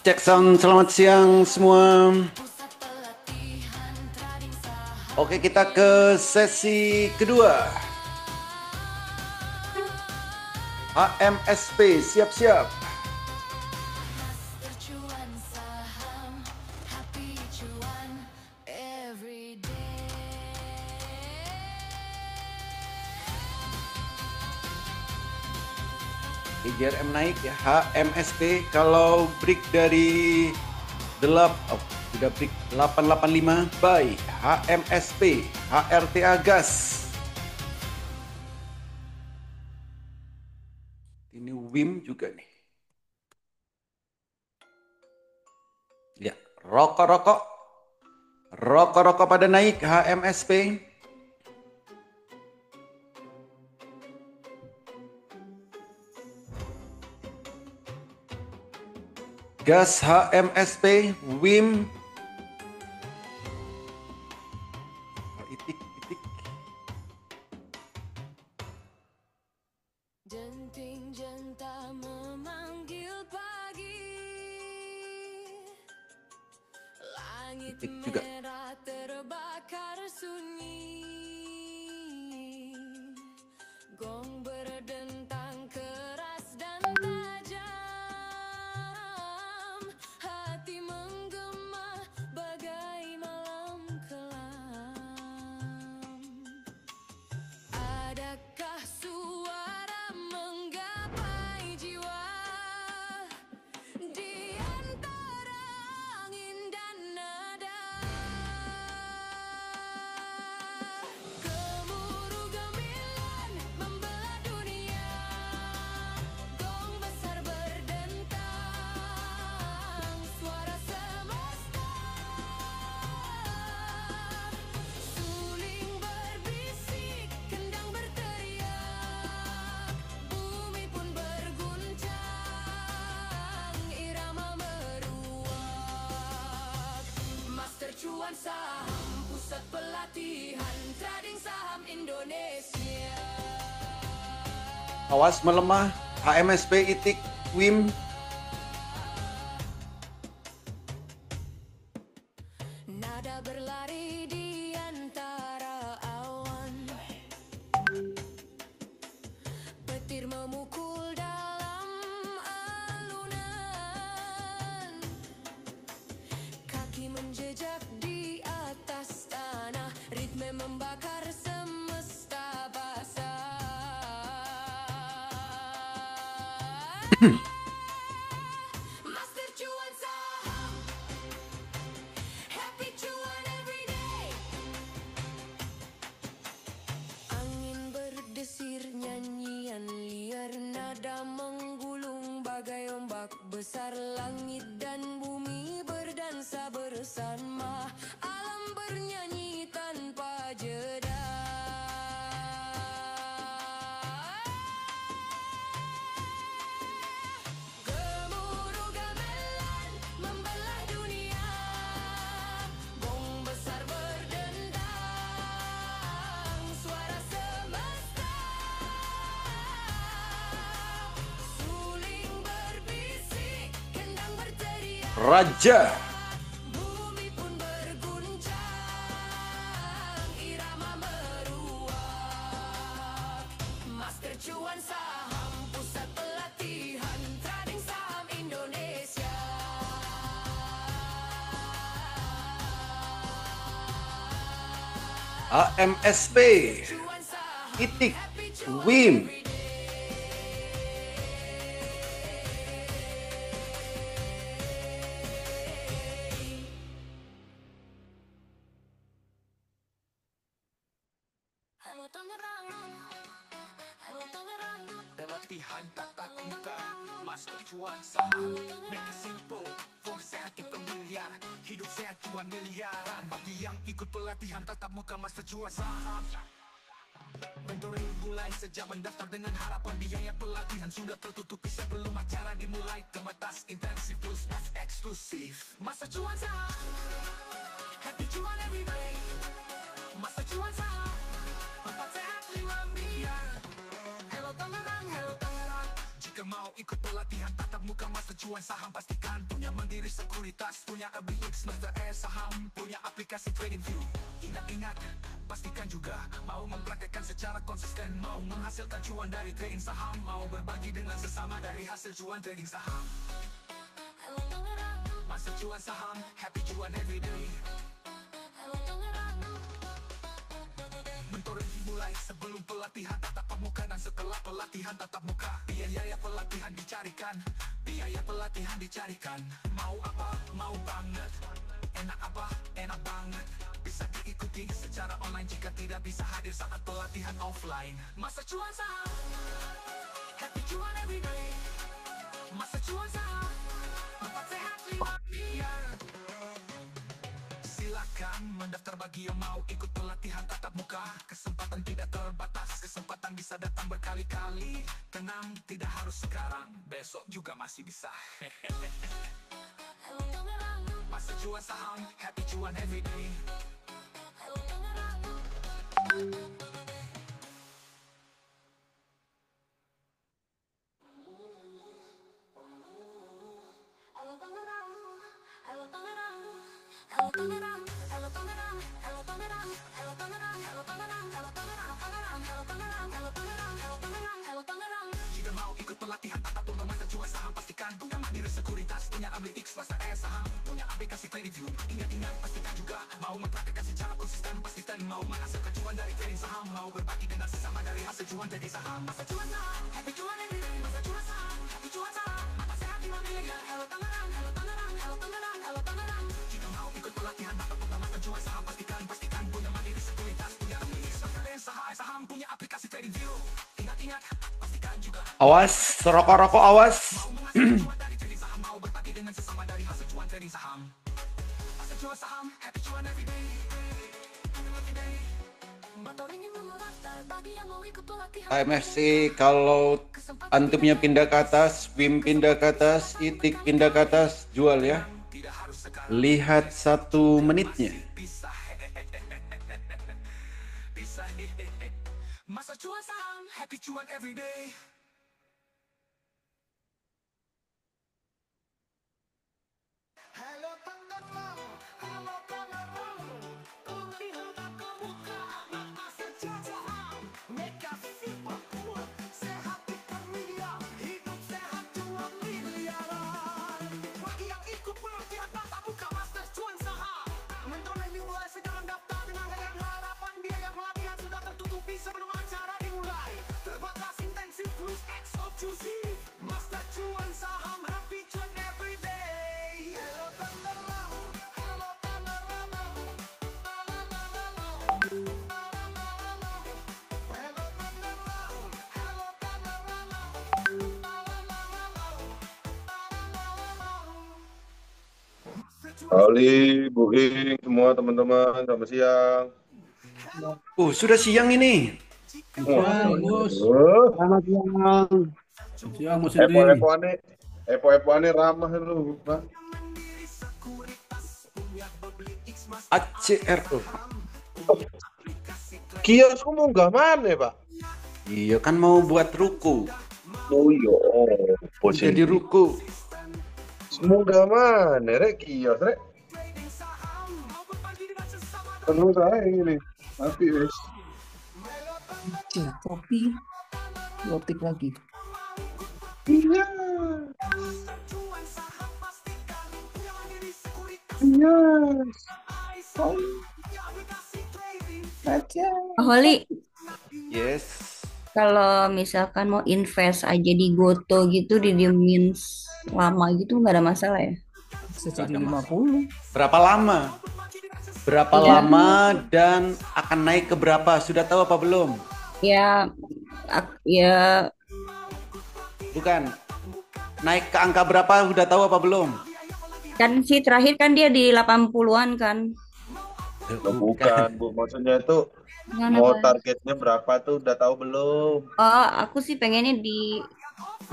Cek sound, selamat siang semua. Oke, kita ke sesi kedua. HMSP, siap-siap. IJRM naik ya, HMSP kalau break dari sudah break 885 by HMSP, HRTA gas. Ini WIM juga nih. Ya, rokok-rokok pada naik HMSP. Gas HMSP, WIM, itik. Jenting jenta memanggil pagi, langit juga. merah terbakar sunyi, gong berdentang keras dan tajam, hati menggema bagai malam kelam. Adakah suara menggapai jiwa di antara angin dan nada? Gemuruh gemilang membelah dunia, gong besar berdentang, suara semesta, suling berbisik, kendang berteriak, bumi pun berguncang, irama meruap. Master Cuan Saham, pusat pelatihan trading saham Indonesia. Awas melemah, HMSP, itik, WIM. Nada berlari di antara awan, petir memukul dalam alunan, kaki menjejak di atas tanah, ritme membakar semesta basah. Master Cuan Saham, happy cuan every day. Angin berdesir nyanyian liar, nada menggulung bagai ombak besar, langit dan bumi berdansa bersama, alam bernyanyi tanpa jeda. Gemuruh gamelan membelah dunia, gong besar berdentang, suara semesta, suling berbisik, kendang berteriak, Raja. bumi pun berguncang, irama meruap. Master Cuan Saham, pusat pelatihan trading saham Indonesia. HMSP, Cuan Saham, itik, happy cuan WIM. every day. Pelatihan tatap muka Master Cuan Saham, make it simple for sehat familiar, hidup sehat cuan miliaran. Bagi yang ikut pelatihan tatap muka Master Cuan Saham, mentoring mulai sejak mendaftar dengan harapan biaya pelatihan sudah tertutupi sebelum acara dimulai. Terbatas intensif plus eksklusif. Master Cuan Saham, happy cuan every day. Master Cuan Saham, 4 sehat 5 miliar. Hello Tangerang, hello Tangerang. Jika Jika mau ikut pelatihan tatap muka Master Cuan Saham, pastikan punya mandiri sekuritas, punya ABX Master Saham, punya aplikasi Trading View. Ingat-ingat, pastikan juga mau mempraktekkan secara konsisten, mau menghasilkan cuan dari trading saham, mau berbagi dengan sesama dari hasil cuan trading saham. Master Cuan Saham, happy cuan everyday. Mentoring dimulai sebelum pelatihan tatap muka dan setelah pelatihan tatap muka. Biaya pelatihan dicarikan, biaya pelatihan dicarikan. Mau apa? Mau banget. Enak apa? Enak banget. Bisa diikuti secara online jika tidak bisa hadir saat pelatihan offline. Masa Cuan Saham, happy cuan everyday. Masa Cuan Saham, 4 sehat 5 biar. Silakan mendaftar bagi yang mau ikut pelatihan tatap muka. Kesempatan tidak terbatas, kesempatan bisa datang berkali-kali. Tenang, tidak harus sekarang, besok juga masih bisa. Masa Cuan Saham, happy cuan everyday. Jika mau ikut pelatihan tatap muka Master Cuan Saham, pastikan punya mandiri sekuritas, punya ABX Master Saham, punya aplikasi Trading View. Ingat-ingat, pastikan juga mau mempraktekkan secara konsisten, pastikan mau menghasilkan cuan dari trading saham, mau berbagi dengan sesama dari hasil cuan dari saham. Master Cuan Saham, happy cuan everyday. Master Cuan Saham, happy cuan saham, mata sehat 5 miliar. Hello Tangerang, hello Tangerang, hello Tangerang, hello Tangerang. Jika mau ikut pelatihan tatap muka Master Cuan Saham, pastikan punya mandiri sekuritas, punya ABX Master Saham, punya aplikasi Trading View. Ingat-ingat, pastikan juga Awas, rokok-rokok awas. cuan dari trading saham, mau berbagi dengan sesama dari hasil cuan trading saham. Master Cuan Saham, happy cuan everyday. Mentoring yang merata bagi yang mau ikut pelatihan. AMSC kalau antumnya pindah ke atas, Wim pindah ke atas, Itik pindah ke atas, jual ya. Tidak harus sekarang, Lihat 1 menitnya. bisa. Master Cuan Saham, happy cuan everyday. Hello Tangerang, hello Tangerang. Pelatihan tatap muka Master Cuan Saham, mereka sifat kuat, sehat diperlihat, hidup sehat 2 miliaran. Bagi yang ikut pelatihan tatap muka Master Cuan Saham, mentoring dimulai segera daftar dengan harapan biaya pelatihan sudah tertutupi sebelum acara dimulai. Terbatas intensif plus eksklusif. Master Cuan Saham, happy cuan everyday. Hello Tangerang, hello Tangerang. Hello Tangerang, hello Tangerang. Ali, Bu Ing, semua teman-teman, selamat siang. Sudah siang ini. Bagus. Selamat Siang Mas Henry. Epo-epoane ramah lu, Pak. ACRO. Kiosku munggah mana, Pak? Iya kan mau buat ruko. Oh iya, Jadi ruko. munggah mana, Rek? Kios, Rek. Penuh saya ini. Tapi wis. Kopi. Gotik lagi. Iya. Iya. Holly, Yes. kalau misalkan mau invest aja di Goto gitu didiemin lama gitu nggak ada masalah ya? Bisa jadi 50. Berapa lama? Berapa lama dan akan naik ke berapa? Sudah tahu apa belum? Ya, ya Bukan. Naik ke angka berapa udah tahu apa belum? kan sih terakhir kan dia di 80-an kan. Bukan, Bu. Maksudnya itu Gimana, mau Bang? targetnya berapa tuh udah tahu belum? Oh, aku sih pengennya di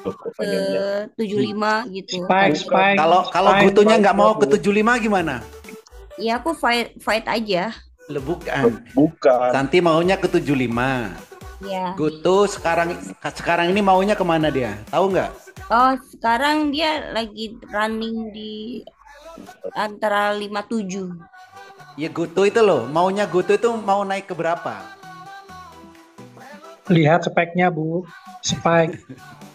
Loh, kok pengennya? 75 gitu. Kalau Gotonya nggak mau ke 75 gimana? Ya aku fight aja. Bukan. Bukan. Santi maunya ke 75. Ya. Goto sekarang ini maunya kemana dia? Tahu nggak? Oh, sekarang dia lagi running di antara 57. Ya Goto itu loh, maunya Goto itu mau naik ke berapa? Lihat speknya, Bu. Spek.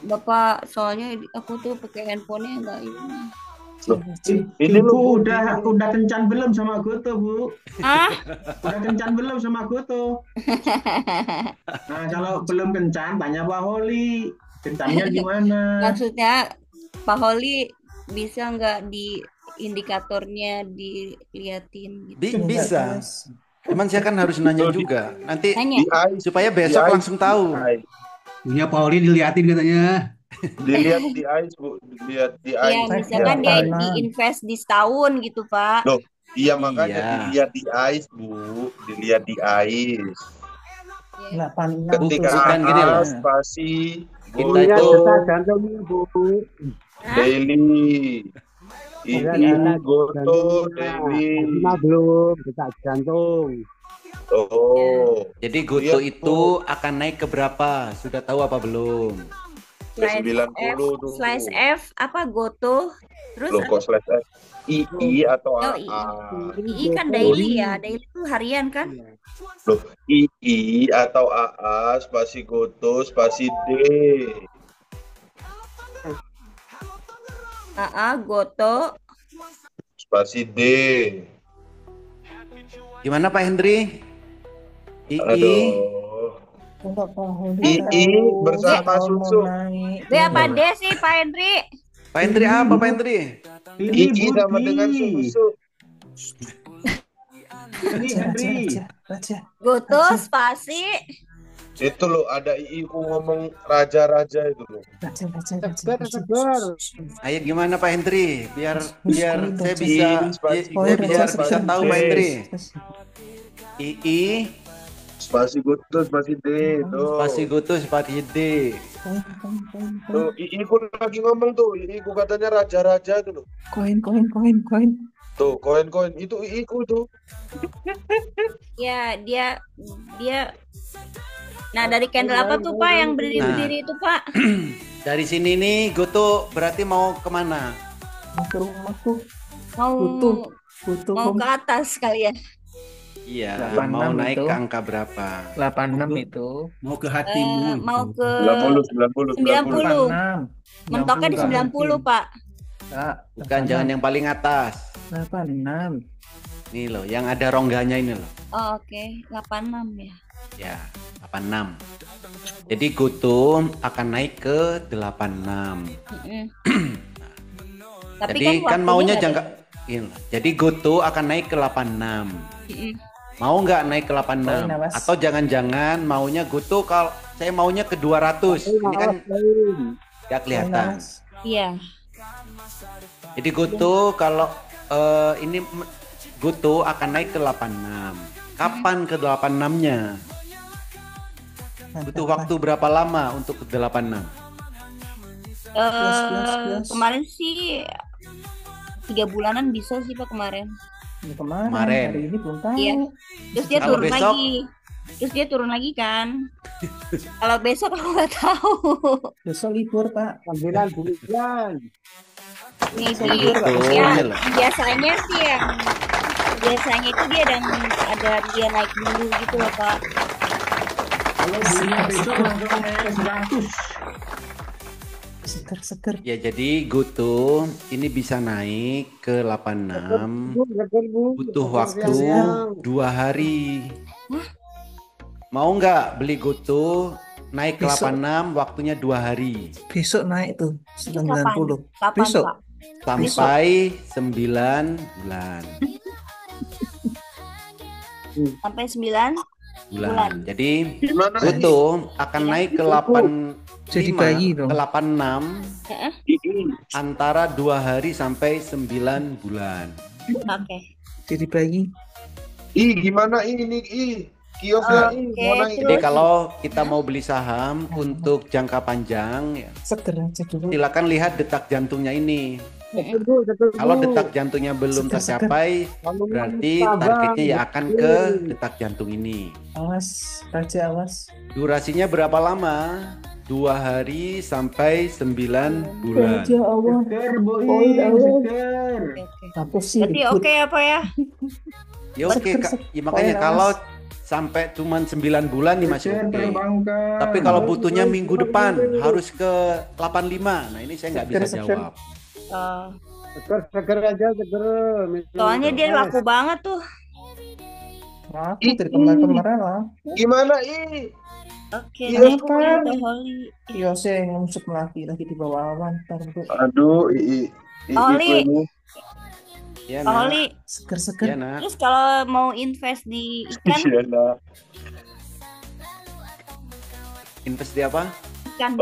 Bapak, soalnya aku tuh pakai handphonenya enggak ini. Ini lu Bu, udah kencan belum sama Goto, Bu? Ah, Udah kencan belum sama Goto? Nah, kalau belum kencan, tanya Pak Holi. Kencannya gimana? maksudnya Pak Holi bisa nggak di indikatornya diliatin gitu? Bisa. Cuman saya kan harus nanya juga. Nanti Nanya. di ice, supaya besok Di langsung tahu. Punya Pauli diliatin katanya. Dilihat di ice, Bu. Dilihat di Iya, ice. misalkan Di dia ice. diinvest di setahun gitu, Pak. Loh, iya makanya Iya. dilihat di ice, Bu. Dilihat di ice. Iya. Ketika bukan gini loh. spasi Kita Goto itu daily. Ini Goto daily. belum detak jantung. Oh, jadi Goto Iya, itu akan naik ke berapa? Sudah tahu apa belum? Slash 90 tuh. F apa Goto? Terus Loh kok slash F? II atau Oh, AA? II kan daily ya, daily itu harian kan? Loh, II atau AA spasi Goto spasi D. AA Goto. Spasi D. Gimana Pak Hendri? II. Aduh. II bersama susu. B apa D sih Pak Hendri? Pak Hendri apa Pak Hendri? II sama dengan susu. Ini Henry. Goto spasi Itu loh ada II ku ngomong raja-raja itu loh. Ayo gimana Pak Hendri? Biar saya bisa tahu Pak Hendri. II Spasi Goto spasi D tuh. spasi Goto spasi D. Tuh, II ku lagi ngomong tuh. II ku katanya raja-raja itu loh. Koin. Tuh, koin-koin itu II ku tuh. ya dia Nah, dari candle apa tuh Pak yang berdiri-berdiri itu Pak? Dari sini nih Goto berarti mau kemana? Mau Butuh mau ke atas kali ya? Iya, 86 mau naik itu. ke angka berapa? 86 itu. Mau ke hatimu. Mau ke 90. 90. Mentoknya di 90 Pak. Bukan, jangan yang paling atas. 86. Nih loh, yang ada rongganya ini loh. Oh, oke, 86 ya. Ya, 86. Jadi Goto akan naik ke 86. Mm-mm. Tapi Jadi kan waktunya maunya nggak jangka ini. Jadi Goto akan naik ke 86. Mm-mm. Mau nggak naik ke 86? Poin, Awas. Atau jangan-jangan maunya Goto kalau saya maunya ke 200. Ini kan nggak kelihatan. Iya. Jadi Goto kalau ini Goto akan naik ke 86. Kapan ke 86-nya? Butuh waktu berapa lama untuk ke 86? Kemarin sih 3 bulanan bisa sih Pak kemarin. Kemarin. Hari ini belum tahu. Iya. Terus dia Kalau turun besok? lagi. Terus dia turun lagi kan. Kalau besok aku nggak tahu. Besok libur Pak. 9 bulan. Maybe. Gitu, Ya, ya lah. biasanya sih yang biasanya itu dia ada dia naik dulu gitu loh Pak. Kalau belinya besok langsung naik 100. Seger. Ya jadi Goto ini bisa naik ke 86. Butuh waktu 2 hari. Mau nggak beli Goto naik ke Besok. 86 waktunya 2 hari Besok naik tuh Itu kapan? 90. Kapan Besok. Pak? sampai 9 bulan. Sampai 9 bulan. Jadi Gimana? Goto akan naik ke 85 Jadi bayi dong. ke 86 II. antara 2 hari sampai 9 bulan. Oke. Jadi bayi. Gimana ini I? Kios nggak? Mau naik. Jadi kalau kita mau beli saham untuk jangka panjang, ya, Seger aja dulu. silakan lihat detak jantungnya ini. Seger, Bu, seger, Bu. Kalau detak jantungnya belum Seger. tercapai, Kalau berarti sabar, targetnya ya akan ke betul. detak jantung ini. Awas, Raja awas. Durasinya berapa lama? 2 hari sampai 9 bulan. Raja awas. Seger, Bu. Poin awas. Seger. Aku sih Berarti ribut. oke apa ya? Ya oke, ya, makanya Poin kalau awas. sampai cuman 9 bulan nih masih Seger, oke. perbankan. Tapi kalau butuhnya minggu depan harus ke 85. Nah ini saya nggak bisa Seger. jawab. Oh, Seger aja, seger. soalnya dia laku banget tuh. Aku dari kemarin-kemarin lah. Gimana I? Oke, Iya, next Pak. The Holy. Iya, saya ngusut lagi di bawah awan. Ntar, Bu. Aduh, I. Oli. Ya, Pak nak. Oli, Seger-seger. Ya, nak. terus kalau mau invest di ikan, Iya lah. Invest di apa? ikan.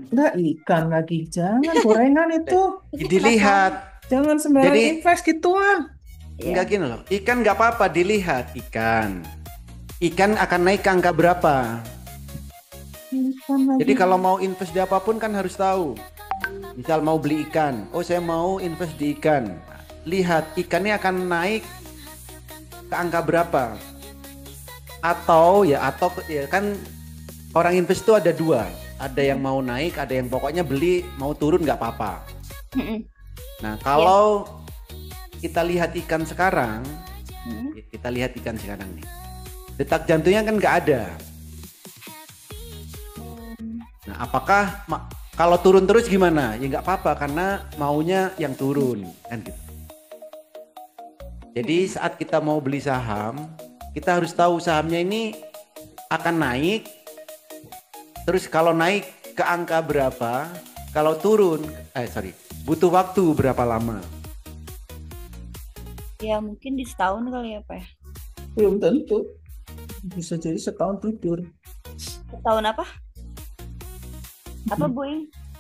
Enggak, ikan lagi. Jangan gorengan itu. Dilihat. Jangan sembarang Jadi- invest gituan. Enggak gini loh. Ikan nggak apa-apa dilihat ikan. Ikan akan naik ke angka berapa? Ikan lagi. Jadi kalau mau invest di apapun kan harus tahu. Misal mau beli ikan, oh saya mau invest di ikan. Lihat ikannya akan naik ke angka berapa? Atau ya kan orang invest itu ada dua. Ada yang mau naik, ada yang pokoknya beli, mau turun nggak apa-apa. Mm-mm. Nah kalau kita lihat ikan sekarang, Hmm. kita lihat ikan sekarang nih. Detak jantungnya kan nggak ada. Nah, apakah kalau turun terus gimana? Ya nggak apa-apa karena maunya yang turun kan gitu. Jadi saat kita mau beli saham, kita harus tahu sahamnya ini akan naik. Terus kalau naik ke angka berapa? Kalau turun, butuh waktu berapa lama? Ya mungkin di setahun kali ya, Pak ya. Belum tentu. Bisa jadi setahun tidur. Setahun apa? Apa, Bu?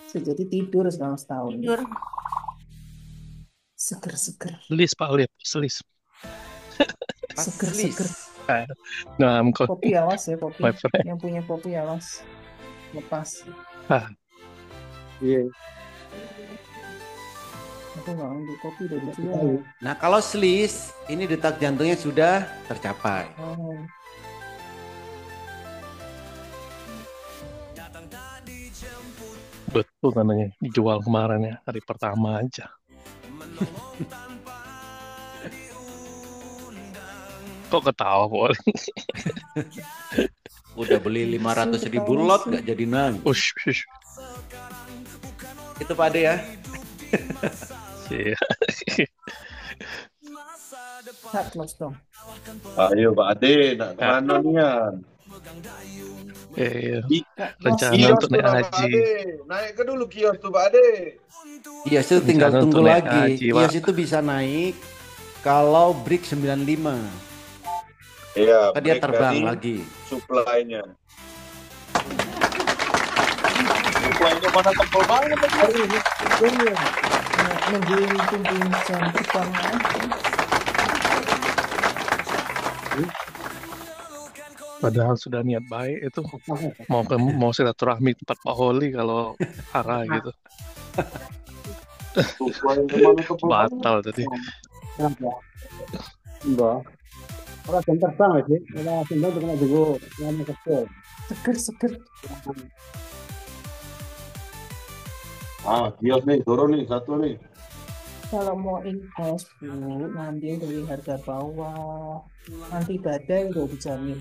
Bisa jadi tidur selama setahun. Tidur. Seger-seger. Selis Pak Ulip, selis. Seger-seger. Nah, kok Kopi awas ya, kopi. my friend. Yang punya kopi awas. Lepas. Iya. Aku nggak ambil kopi dari jual. Nah kalau selis, ini detak jantungnya sudah tercapai. Oh. Betul tandanya dijual kemarin ya, hari pertama aja. Kok ketawa Pol? Udah beli 500.000 lot gak jadi nang. Ush, ush. Itu Pak Ade ya. Iya. Hak close dong. Ayo Pak Ade, nak kemana nian? Iya. Kak, Rencana Kios untuk tuh naik Pak haji. Ade. Naik ke dulu kios tuh Pak Ade. Iya itu tinggal Rencana tunggu untuk naik lagi. haji, Pak. Kios itu bisa naik kalau break 95. Iya, Kan dia break terbang dari lagi. Supply-nya. Supply-nya mana tebal banget hari ini. Nungguin jam terbang aja. Padahal sudah niat baik itu mau silaturahmi tempat Pak Holi kalau arah gitu. Supply-nya mana tebal banget. Batal tadi. Kenapa? Mbak. Orang jam terbang aja. Kalau sendal tuh kena juga. Yang kecil. Seger-seger. Ah, kios nih, turun nih, satu nih. Kalau mau invest, Bu, ngambil dari harga bawah. Nanti badai udah dijamin.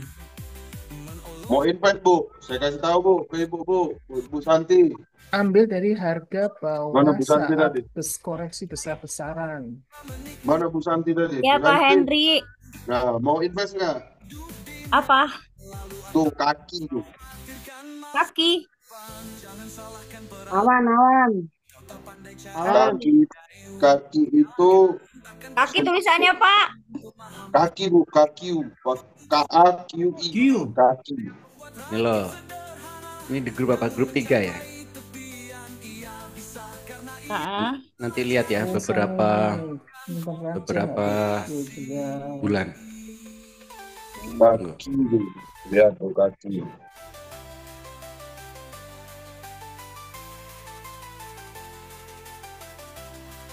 Mau invest Bu, saya kasih tahu Bu, ke Ibu Bu, Bu Santi. Ambil dari harga bawah Mana Bu Santi saat tadi? koreksi besar-besaran. Mana Bu Santi tadi? Ya, Bu Pak Santi. Henry. Nah, mau invest nggak? Apa? Tuh kaki tuh. Kaki. Awan. Kaki itu Kaki tulisannya, Pak. kaki Bu, kaki KAQI. Kaki. Ini loh. Ini di grup apa? Grup 3 ya. Nah, Nanti lihat ya beberapa bulan. Tunggu. Kaki tuh. Lihat tuh kaki.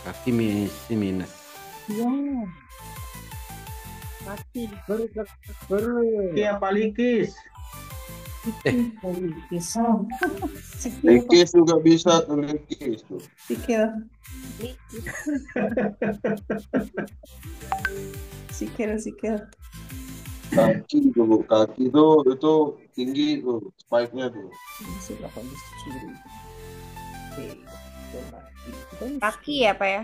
Kaki minus. Iya. Kaki. Baru. Iya, Palikis. Pisau. Likis juga bisa tuh likis tuh. Sikil. Sikil. Kaki tuh, Bu. Kaki tuh itu tinggi tuh, spike-nya tuh. Masih 18 kiri. Oke. Kaki ya, Pak ya?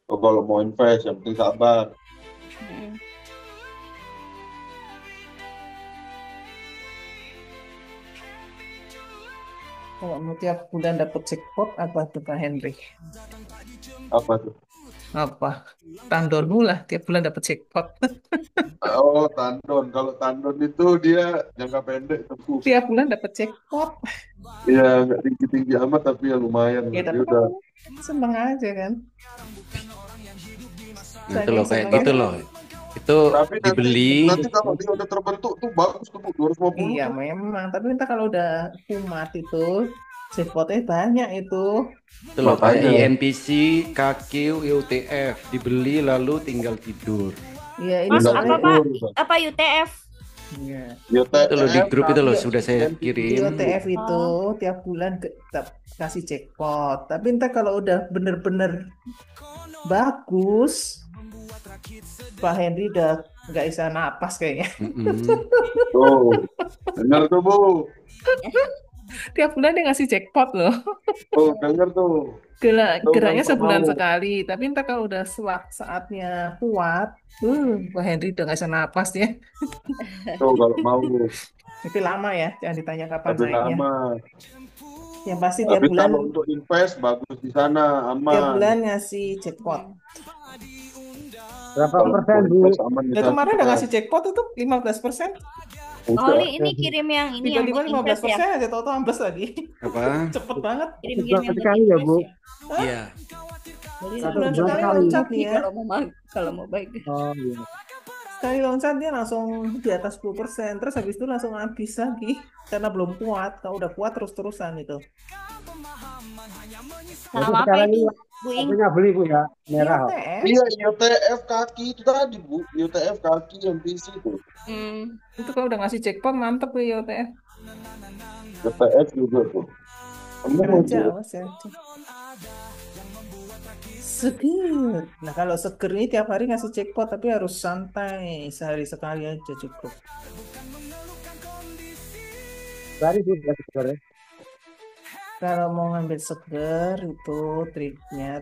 Oh, kalau mau invest yang penting sabar. Mm. Kalau mau tiap bulan dapat jackpot apa tuh Pak Henry? Apa tuh? Apa? Tandonmu lah tiap bulan dapat jackpot. Oh, tandon. Kalau tandon itu dia jangka pendek tuh. Tiap bulan dapat jackpot. Ya nggak tinggi-tinggi amat tapi ya lumayan Ya lah. tapi Dia udah. kan seneng aja kan. Nah, itu loh kayak gitu loh. Itu Tapi dibeli. nanti kalau dia udah terbentuk tuh bagus tuh Bu, 250 Iya tuh. memang. Tapi entah kalau udah kumat itu jackpotnya banyak itu. Itu loh kayak Makanya. INPC, KQ, UTF dibeli lalu tinggal tidur. Iya ini Mas, Tinggal apa, soalnya. Pak? tidur. Apa UTF? Iya. Itu loh di grup itu loh Iya. sudah saya Di kirim. OTF itu tiap bulan kasih jackpot. Tapi entah kalau udah bener-bener bagus, Pak Henry udah nggak bisa napas kayaknya. Tuh, dengar tuh Bu. Tiap bulan dia ngasih jackpot loh. Tuh, dengar tuh. Geraknya Nggak sebulan mau. sekali. Tapi entah kalau udah saatnya kuat, Pak Henry udah nggak bisa napas ya. Tuh kalau mau. Tapi lama ya, jangan ditanya kapan Tapi naiknya. lama. Yang pasti tiap Tapi bulan kalau untuk invest bagus di sana, tiap aman. bulan ngasih jackpot. Berapa Kalau persen, mau Bu? invest aman di Ya sana. kemarin udah ngasih jackpot itu 15%. Udah. Oli, ini kirim yang ini yang Tiba-tiba buat invest ya? 15% aja, tahu-tahu ambles lagi. Apa? Cepet banget. Kirim-kirim Sebulan yang buat sekali ya, Bu? invest ya? Iya. Jadi Satu Sebulan bulan sekali sekali. loncat nih ya. kalau mau baik. Oh iya. Sekali loncat dia langsung di atas 10%. Terus habis itu langsung habis lagi. Karena belum kuat. Kalau udah kuat terus-terusan itu. Sama apa sekarang itu, ini Bu Ing? Satunya beli, Bu, ya? Merah. IOTF. Iya, UTF kaki itu tadi Bu. UTF kaki yang PC tuh. Itu kalau udah ngasih jackpot mantep ya IOTF. UTF juga tuh. Kamu mau Raja, tuh? awas ya. Seger. Nah kalau seger ini tiap hari ngasih jackpot. Tapi harus santai. Sehari sekali aja cukup. Dari Bu, ya, sebenarnya. Kalau mau ngambil seger itu triknya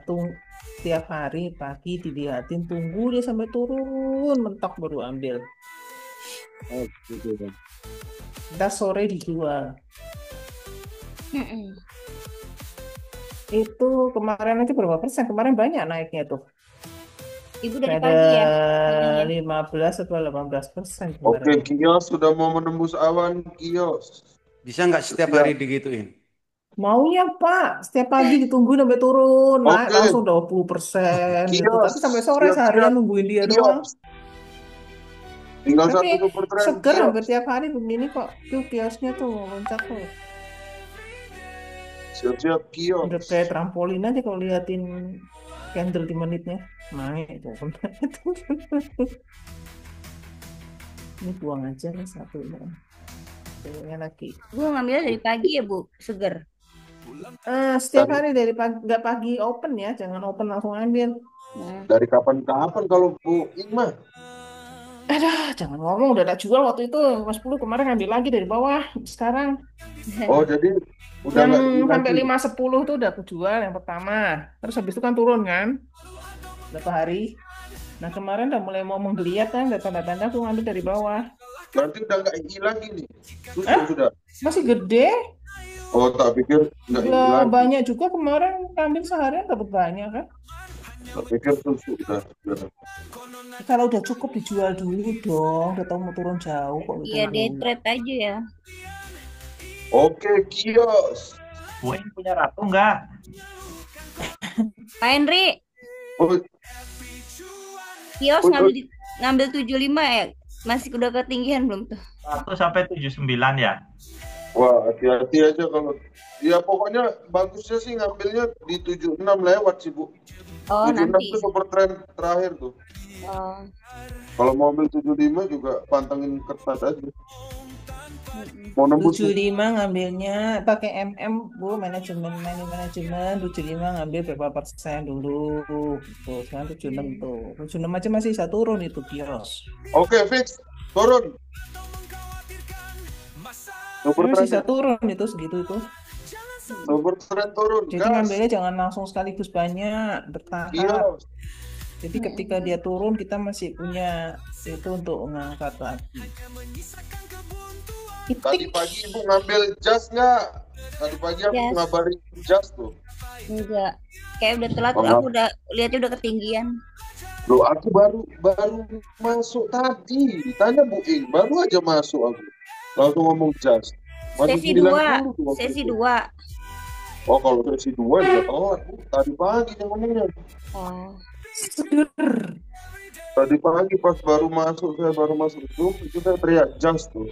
tiap hari pagi dilihatin, tunggu dia sampai turun mentok baru ambil. Oh, gitu, ya. Ntar sore dijual. Mm-mm. Itu kemarin aja berapa persen? Kemarin banyak naiknya tuh. Ibu dari Ada pagi ya? Paginya. 15 atau 18% Oke, kemarin. kios sudah mau menembus awan kios. Bisa nggak setiap hari digituin? Maunya Pak, setiap pagi ditungguin sampai turun, naik Oke. langsung 20% gitu. Kios. Tapi sampai sore Siap, seharian siap. nungguin dia doang. Kios. Tinggal Tapi satu super trend. seger Kios. hampir tiap hari begini kok. Tuh kiosnya tuh loncat tuh. Siap-siap kios. Udah kayak trampolin aja kalau liatin candle di menitnya. Naik tuh. Ini buang aja nih satu. Ini lagi. Bu ngambilnya dari pagi ya, Bu? Seger. Setiap hari dari pagi, nggak pagi open ya, jangan open langsung ambil. Dari kapan-kapan kalau Bu Ingmah? Aduh, jangan ngomong, udah tak jual waktu itu. Mas 10 kemarin ngambil lagi dari bawah. Sekarang Oh, jadi udah yang nggak ini sampai lagi. 5-10 tuh udah aku jual yang pertama. Terus habis itu kan turun kan, berapa hari. Nah kemarin udah mulai mau menggeliat kan, ada tanda-tanda aku ngambil dari bawah. Nanti udah nggak ini lagi nih. Sudah. Masih gede, Oh, tak pikir nggak ini lah lagi. banyak juga kemarin kambing seharian dapat banyak kan. Tak pikir tuh sudah. Kalau udah cukup dijual dulu dong, udah tahu mau turun jauh kok Iya, dijual day dulu. trade aja ya. Oke, kios. Bu Ing punya ratu nggak? Pak Henry, Oh, Kios Untuk ngambil 75 ya? Masih udah ketinggian belum tuh? 1 sampai 79 ya. wah, hati-hati aja kalau ya pokoknya bagusnya sih ngambilnya di 76 lewat sih, Bu. Oh, 76 nanti. itu super trend terakhir tuh. Oh. Kalau mau ambil 75 juga pantengin ketat aja. Mm-mm. Mau nembus 75 ngambilnya pakai Bu, manajemen 75 ngambil berapa persen dulu. Tuh, sekarang 76 tuh. 76 aja masih bisa turun itu kios. Oke, fix. Turun. Super Masih bisa trend. turun itu segitu itu. Super trend turun. Jadi Gas. ngambilnya jangan langsung sekaligus banyak, bertahap. Kios. Jadi ketika dia turun kita masih punya itu untuk mengangkat lagi. Tadi Itik. pagi Ibu ngambil jas nggak? Tadi pagi aku Jas. ngabarin jas tuh. Enggak. Kayak udah telat tuh, Oh, aku udah lihatnya udah ketinggian. Loh, aku baru masuk tadi. Tanya Bu Ing, baru aja masuk aku. Langsung ngomong jas. Masih Sesi 90 2, tuh waktu sesi itu. 2. Oh, kalau sesi 2 juga telat, Bu. Tadi pagi yang ngomongnya. Oh. Seger. Tadi pagi pas saya baru masuk Zoom, itu saya teriak jas tuh.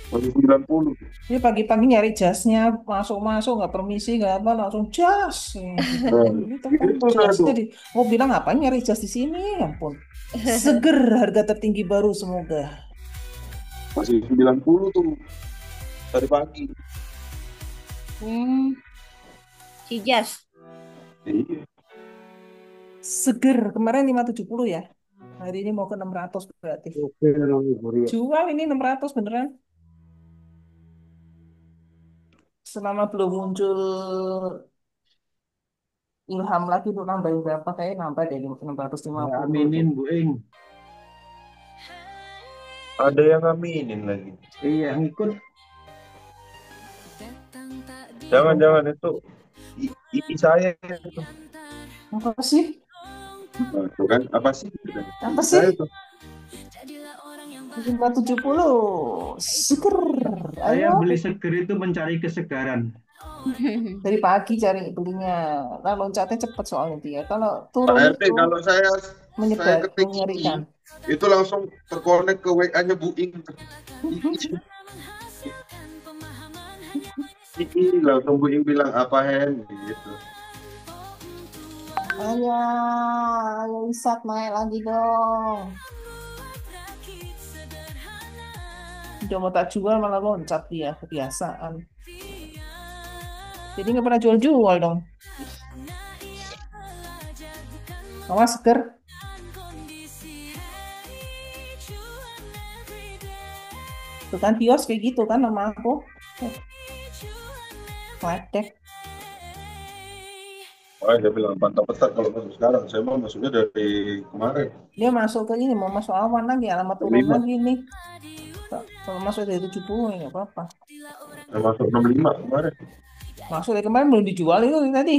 Masih 90. Dia pagi-pagi nyari jasnya, masuk-masuk nggak permisi nggak apa langsung jas. Nah, Ini telepon itu saya jas tuh. jadi mau bilang apa nyari jas di sini, ya ampun. Seger harga tertinggi baru semoga. Masih 90 tuh. Tadi pagi. Si Jas. Iya. Seger kemarin 570 ya. Hari ini mau ke 600 berarti. Oke, Ria. Jual ini 600 beneran. Selama belum muncul ilham lagi untuk nambahin berapa, kayak nambah deh 650 Ya, aminin tuh. Bu Ing. Ada yang ngaminin lagi. Iya, ngikut. Jangan itu ii saya itu. Apa sih? Nah, itu kan apa sih? Apa Ii saya sih? tuh. 570 seger. Saya Ayo beli seger itu mencari kesegaran. dari pagi cari belinya. Nah, loncatnya cepat soalnya dia. Kalau Pak turun RT, itu kalau saya ketik mengerikan. itu langsung terkonek ke WA-nya Bu Ing. Ii, langsung Bu Ing bilang apa Hen gitu. Ayo Isak naik lagi dong. Udah mau tak jual malah loncat dia, kebiasaan. Jadi nggak pernah jual-jual dong. Awas seger. Tuh kan kios kayak gitu kan sama aku. Ledek. Oh, dia bilang pantau ketat kalau masuk sekarang. Saya mau masuknya dari kemarin. Dia masuk ke ini, mau masuk awan lagi, alamat turun 65. lagi nih. Kalau masuk dari 70 ya nggak apa-apa. Saya masuk 65 kemarin. Masuk dari kemarin belum dijual itu tadi.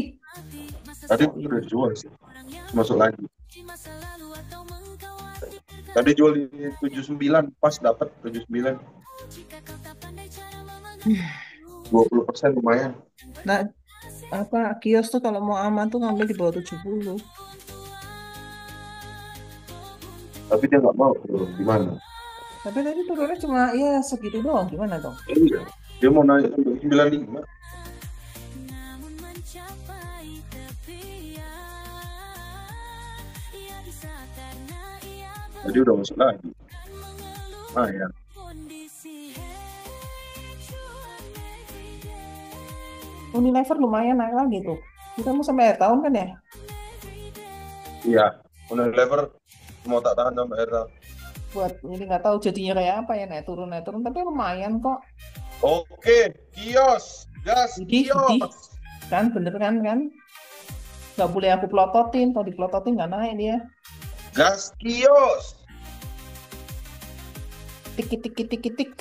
Tadi udah dijual sih. Masuk lagi. Tadi jual di 79, pas dapat 79. 20% lumayan. Nah, apa kios tuh kalau mau aman tuh ngambil di bawah 70. Tapi dia nggak mau turun. Gimana? Tapi tadi turunnya cuma ya segitu doang, gimana dong? Iya. Dia mau naik sampai 95. Tadi udah masuk lagi. Ya. Unilever lumayan naik lagi tuh. Kita mau sampai akhir tahun kan ya? Iya. Unilever mau tak tahan sampai akhir tahun. Buat ini nggak tahu jadinya kayak apa ya, naik turun tapi lumayan kok. Oke, kios, gas, kios. Kan bener kan? Nggak boleh aku pelototin, kalau dipelototin nggak naik dia. Gas, kios. Tik.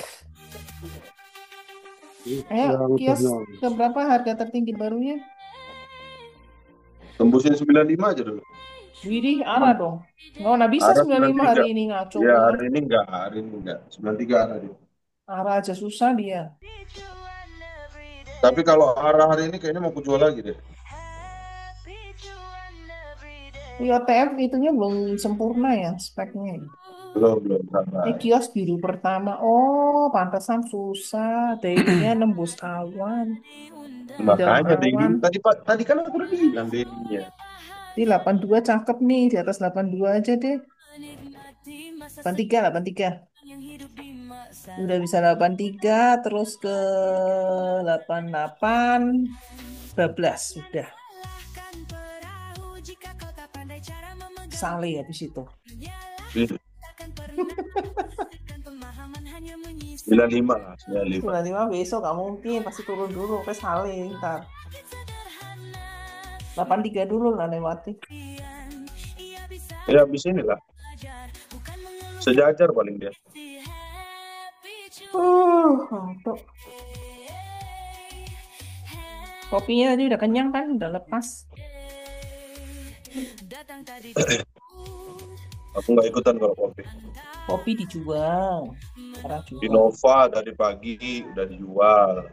Ayo, kios ke berapa harga tertinggi barunya? Tembusin 95 aja dulu. Widih, arah dong. Nggak bisa 95 hari ini, ngaco. Ya, hari ini enggak. 93 arah dia. Arah aja susah dia. Tapi kalau arah hari ini kayaknya mau kujual lagi deh. IOTF itunya belum sempurna ya speknya. Belum Ini sabar. kios biru pertama. Oh, pantesan susah. Daily-nya nembus awan. Di dalam Makanya Dengi awan. tadi kan aku udah bilang Denginya. Di 82 cakep nih. Di atas 82 aja deh. 83, 83. Udah bisa 83, terus ke 88, 12. Udah. Sale habis itu. 95 lah, 95. 95 besok gak mungkin. Pasti turun dulu. Sampai sale ntar. 83 dulu lah lewati. Ya habis ini lah. Sejajar paling dia. Ngantuk. Kopinya tadi udah kenyang kan? Udah lepas. Aku nggak ikutan kalau kopi. Kopi dijual. Parah juga. Innova dari pagi udah dijual.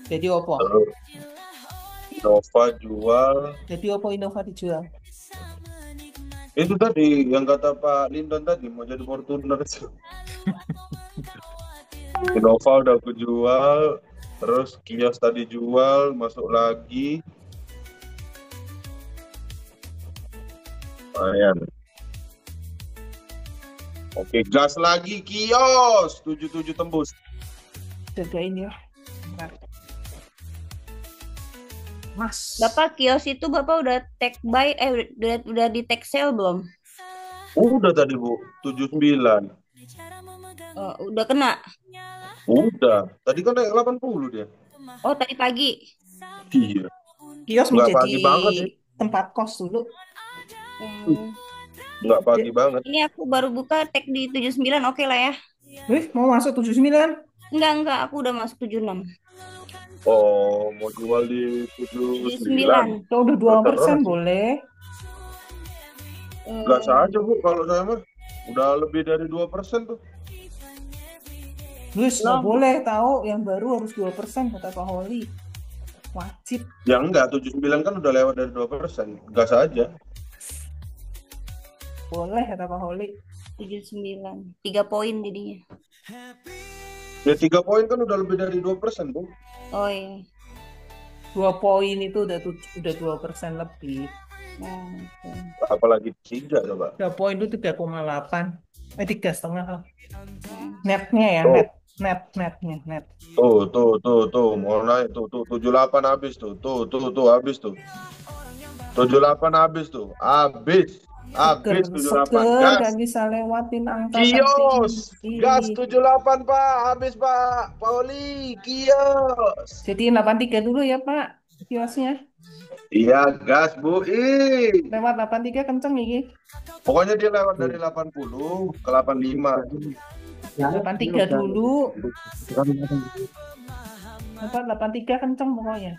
Jadi opo? Terus Innova jual. Jadi opo Innova dijual? Itu tadi yang kata Pak Lindon tadi mau jadi Fortuner itu. Innova udah aku jual. Terus kios tadi jual, masuk lagi. Lumayan. Oke, gas lagi kios. 77 tembus. Jagain ya. Bentar. Mas. Bapak kios itu Bapak udah take buy udah di take sale belum? Udah tadi Bu, 79. Oh, udah kena. Udah. Tadi kan naik 80 dia. Oh, tadi pagi. Iya. Kios Nggak menjadi pagi banget sih. tempat kos dulu. Nggak pagi banget. Ini aku baru buka tag di 79, oke lah ya. Wih, mau masuk 79? Enggak, aku udah masuk 76. Oh, mau jual di 79. Kalau udah 2% boleh. Gas aja Bu, kalau saya mah. Udah lebih dari 2% tuh. Wis, nggak boleh tahu yang baru harus 2% kata Pak Holi. Wajib. Ya enggak, 79 kan udah lewat dari 2%. Gas aja. Boleh kata Pak Holi. 79. 3 poin jadinya. Ya 3 poin kan udah lebih dari 2%, Bu. Oh iya. 2 poin itu udah 2% lebih. Okay. Apalagi 3 coba. 2 poin itu 3,8. 3,5. Netnya ya, Oh. net. Tuh, mau naik tuh, 78 habis tuh, habis tuh. 78 habis tuh, habis Seger, 78, gak gas. bisa lewatin angka Kios, tertinggi. gas 78 Pak, habis Pak, Pauli, kios. Jadi 83 dulu ya Pak, kiosnya. Iya, gas Bu. Lewat 83 kenceng nih. Pokoknya dia lewat dari 80 ke 85. 83 dulu. Dapat 83 kenceng pokoknya.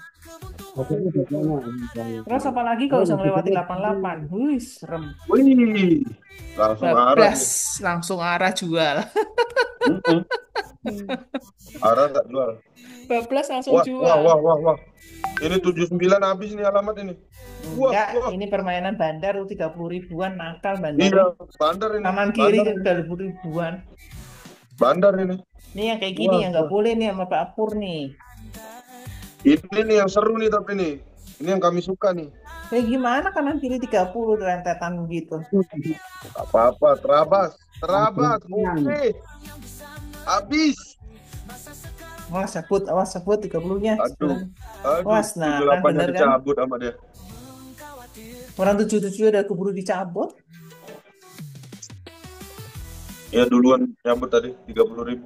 Terus apa lagi kalau bisa melewati 88? Wih, serem. Wih, langsung arah. Langsung arah jual. Arah tak jual. Bablas langsung jual. Wah. Ini 79 habis nih alamat ini. Enggak, ini permainan bandar 30 ribuan, nakal bandar. Iya, bandar ini. Kanan kiri 30 ribuan. Bandar ini. Ini yang kayak gini yang nggak boleh nih sama Pak Pur nih. Ini nih yang seru nih tapi nih. Ini yang kami suka nih. Kayak gimana kanan kiri 30 rentetan gitu. Apa-apa, terabas. Oke. Habis. Awas sebut 30-nya. Aduh. Awas, nah kan 78-nya bener kan. dicabut sama dia. Orang 77 udah keburu dicabut. Ya duluan nyambut tadi 30.000.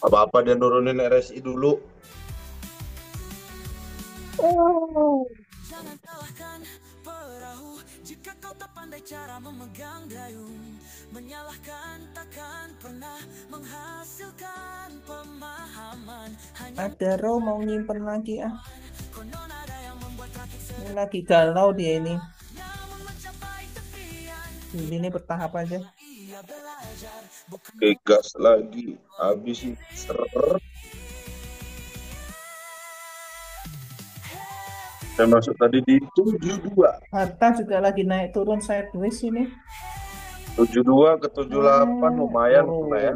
Apa-apa dia nurunin RSI dulu. Jangan kalahkan perahu jika kau tak pandai cara memegang dayung. Menyalahkan takkan pernah menghasilkan pemahaman. Ada Ro mau nyimpen lagi ah. Ini lagi galau dia ini. Ini bertahap aja. Oke, gas lagi. Habis ini. Saya masuk tadi di 72. Harta juga lagi naik turun sideways ini. 72 ke 78 lumayan lah ya.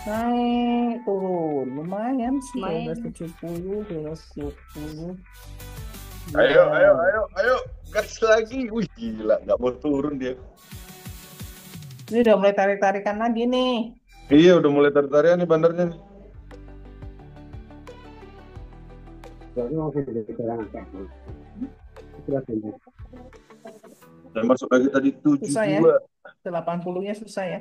Naik turun lumayan sih. Lumayan. 1270, 1270. Ayo, gas lagi. Wih gila, nggak mau turun dia. Ini udah mulai tarik-tarikan lagi nih. Iya, udah mulai tertarik nih bandarnya nih. Jadi mau jadi cadangan Pak. Sudah sembuh. Saya masuk lagi tadi Susah ya. 72. 80-nya susah ya.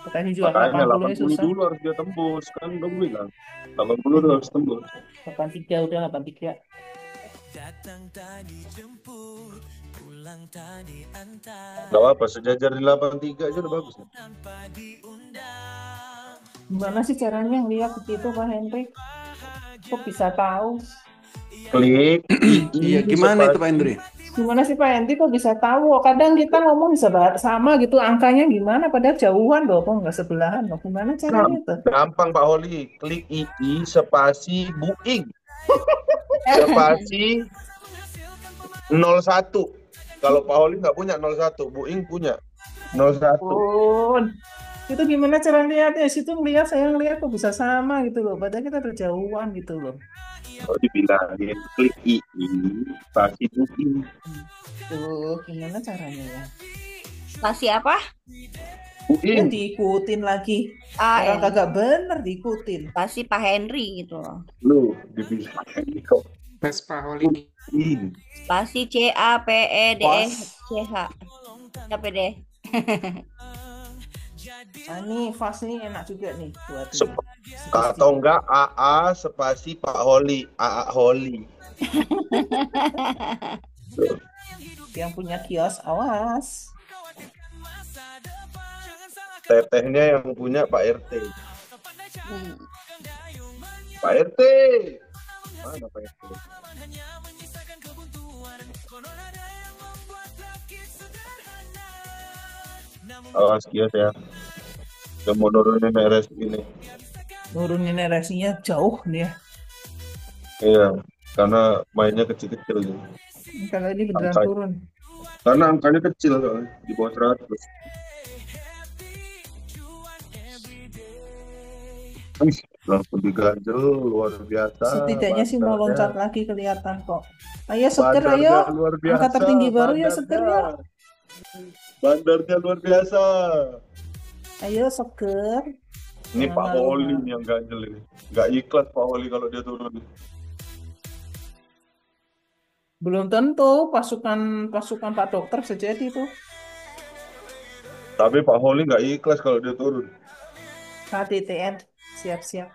Katanya juga Makanya 80-nya 80 susah. dulu harus dia tembus. Kan udah gue bilang. 80 dulu harus tembus. 83 udah 83. Datang tadi jemput, pulang tadi antar, Gak apa, sejajar di 83 aja udah bagus. tanpa diundang. Gimana sih caranya ngeliat begitu Pak Hendrik? Kok bisa tahu? Klik. Iya, gimana itu Pak Hendri? Gimana sih Pak Hendrik kok bisa tahu? Kadang kita ngomong bisa sama gitu angkanya gimana padahal jauhan loh, kok nggak sebelahan loh. Gimana caranya tuh? Gampang Pak Holi. Klik II spasi Buing. Spasi 01. Kalau Pak Holi nggak punya 01, Buing punya 01. Pun. Itu gimana cara lihatnya? Situ ngelihat saya ngelihat kok bisa sama gitu loh. Padahal kita berjauhan gitu loh. Kalau dibilangin klik II spasi Buing. Tuh, gimana caranya ya? Masih apa? Kan Buing. diikutin lagi. Ah, Orang kagak bener diikutin. pasti Pak Henry gitu loh. Lu dibilangin kok. Vespa Holi. Pasti CAPEDECH. Siapa deh? Ah, nih fast nih enak juga nih buat ini. Atau enggak AA spasi Pak Holi, AA Holi. Yang punya kios awas. Tetehnya yang punya Pak RT. Pak RT. Mana Pak RT? Awas kios ya. Udah mau nurunin RS gini. Nurunin RS-nya jauh nih ya. Iya, karena mainnya kecil-kecil nih. Kalau ini beneran Angka. turun. Karena angkanya kecil soalnya, di bawah 100. Langsung diganjel luar biasa. Setidaknya sih mau bandarnya. loncat lagi kelihatan kok. Ayo seger Bandarnya ayo. luar biasa, Angka tertinggi baru ya bandarnya. seger ya. Bandarnya luar biasa. Ayo seger. Ini Jangan Pak malu, Holi Pak. nih yang ganjel ini. Nggak ikhlas Pak Holi kalau dia turun. Belum tentu pasukan Pak Dokter sejadi tuh. Tapi Pak Holi nggak ikhlas kalau dia turun. KDTN siap-siap.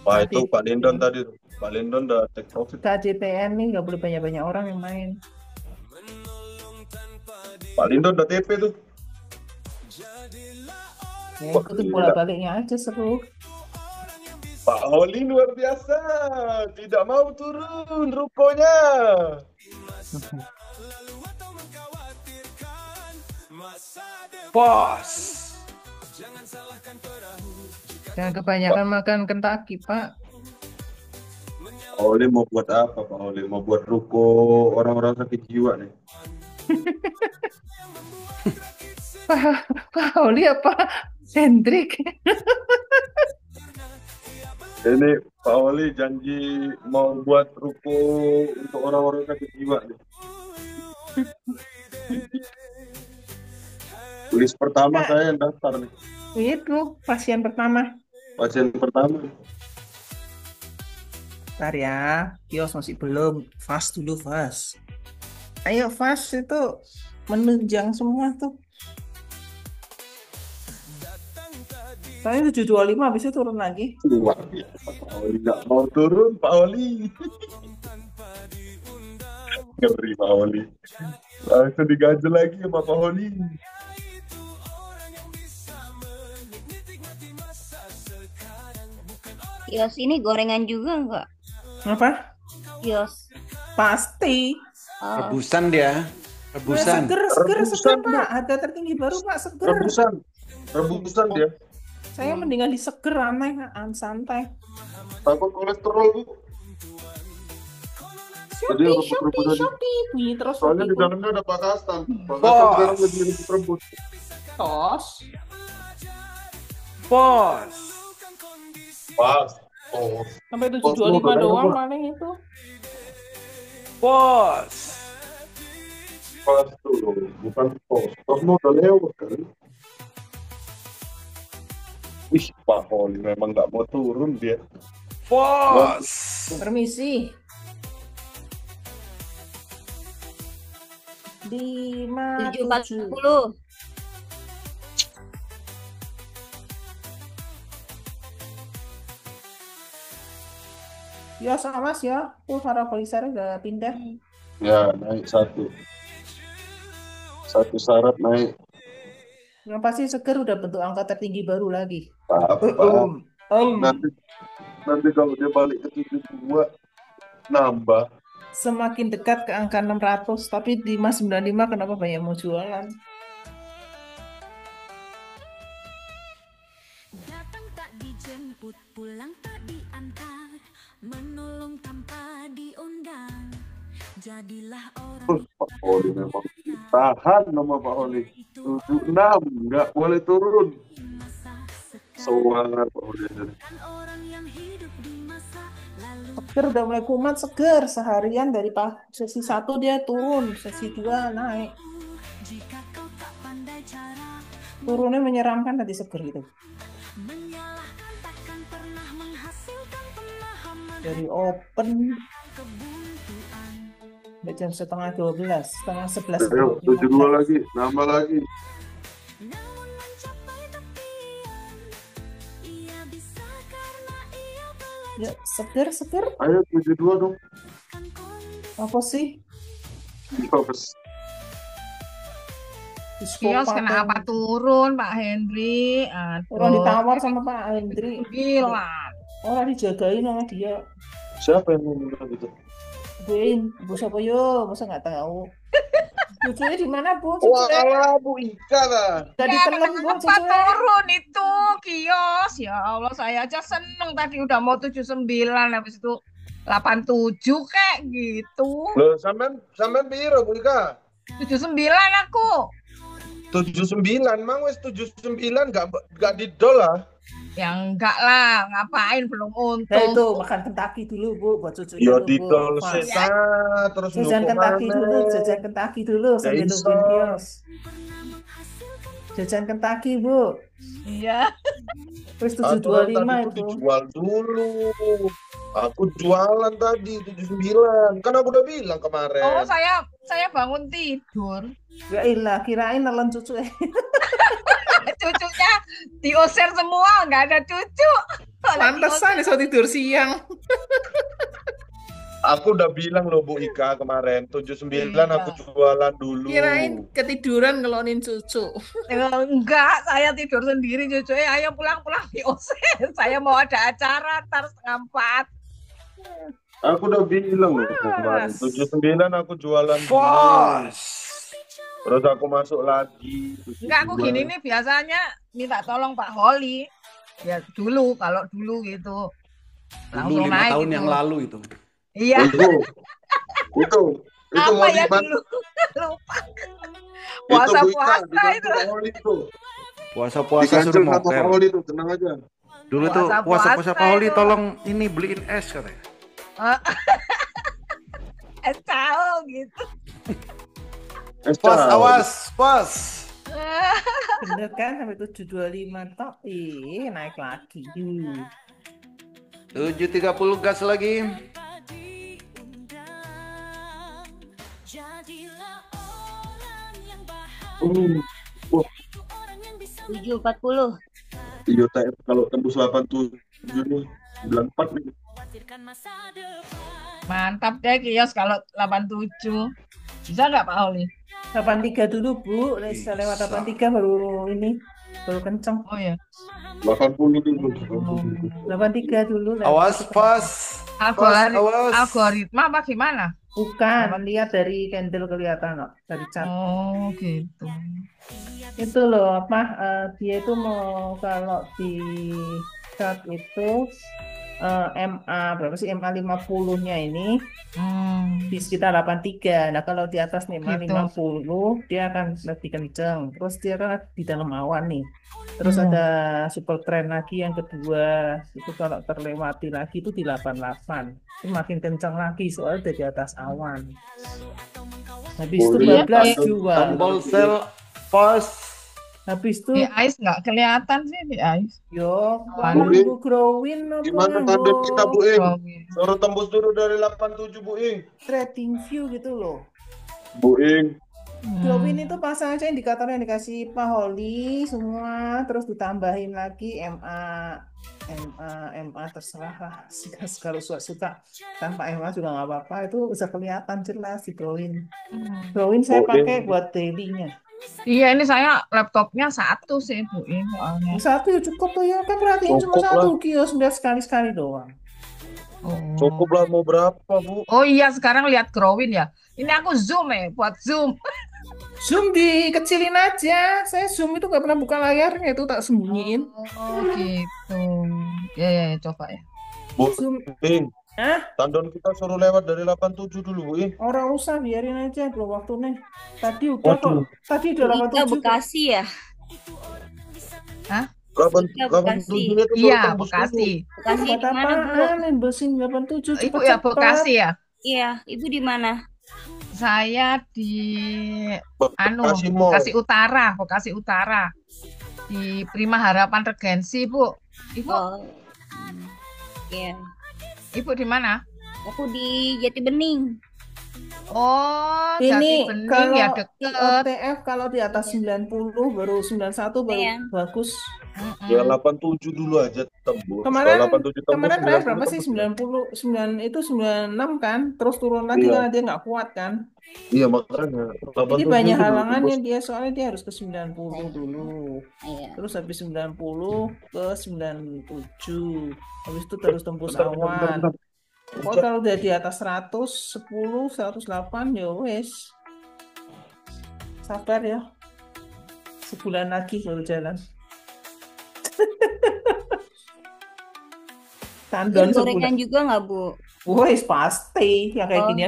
Wah itu Pak Lindon tadi. Pak Lindon udah take profit. KDTN nih nggak boleh banyak-banyak orang yang main. Pak Lindon udah TP tuh. Ya, Wah, ikutin gila. bola-baliknya aja seru. Pak Holi luar biasa. Tidak mau turun rukonya. Bos. Jangan kebanyakan makan Kentucky, Pak. Pak Holi mau buat apa Pak Holi? Mau buat ruko orang-orang sakit jiwa nih. Pak Oli apa? Hendrik. Ini Pak Holi janji mau buat ruko untuk orang-orang sakit jiwa nih. Tulis pertama saya yang daftar nih. Itu pasien pertama. Pasien pertama. Ntar ya, kios masih belum. Fast dulu, fast. Ayo fast itu menunjang semua tuh. Saya 725 habis itu turun lagi. Luar biasa Pak Holi nggak mau turun Pak Holi. Ngeri Pak Holi. Langsung diganjel lagi sama Pak Holi. Kios ini gorengan juga nggak? Apa? Kios. Pasti. Oh. Rebusan dia. Rebusan. Seger Pak. Harga tertinggi baru Pak, seger. Rebusan dia. Saya mendingan diseger aneh, santai. Takut kolesterol Bu. Tadi Shopee, rebut-rebut Shopee, tadi. Shopee. Bunyi terus Soalnya di Shopee. dalamnya ada Pak Kastan. Pak Kastan sekarang lagi rebut-rebut. Tos. Pos. Pas. Oh. Sampai Pos 725 modalnya doang apa? paling itu. Pos. Pas tuh loh, bukan pos. Pos udah lewat kan. Wih, Pak Holi memang nggak mau turun dia. Pos. Permisi. 5, 7. 740. Ya sama Mas ya. Tuh para polisar udah pindah. Ya, naik satu. Satu syarat naik. Yang pasti Seger udah bentuk angka tertinggi baru lagi. Apa? Nanti kalau dia balik ke 72 nambah. Semakin dekat ke angka 600, tapi di Mas 95 kenapa banyak mau jualan? Datang tak dijemput, pulang tak diantar, menolong tanpa diundang. Jadilah orang Pak Holi memang tahan nama Pak Holi. 76 nggak boleh turun. Semangat Pak Holi. orang yang hidup di masa lalu. Seger udah mulai kumat. Seger seharian dari sesi 1 dia turun, sesi 2 naik. Jika kau tak pandai cara Turunnya menyeramkan tadi Seger gitu. menyalahkan, takkan pernah menghasilkan pemahaman. Dari open Kebuntuan udah jam setengah 12, setengah 11. Ayo, 72 lagi, nambah lagi. namun mencapai tepian, ia bisa karena ia Ya, Seger. Ayo 72 dong. Apa sih? Bagus. Kios kenapa turun Pak Hendri? Orang ditawar sama Pak Hendri. Gila. Orang dijagain sama dia. Siapa yang ngomong gitu? Buin, Bu siapa yo? Masa nggak tahu? Cucunya di mana Bu? Wah, Bu Ika lah. Udah ditelan Bu Kenapa cucunya. turun itu kios? Ya Allah, saya aja seneng tadi udah mau 79, habis itu 87 kayak gitu. Loh, sampean piro Bu Ika? 79 aku. 79, mang wes 79 nggak didol lah. Ya enggak lah, ngapain belum untung. Nah itu makan Kentucky dulu Bu buat cucunya. Ya tuh, Bu. didol Pas. sesa terus Jajan Kentucky dulu, jajan Kentucky dulu sambil iso. nungguin kios. Jajan Kentucky Bu. Iya. Terus Aturan 725 tadi itu. tuh dijual dulu. Aku jualan tadi 79. Kan aku udah bilang kemarin. Oh, saya bangun tidur. Ya ilah, kirain nelen cucu. Cucunya diusir semua, nggak ada cucu. Pantesan iso tidur siang. Aku udah bilang loh Bu Ika kemarin 79 aku jualan dulu. Kirain ketiduran ngelonin cucu. Enggak, saya tidur sendiri cucunya. Ayo pulang-pulang diusir. Saya mau ada acara ntar 3:30. Aku udah bilang loh kemarin 79 aku jualan dulu. Pos. Terus aku masuk lagi. Enggak, aku gini nih biasanya minta tolong Pak Holi. Ya dulu, kalau dulu gitu. Dulu 5 naik tahun gitu. yang lalu itu. Iya. Itu Apa mau ya dibantu. dulu? Lupa. Puasa-puasa itu. Puasa-puasa Diganjel suruh sama Pak moker. Holi tuh, tenang aja. Dulu tuh Puasa-puasa puasa-puasa Pak Holi itu. tolong ini beliin es katanya. Tahu gitu. Pos, awas, pos. Bener kan sampai 725 tok. Ih, naik lagi. 730 gas lagi. jadilah orang yang bahagia. Wah, 740. iya TF kalau tembus 87 nih 94 nih. Mantap deh kios kalau 87. Bisa nggak Pak Holi? 83 dulu Bu. Lewat 83 baru ini. Baru kenceng. Oh ya. 80 dulu. 83 dulu. Awas, pos. Algoritma apa gimana? Bukan, lihat dari candle kelihatan kok, dari chart. Oh gitu. Itu loh apa dia itu mau kalau di chart itu MA berapa sih, MA 50-nya ini di sekitar 83. Nah kalau di atas MA Gitu. 50 dia akan lebih kenceng. Terus dia kan di dalam awan nih. Terus ada super trend lagi yang kedua, itu kalau terlewati lagi itu di 88. Itu makin kencang lagi soalnya udah di atas awan. Habis itu Boleh. 12 Iya. jual. Tombol sel pos. Habis itu Di Ais nggak kelihatan sih di Ais. yo Awan. nunggu growing apa Gimana ya, tanda kita Bu Ing? Growing. Suruh tembus dulu dari 87 Bu Ing. trading view gitu loh. Bu Ing. Glowin itu pasang aja indikator yang dikasih Pak Holly semua, terus ditambahin lagi MA terserah lah. Kalau suka tanpa MA juga nggak apa-apa, itu bisa kelihatan jelas di Glowin. Glowin saya pakai buat daily-nya. Iya, ini saya laptopnya satu sih Bu ini soalnya. Satu ya cukup tuh ya, kan perhatiin cuma Cukup satu kios, udah sekali-sekali doang. Cukup lah, mau berapa Bu? Oh iya, sekarang lihat Growin ya. Ini aku zoom buat zoom. Zoom dikecilin aja, saya zoom itu nggak pernah buka layarnya, itu tak sembunyiin. Oh gitu. Ya, coba ya. Bu Zoom. Ing. Hah? Tandon kita suruh lewat dari 87 dulu Bu Ing. Orang usah, biarin aja belum waktunya. Tadi udah kok, tadi udah Kita 87. Bekasi ya? Hah? 87 itu suruh Iya, tembus Bekasi. dulu. Bekasi di Buat mana, Bu? apaan? Nembesin 87 Ibu ya Bekasi ya? Iya, Ibu di mana? Saya di Bekasi Mall. Bekasi Utara. Di Prima Harapan Regensi, Bu. Ibu, Oh, iya. Ibu di mana? Aku di Jati Bening. Oh, Ini Jati Bening kalau ya deket. IOTF kalau di atas 90 baru 91 baru Iya. bagus. Ya 87 dulu aja tembus. Kemarin Kalau 87 tembus, kemarin terakhir 90 berapa sih? tembus. 99 itu 96 kan? Terus turun lagi Iya. karena dia nggak kuat kan? Iya makanya. Jadi 87 banyak itu baru halangannya tembus. dia, soalnya dia harus ke 90 dulu. Iya. Terus habis 90 ke 97. Habis itu terus tembus Bentar, bentar, bentar, awan. bentar. Pokoknya kalau udah di atas 110, 108 ya wes. Sabar ya. Sebulan lagi baru jalan. Tandon Gorengan sebulan. juga nggak, Bu? Wes pasti yang kayak Oh. gini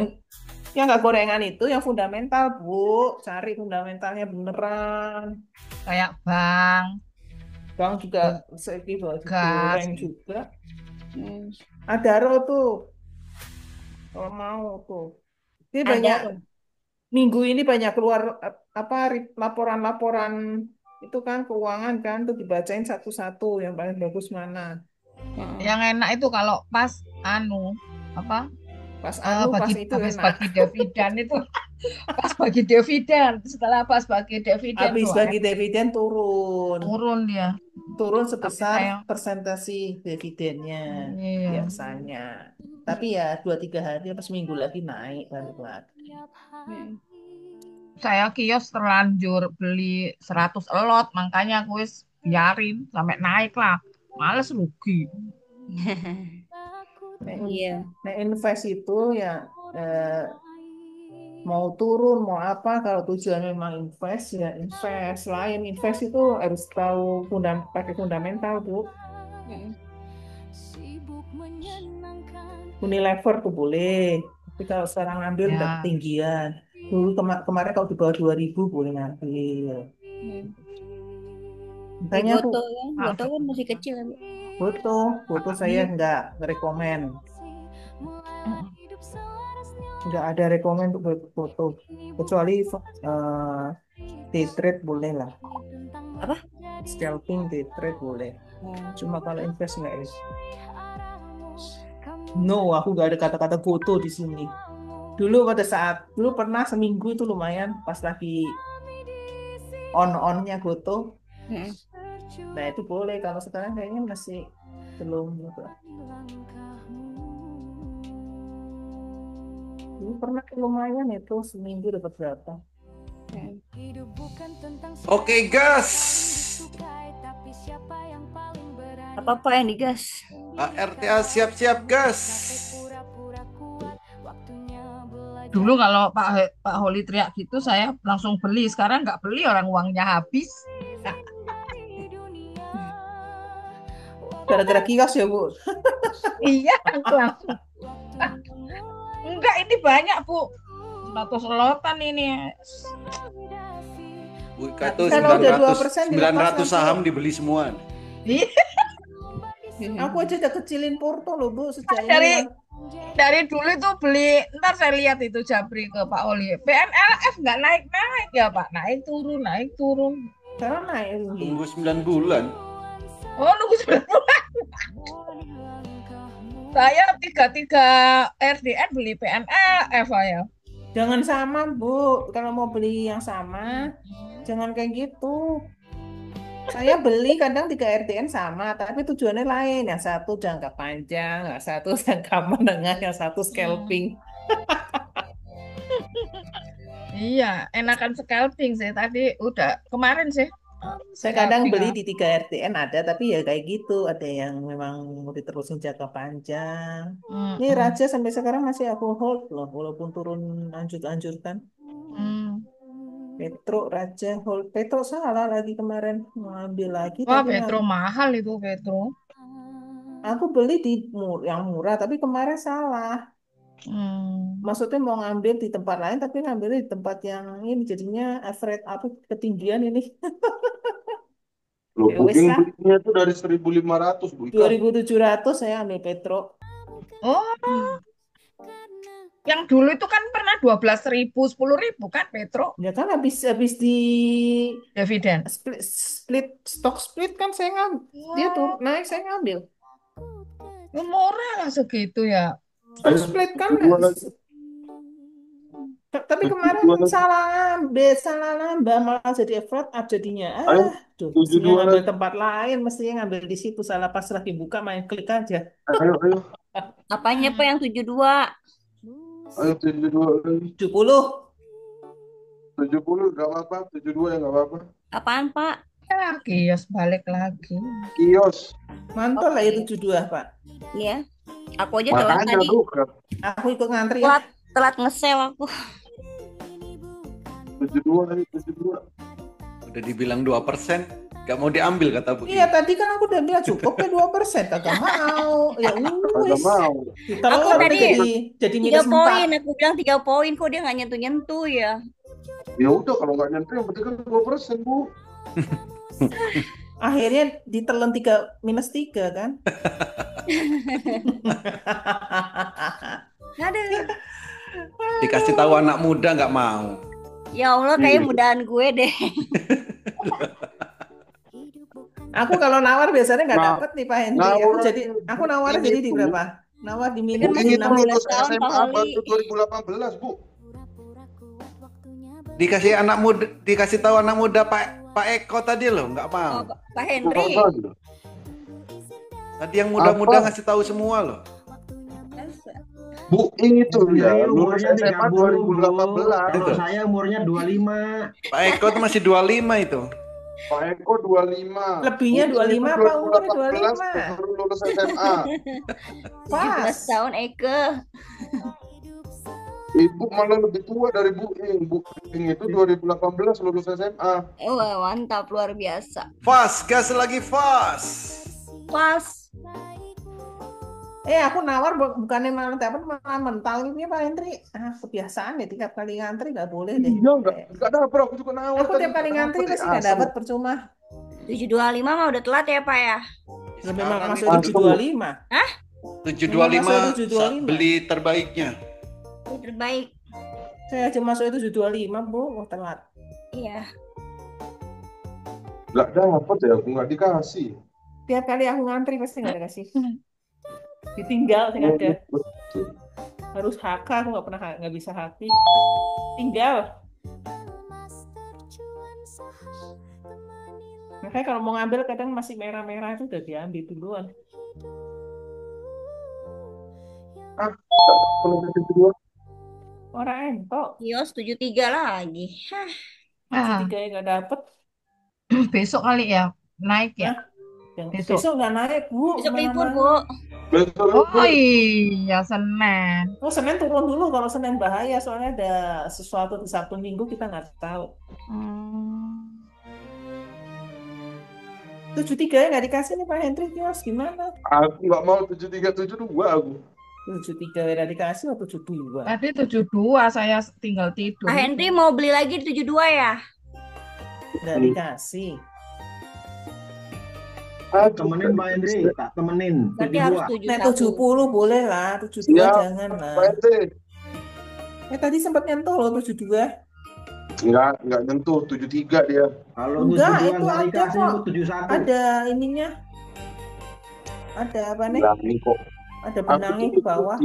yang nggak gorengan itu yang fundamental Bu, cari fundamentalnya beneran. Kayak Bang. Bang juga segi Gas. goreng juga. Hmm. Ada Ro tuh kalau mau tuh. Ini Ada. banyak minggu ini banyak keluar laporan-laporan itu kan keuangan kan, tuh dibacain satu-satu yang paling bagus mana. Yang enak itu kalau pas Pas pas itu habis enak. bagi dividen itu. Pas bagi dividen, setelah pas bagi dividen Habis tuh bagi dividen turun dia. turun Tapi sebesar saya- persentase dividennya Iya. biasanya. Tapi ya 2-3 hari apa seminggu lagi naik balik lagi. Saya kios terlanjur beli 100 elot, makanya aku wis biarin sampai naik lah. Males rugi. Iya. Nah, invest itu ya mau turun mau apa, kalau tujuan memang invest ya invest. Selain invest itu harus tahu pakai fundamental Bu. Unilever tuh boleh, tapi kalau sekarang ngambil udah Ya. ketinggian. Dulu kemarin kalau di bawah 2000 boleh ngambil. Di Makanya aku Goto kan, Goto kan masih kecil ya, Bu. foto saya nggak rekomen. Nggak ada rekomen untuk foto, kecuali day trade boleh lah. Apa? Scalping day trade boleh. Cuma kalau invest nggak ya. No, aku nggak ada kata-kata foto di sini. Dulu pernah seminggu itu lumayan pas lagi on-onnya Goto. Nah itu boleh, kalau sekarang kayaknya masih belum gitu. Dulu pernah lumayan itu seminggu dapat berapa? Oke, gas. Apa-apa yang digas? RTA siap-siap, gas. Dulu kalau Pak Holi teriak gitu saya langsung beli. Sekarang nggak beli, orang uangnya habis. Gara-gara kios ya Bu. Iya, aku langsung. Enggak, ini banyak, Bu. Slotan ini. Bu Ika tuh Kalau udah 2% 900 dilepas saham nanti. dibeli semua. Iya. Aku aja udah kecilin Porto loh Bu sejak Dari ini. dari dulu itu beli, ntar saya lihat itu Jabri ke Pak Oli. PNLF nggak naik-naik ya Pak, naik turun, naik turun. Karena naik. Tunggu 9 bulan. Oh, nunggu 9 bulan. Saya 33 RDN beli PNLF ya. Jangan sama Bu, kalau mau beli yang sama, jangan kayak gitu. Saya beli kadang 3 RDN sama, tapi tujuannya lain. Yang satu jangka panjang, yang satu jangka menengah, yang satu scalping. Iya, enakan scalping sih tadi udah kemarin sih. Saya kadang Scalping, beli ah. di 3 RDN ada, tapi ya kayak gitu. Ada yang memang mau diterusin jangka panjang. Ini Raja sampai sekarang masih aku hold loh, walaupun turun anjur-anjurkan. Petro, Raja, hold. Petro salah lagi kemarin. Mau ambil lagi, Wah, tapi Petro mahal itu Petro. aku beli di yang murah, tapi kemarin salah. Maksudnya mau ngambil di tempat lain, tapi ngambilnya di tempat yang ini jadinya average apa ketinggian ini. Loh, Ya wes booking lah. belinya itu dari 1.500 Bu Ika. 2.700 saya ambil Petro. Oh, yang dulu itu kan pernah 12.000, 10.000 kan Petro? Ya kan habis di dividen. Stock split kan saya ngambil. Dia tuh naik saya ngambil. Ya, murah lah segitu ya. Stock split kan. Tapi kemarin salah nambah malah jadi effort jadinya. Mestinya ngambil tempat lain, mestinya ngambil di situ, salah pas lagi buka main klik aja. Ayo. Apanya Pak yang 72? Ayo 72. 70. 70 nggak apa-apa, 72 ya nggak apa-apa. Apaan Pak? Ya, kios balik lagi. Kios. Mantap lah ya 72 Pak. Iya. Aku aja telat Makanya tadi. Aku ikut ngantri ya. Telat nge-sale aku. 72. Udah dibilang 2%, gak mau diambil kata Bu. Iya tadi kan aku udah bilang cukup ya 2%, kagak mau. Ya Kagak mau. Aku tadi jadi 3 minus 4. poin, aku bilang 3 poin kok dia nggak nyentuh-nyentuh ya. Ya udah kalau nggak nyentuh yang penting kan 2% Bu. Akhirnya ditelan minus 3 kan? Aduh. Dikasih tahu anak muda nggak mau. Ya Allah, kayak mudahan gue deh. Aku kalau nawar biasanya nggak dapet nih Pak Hendy. Aku nawar jadi di berapa? Nawar di minus Ini 16 lulus tahun, SMA Pak Oli. baru 2018 Bu. Dikasih anak muda, dikasih tahu anak muda Pak Eko tadi loh, nggak mau. Pak Henry. Tadi yang muda-muda ngasih tahu semua loh. Bu, itu ya, Saya lulus umurnya SMA 30, Bu. 2018. Kalau saya umurnya 25. Pak Eko tuh masih 25 itu. Pak Eko 25. Lebihnya 25 apa umurnya 25? Baru lulus SMA. 17 tahun Eke. Ibu malah lebih tua dari Bu Ing. Bu Ing itu 2018 lulus SMA. Wah, mantap, luar biasa. Fast, gas lagi fast. Pas. Aku nawar bukannya malah mental gitu ya Pak Hendri. Kebiasaan ya tiap kali ngantri nggak boleh deh. Iya nggak dapet, aku juga nawar. Aku tiap kali ngantri pasti nggak dapat percuma. 725 mah udah telat ya Pak ya? Memang masuk 725. Hah? 725 beli terbaiknya. Terbaik. Saya aja masuk itu 725 Bu, telat. Iya. Nggak dapet ya, aku nggak dikasih. Tiap kali aku ngantri pasti nggak dikasih. Ditinggal saya ada. Harus HK, aku nggak bisa haki. Tinggal. Makanya kalau mau ngambil kadang masih merah-merah itu udah diambil duluan. Orang entok. Kios 73 lagi. 73 yang nggak dapet. Besok kali ya naik ya. Besok nggak naik Bu. Besok libur Bu. Oh iya Senin. Oh Senin turun dulu, kalau Senin bahaya soalnya ada sesuatu di Sabtu Minggu kita nggak tahu. 73 ya nggak dikasih nih Pak Hendrik kios gimana? Aku nggak mau 7372 aku. 73 nggak dikasih atau 72? Tadi 72 saya tinggal tidur. Pak Henry mau beli lagi di 72 ya? Nggak dikasih. Temenin Pak Hendri, tak temenin. Berarti harus 72. 70 boleh lah, 72 Siap, jangan lah. Pak RT. Tadi sempat nyentuh loh 72. Enggak nyentuh 73 dia. Kalau Enggak, 72 itu nggak ada dikasih kok. aku 71. Ada ininya. Ada apa nih? Berani kok. Ada benangnya di bawah.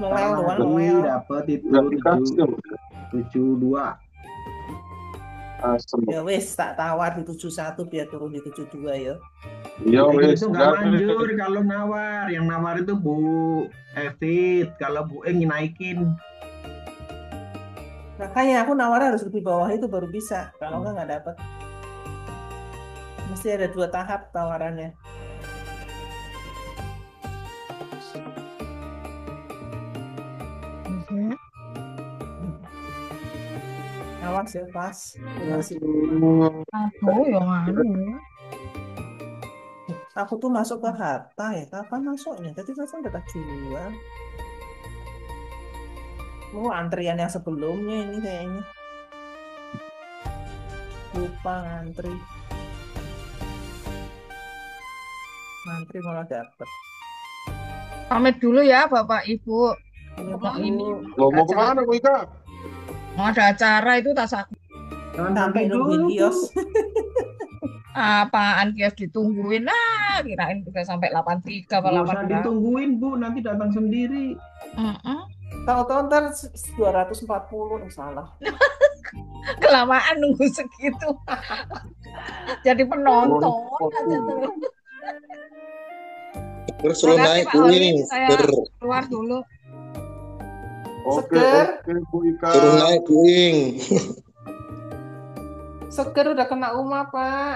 Noel doang, Noel. Dapat itu Nggak dikasih. 72. Asem. Ya wes, tak tawar di 71 biar turun di 72 ya. Iya wes. Itu nggak manjur kalau nawar. Yang nawar itu Bu Evit. Kalau Bu Eng naikin. Makanya aku nawar harus lebih bawah itu baru bisa. Kalau nggak dapat. Mesti ada 2 tahap tawarannya. Awas ya, pas. Aduh, yang anu. Aku tuh masuk ke Hatta ya. Kapan masuknya? Tadi saya udah tak jual. Antrian yang sebelumnya ini kayaknya. Lupa ngantri. Ngantri malah dapet. Pamit dulu ya Bapak Ibu. Mau kemana Bu Ika? Mau ada acara itu tas aku. Sampai nungguin kios. Apaan kios ditungguin? Kirain udah sampai 83 apa Nggak usah ditungguin Bu, nanti datang sendiri. Tahu-tahu ntar 240 salah. Kelamaan nunggu segitu. Jadi penonton aja terus. Terus suruh naik kuing. Saya keluar dulu. Oke, Bu Ika. Suruh naik kuing. Seger udah kena umah, Pak.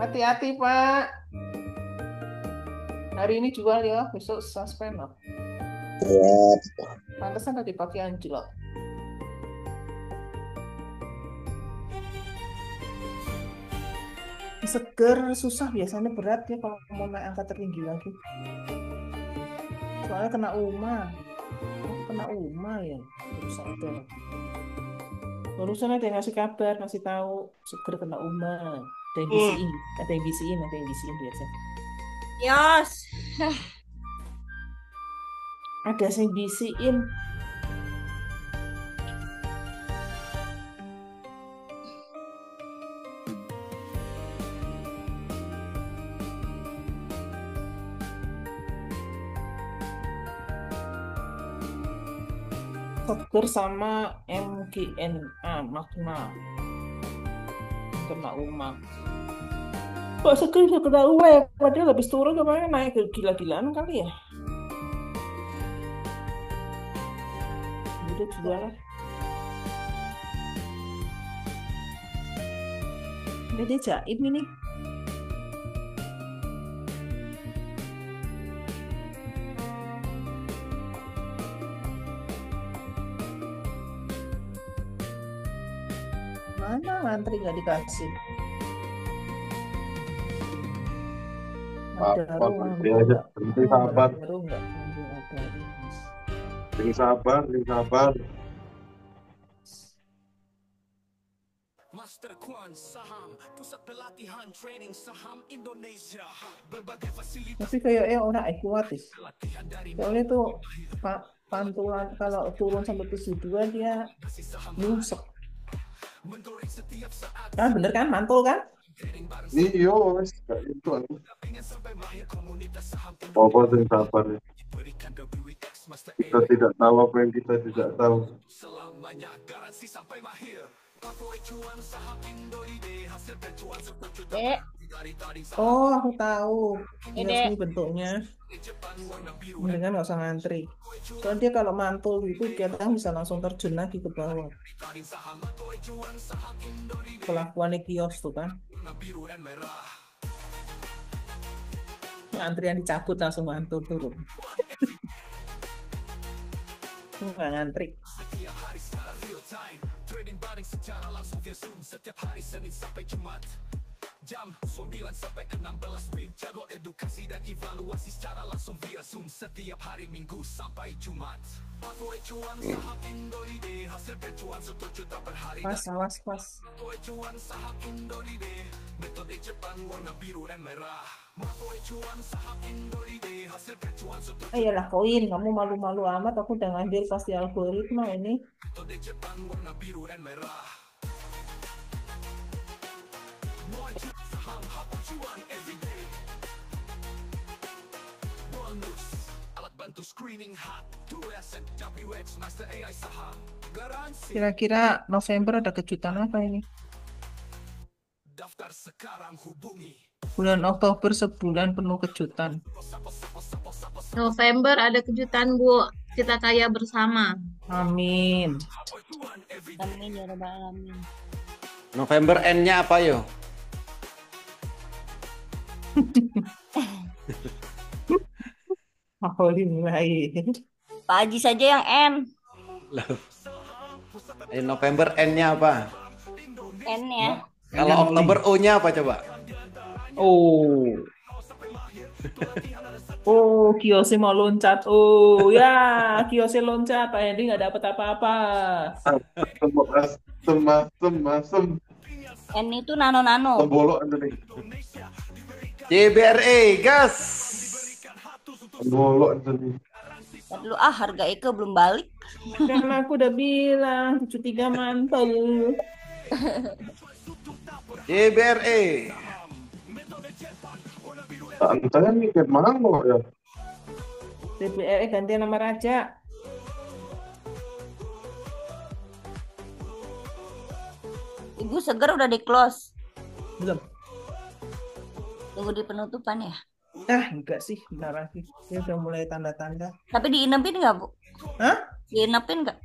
Hati-hati, Pak. Hari ini jual ya, besok suspend loh. Siap. Pantesan tadi pagi anjlok. Seger susah biasanya berat ya kalau mau naik angka tertinggi lagi. Soalnya kena umah. Kena umah ya. Terus sadar. Barusan ada yang ngasih kabar, ngasih tahu seger kena umah. Ada yang bisiin, ada yang bisiin biasa. Yos. Ada yang bisiin. Seger sama MGNA makna kena umah. Kok seger bisa kena umah ya? Padahal habis turun kemarin naik gila-gilaan kali ya. Udah jual lah. Udah dia jaim ini. Mana ngantri nggak dikasih? Ada ruang aja, penting sabar. Penting sabar. Master Kwan Saham, pusat pelatihan training saham Indonesia. Berbagai fasilitas. Tapi kayaknya orang kuat sih. Soalnya tuh pantulan kalau turun sampai 72 dia nyusek. Kan bener kan, mantul kan? Iya, wes kayak itu aku. Apa yang sabar ya? Kita tidak tahu apa yang kita tidak tahu. Dek. Oh, aku tahu. Dek. Ini bentuknya. Mendingan nggak usah ngantri. Soalnya dia kalau mantul itu kadang bisa langsung terjun lagi ke bawah. Kelakuannya kios tuh kan. Antrian dicabut langsung mantul turun. Nggak ngantri. secara langsung via Zoom setiap hari Senin sampai Jumat. Jam 9 sampai 16 WIB. Jadwal edukasi dan evaluasi secara langsung via Zoom setiap hari Minggu sampai Jumat. Pathway cuan saham Indolide, hasil cuan 1 juta per hari. Pas, awas, pas. Pathway cuan saham Indolide, metode Jepang warna biru dan merah. Pathway cuan saham Indolide, hasil cuan 1 Ayolah koin, kamu malu-malu amat. Aku udah ngambil pasti algoritma ini. metode Jepang warna biru dan merah. Saham hapus cuan everyday. Bonus alat bantu screening hot 2S WX Master AI saham garansi. Kira-kira November ada kejutan apa ini? Daftar sekarang hubungi. Bulan Oktober sebulan penuh kejutan. November ada kejutan, Bu. Kita kaya bersama. Amin. Amin ya rabbal alamin. November N-nya apa yo? Mulai. Pak Haji saja yang N. November N-nya apa? N ya. Kalau Oktober O-nya apa coba? Oh. Oh, kiosnya mau loncat. Oh, ya, kiosnya loncat. Pak Hendy nggak dapat apa-apa. N itu nano-nano. Bolok nih. JBRE, gas. Bolok nih. Dulu harga Eke belum balik. Kan aku udah bilang 73 mantel. JBRE. Saya mikir mana ya? DPR ganti nama raja. Ibu seger udah di close. Belum. Tunggu di penutupan ya. Enggak sih, bentar lagi. Dia udah mulai tanda-tanda. Tapi diinepin nggak, Bu? Hah? Diinepin nggak?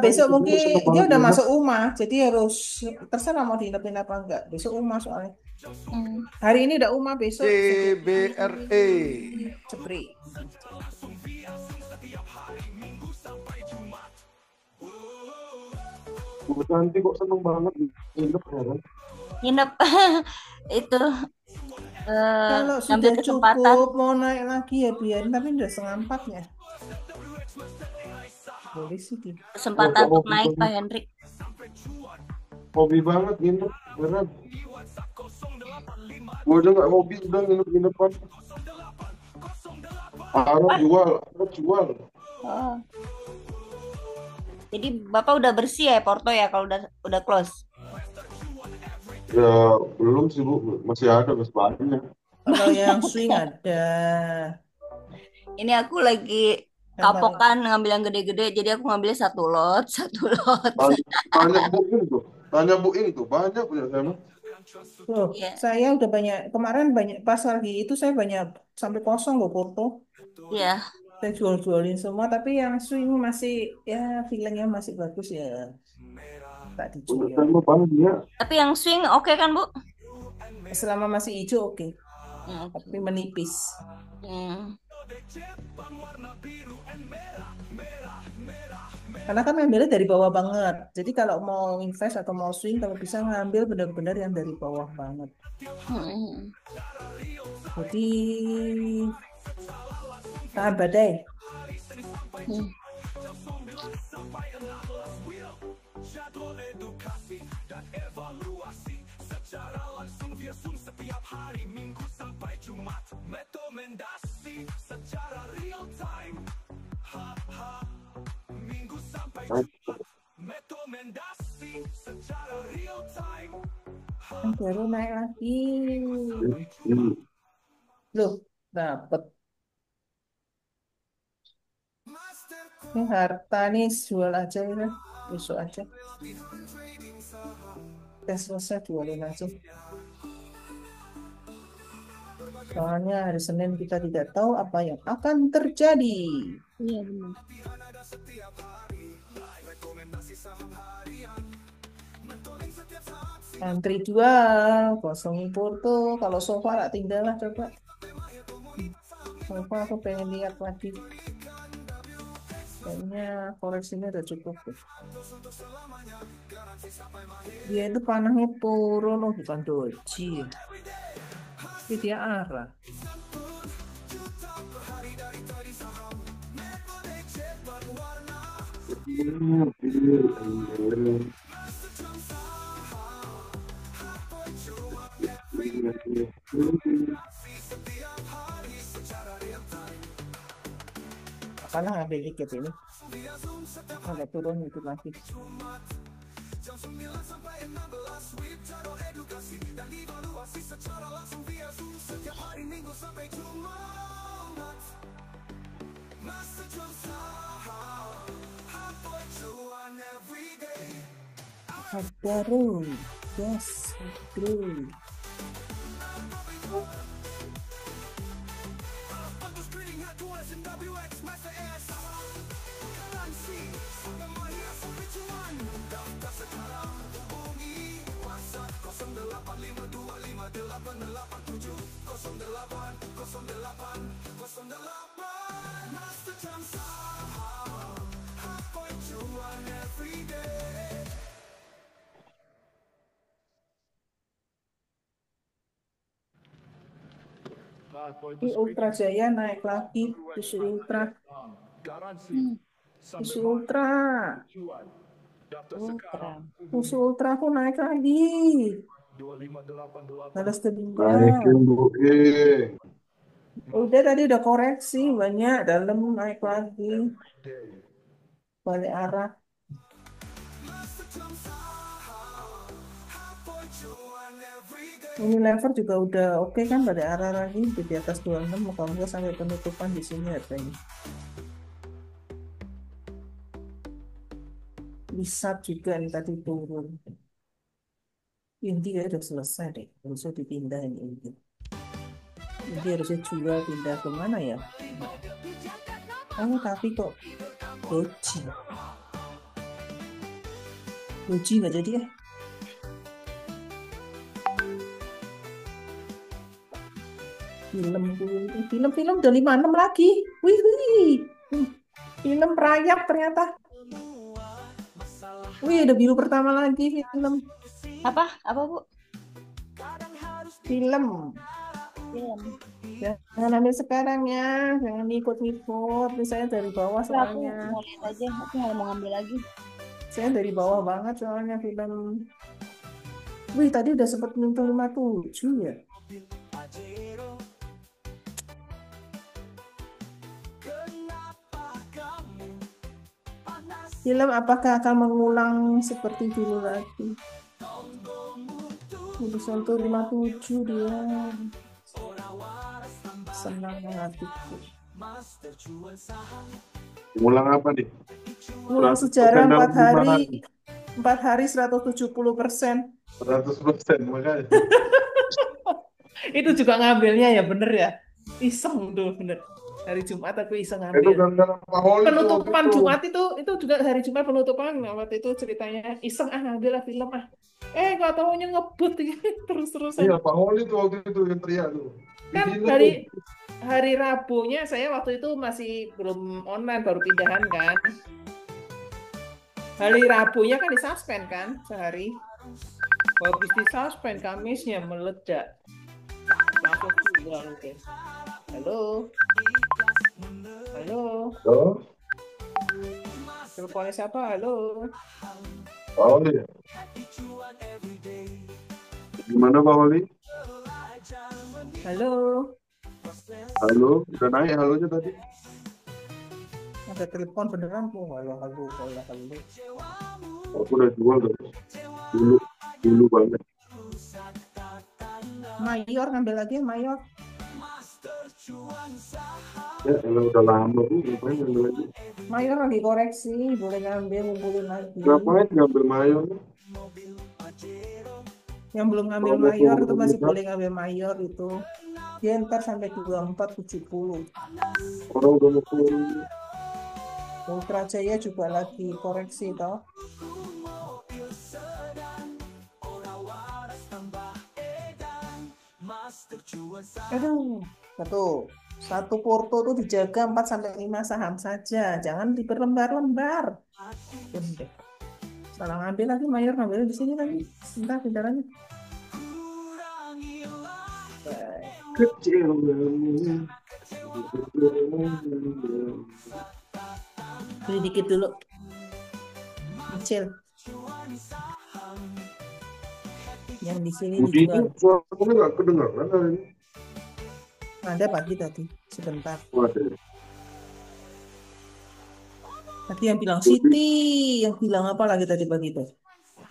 Besok mungkin dia udah masuk UMA, jadi harus terserah mau diinepin apa enggak. Besok UMA soalnya. Hari ini udah UMA, besok JBRE. Cepri. Nanti kok seneng banget nginep ya kan? Nginep itu Kalau ngambil sudah kesempatan. cukup mau naik lagi ya biarin, tapi udah 3:30 ya. Boleh sih. Kesempatan untuk naik Pak Hendrik. Hobi banget nginep, beneran. Gue udah nggak hobi, udah nginep-nginepan. Harus jual. Oh. Jadi Bapak udah bersih ya Porto ya kalau udah close. Ya belum sih Bu, masih banyak. Kalau yang swing ada. Ini aku lagi kapokan ngambil yang gede-gede, jadi aku ngambilnya satu lot. Tanya Bu Ing tuh, banyak punya saya mah. Loh, saya udah banyak, kemarin banyak pas lagi itu saya banyak sampai kosong loh Porto. Iya. Saya jual-jualin semua, tapi yang swing masih ya feelingnya masih bagus ya. Tak dijual. Tapi yang swing oke kan Bu? Selama masih hijau oke. Tapi menipis. Karena kan ngambilnya dari bawah banget. Jadi kalau mau invest atau mau swing, kalau bisa ngambil benar-benar yang dari bawah banget. Jadi tahan badai. Jadwal edukasi dan evaluasi secara langsung via Zoom setiap hari Minggu sampai Jumat. Rekomendasi secara real time. Minggu sampai Jumat. Rekomendasi secara real time. Yang baru naik lagi. Loh, dapet. Ini harta nih jual aja ya. Besok aja. Udah selesai jualin aja. Soalnya hari Senin kita tidak tahu apa yang akan terjadi. Iya benar. Antri jual, kosongin Porto. Kalau sofa tak tinggal lah coba. Sofa aku pengen lihat lagi. Kayaknya koreksinya udah cukup deh. Dia itu panahnya turun, oh bukan doji. Tapi dia arah. Apalah ngambil dikit ini. Agak turun itu lagi. Baru, yes, agree. Di Ultra Jaya naik lagi, Susu Ultra. Susu Ultra. Susu Ultra aku naik lagi. Balas dendam. Naikin Bu. Udah tadi udah koreksi banyak dalam naik lagi. Balik arah. Unilever juga udah oke kan pada arah lagi di atas 26, moga-moga sampai penutupan di sini harganya. Bisa juga nih tadi turun. Inti ya udah selesai deh, harusnya dipindahin ini. Inti harusnya jual pindah ke mana ya? Oh tapi kok Doji. Doji nggak jadi ya? Film udah 56 lagi. Wih. Film rayap ternyata. Wih, ada biru pertama lagi film. Apa Bu? Film. Jangan ambil sekarang ya, jangan ikut-ikut. Saya dari bawah soalnya. Aku mau lihat aja, aku nggak mau ngambil lagi. Saya dari bawah banget soalnya film. Wih, tadi udah sempat nyentuh 57 ya. Film apakah akan mengulang seperti dulu lagi? Udah sentuh 57 dia. Senang hatiku. Ngulang apa nih? Ngulang sejarah 4 hari. 4 hari 170%. 100% makanya. Itu juga ngambilnya ya bener ya. Iseng tuh bener. Hari Jumat aku iseng ngambil. Itu gara-gara Pak Holi Penutupan Jumat itu juga hari Jumat penutupan. Nah, waktu itu ceritanya iseng ngambil lah film nggak taunya ngebut terus-terusan. Iya Pak Holi tuh waktu itu yang teriak tuh. Kan hari Rabunya saya waktu itu masih belum online, baru pindahan kan. Hari Rabunya kan disuspend kan sehari. Habis disuspend, Kamisnya meledak. Langsung jual oke. Halo. Teleponnya siapa? Halo. Pak Holi. Gimana Pak Holi? Halo. Udah naik halonya tadi. Ada telepon beneran kok. Halo. Aku udah jual tuh. Dulu banget. Mayor ngambil lagi Mayor. Ya, kalau udah lama tuh ngapain ngambil lagi? Mayor lagi koreksi, boleh ngumpulin lagi. Ngapain ngambil Mayor? Yang belum ngambil Mayor itu masih boleh ngambil Mayor itu. Dia ntar sampai 2470. Orang udah mau turun. Ultra Jaya juga lagi koreksi toh. Aduh, satu Satu porto tuh dijaga 4 sampai 5 saham saja. Jangan diperlembar-lembar. Udah. Salah ngambil lagi, Mayor ngambilnya di sini lagi. Entah bicaranya. Kecil. Beli dikit dulu. Kecil. Yang di sini Budi ini dijual. suaranya nggak kedengaran hari ini. Ada pagi tadi, sebentar. Waduh. Tadi yang bilang Siti, yang bilang apa lagi tadi pagi itu?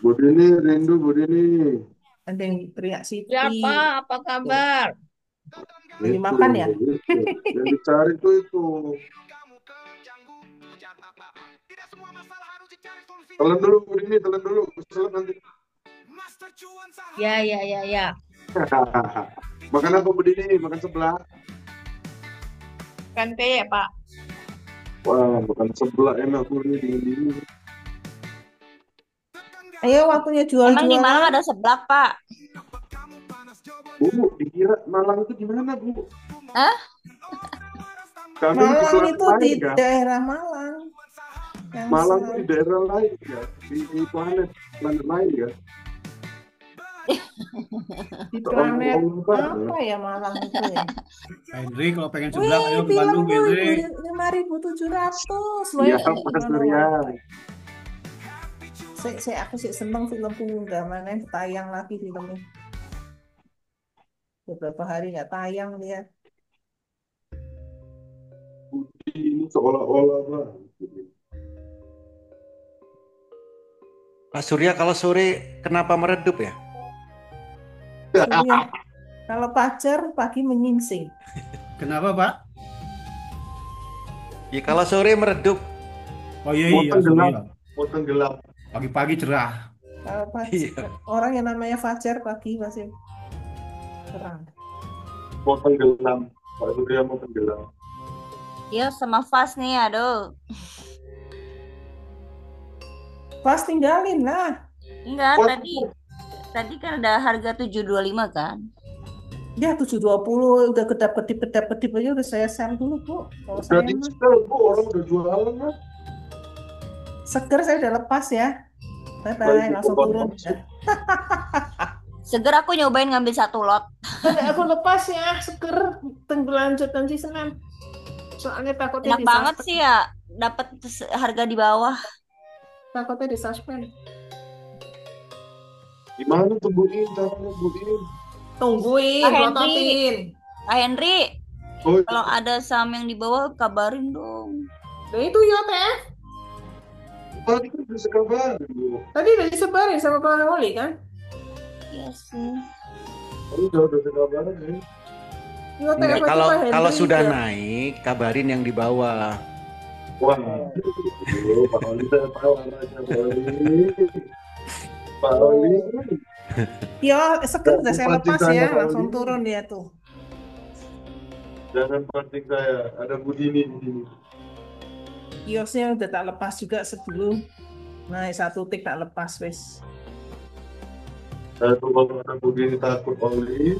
Budi ini rindu Budi ini. Ada yang teriak Siti. Siapa? Apa kabar? Beli makan ya? Itu. Yang dicari tuh itu. Telan dulu Budi ini, telan dulu. Kesel nanti. Ya, ya, ya, ya. Makan apa Budi ini? Makan sebelah. Kan teh ya, Pak. Wah, makan sebelah enak Budi dingin-dingin. Ayo waktunya Emang di Malang jual-jualan. ada seblak, Pak? Bu, dikira Malang itu di mana, Bu? Hah? Kami di Malang selatan itu di lain, kan? daerah Malang. Yang Malang itu selalu- di daerah lain, ya? Di planet lain, ya? di planet Om-om, apa ya Malang itu ya? Henry kalau pengen sebelah ayo Wih, ke Bandung film Henry. 5.700. Iya, Mas Surya. Aku sih seneng film Pungga mana yang tayang lagi filmnya. Beberapa hari nggak tayang dia. Budi ini seolah-olah banget. Pak Surya kalau sore kenapa meredup ya? Surya, kalau pacar pagi menyingsing. Kenapa Pak? Ya kalau sore meredup. Oh iya Mau iya tenggelam. Surya. Mau tenggelam. Pagi-pagi cerah. Kalau pacar, Iya. orang yang namanya Fajar pagi masih terang. Mau tenggelam. Pak Surya mau tenggelam. Iya sama Fas nih, aduh. Pas tinggalin lah. Enggak, Wah. tadi kan ada harga 725 kan? Dia 720 udah kedap-kedip aja udah saya share dulu Bu. Kalau Udah saya mah di-sell, Bu. Orang udah jualan, kan? seger saya udah lepas ya. Bye bye, Baik, langsung Bu. turun. Seger aku nyobain ngambil 1 lot. Aku lepas ya, seger. Lanjut nanti Senin. Soalnya takutnya Enak banget sih ya, dapat harga di bawah. Takutnya di suspend. Gimana tuh Budi? Caranya Budi? Tungguin, Pak Henry. lototin. Pak Henry, Oh, kalau ada saham yang di bawah kabarin dong. Nah itu ya teh. tadi kan udah sekabarin, Bu. Tadi udah disebarin sama Pak Oli kan? Iya sih. Tadi udah sekabarin, ya. Iya teh. Enggak, apa kalau itu Pak kalau Henry sudah ya? naik, kabarin yang di bawah. Wah, Pak Oli saya tahu arahnya, Pak Oli. Pak Oli. Ya, seger udah saya Pancing lepas saya, ya, Pak langsung Oli. turun dia tuh. Jangan pancing saya, ada Budi ini. Kiosnya udah tak lepas juga sebelum naik 1 tik tak lepas wes. Saya tuh kalau ada Budi ini takut, Pak Oli.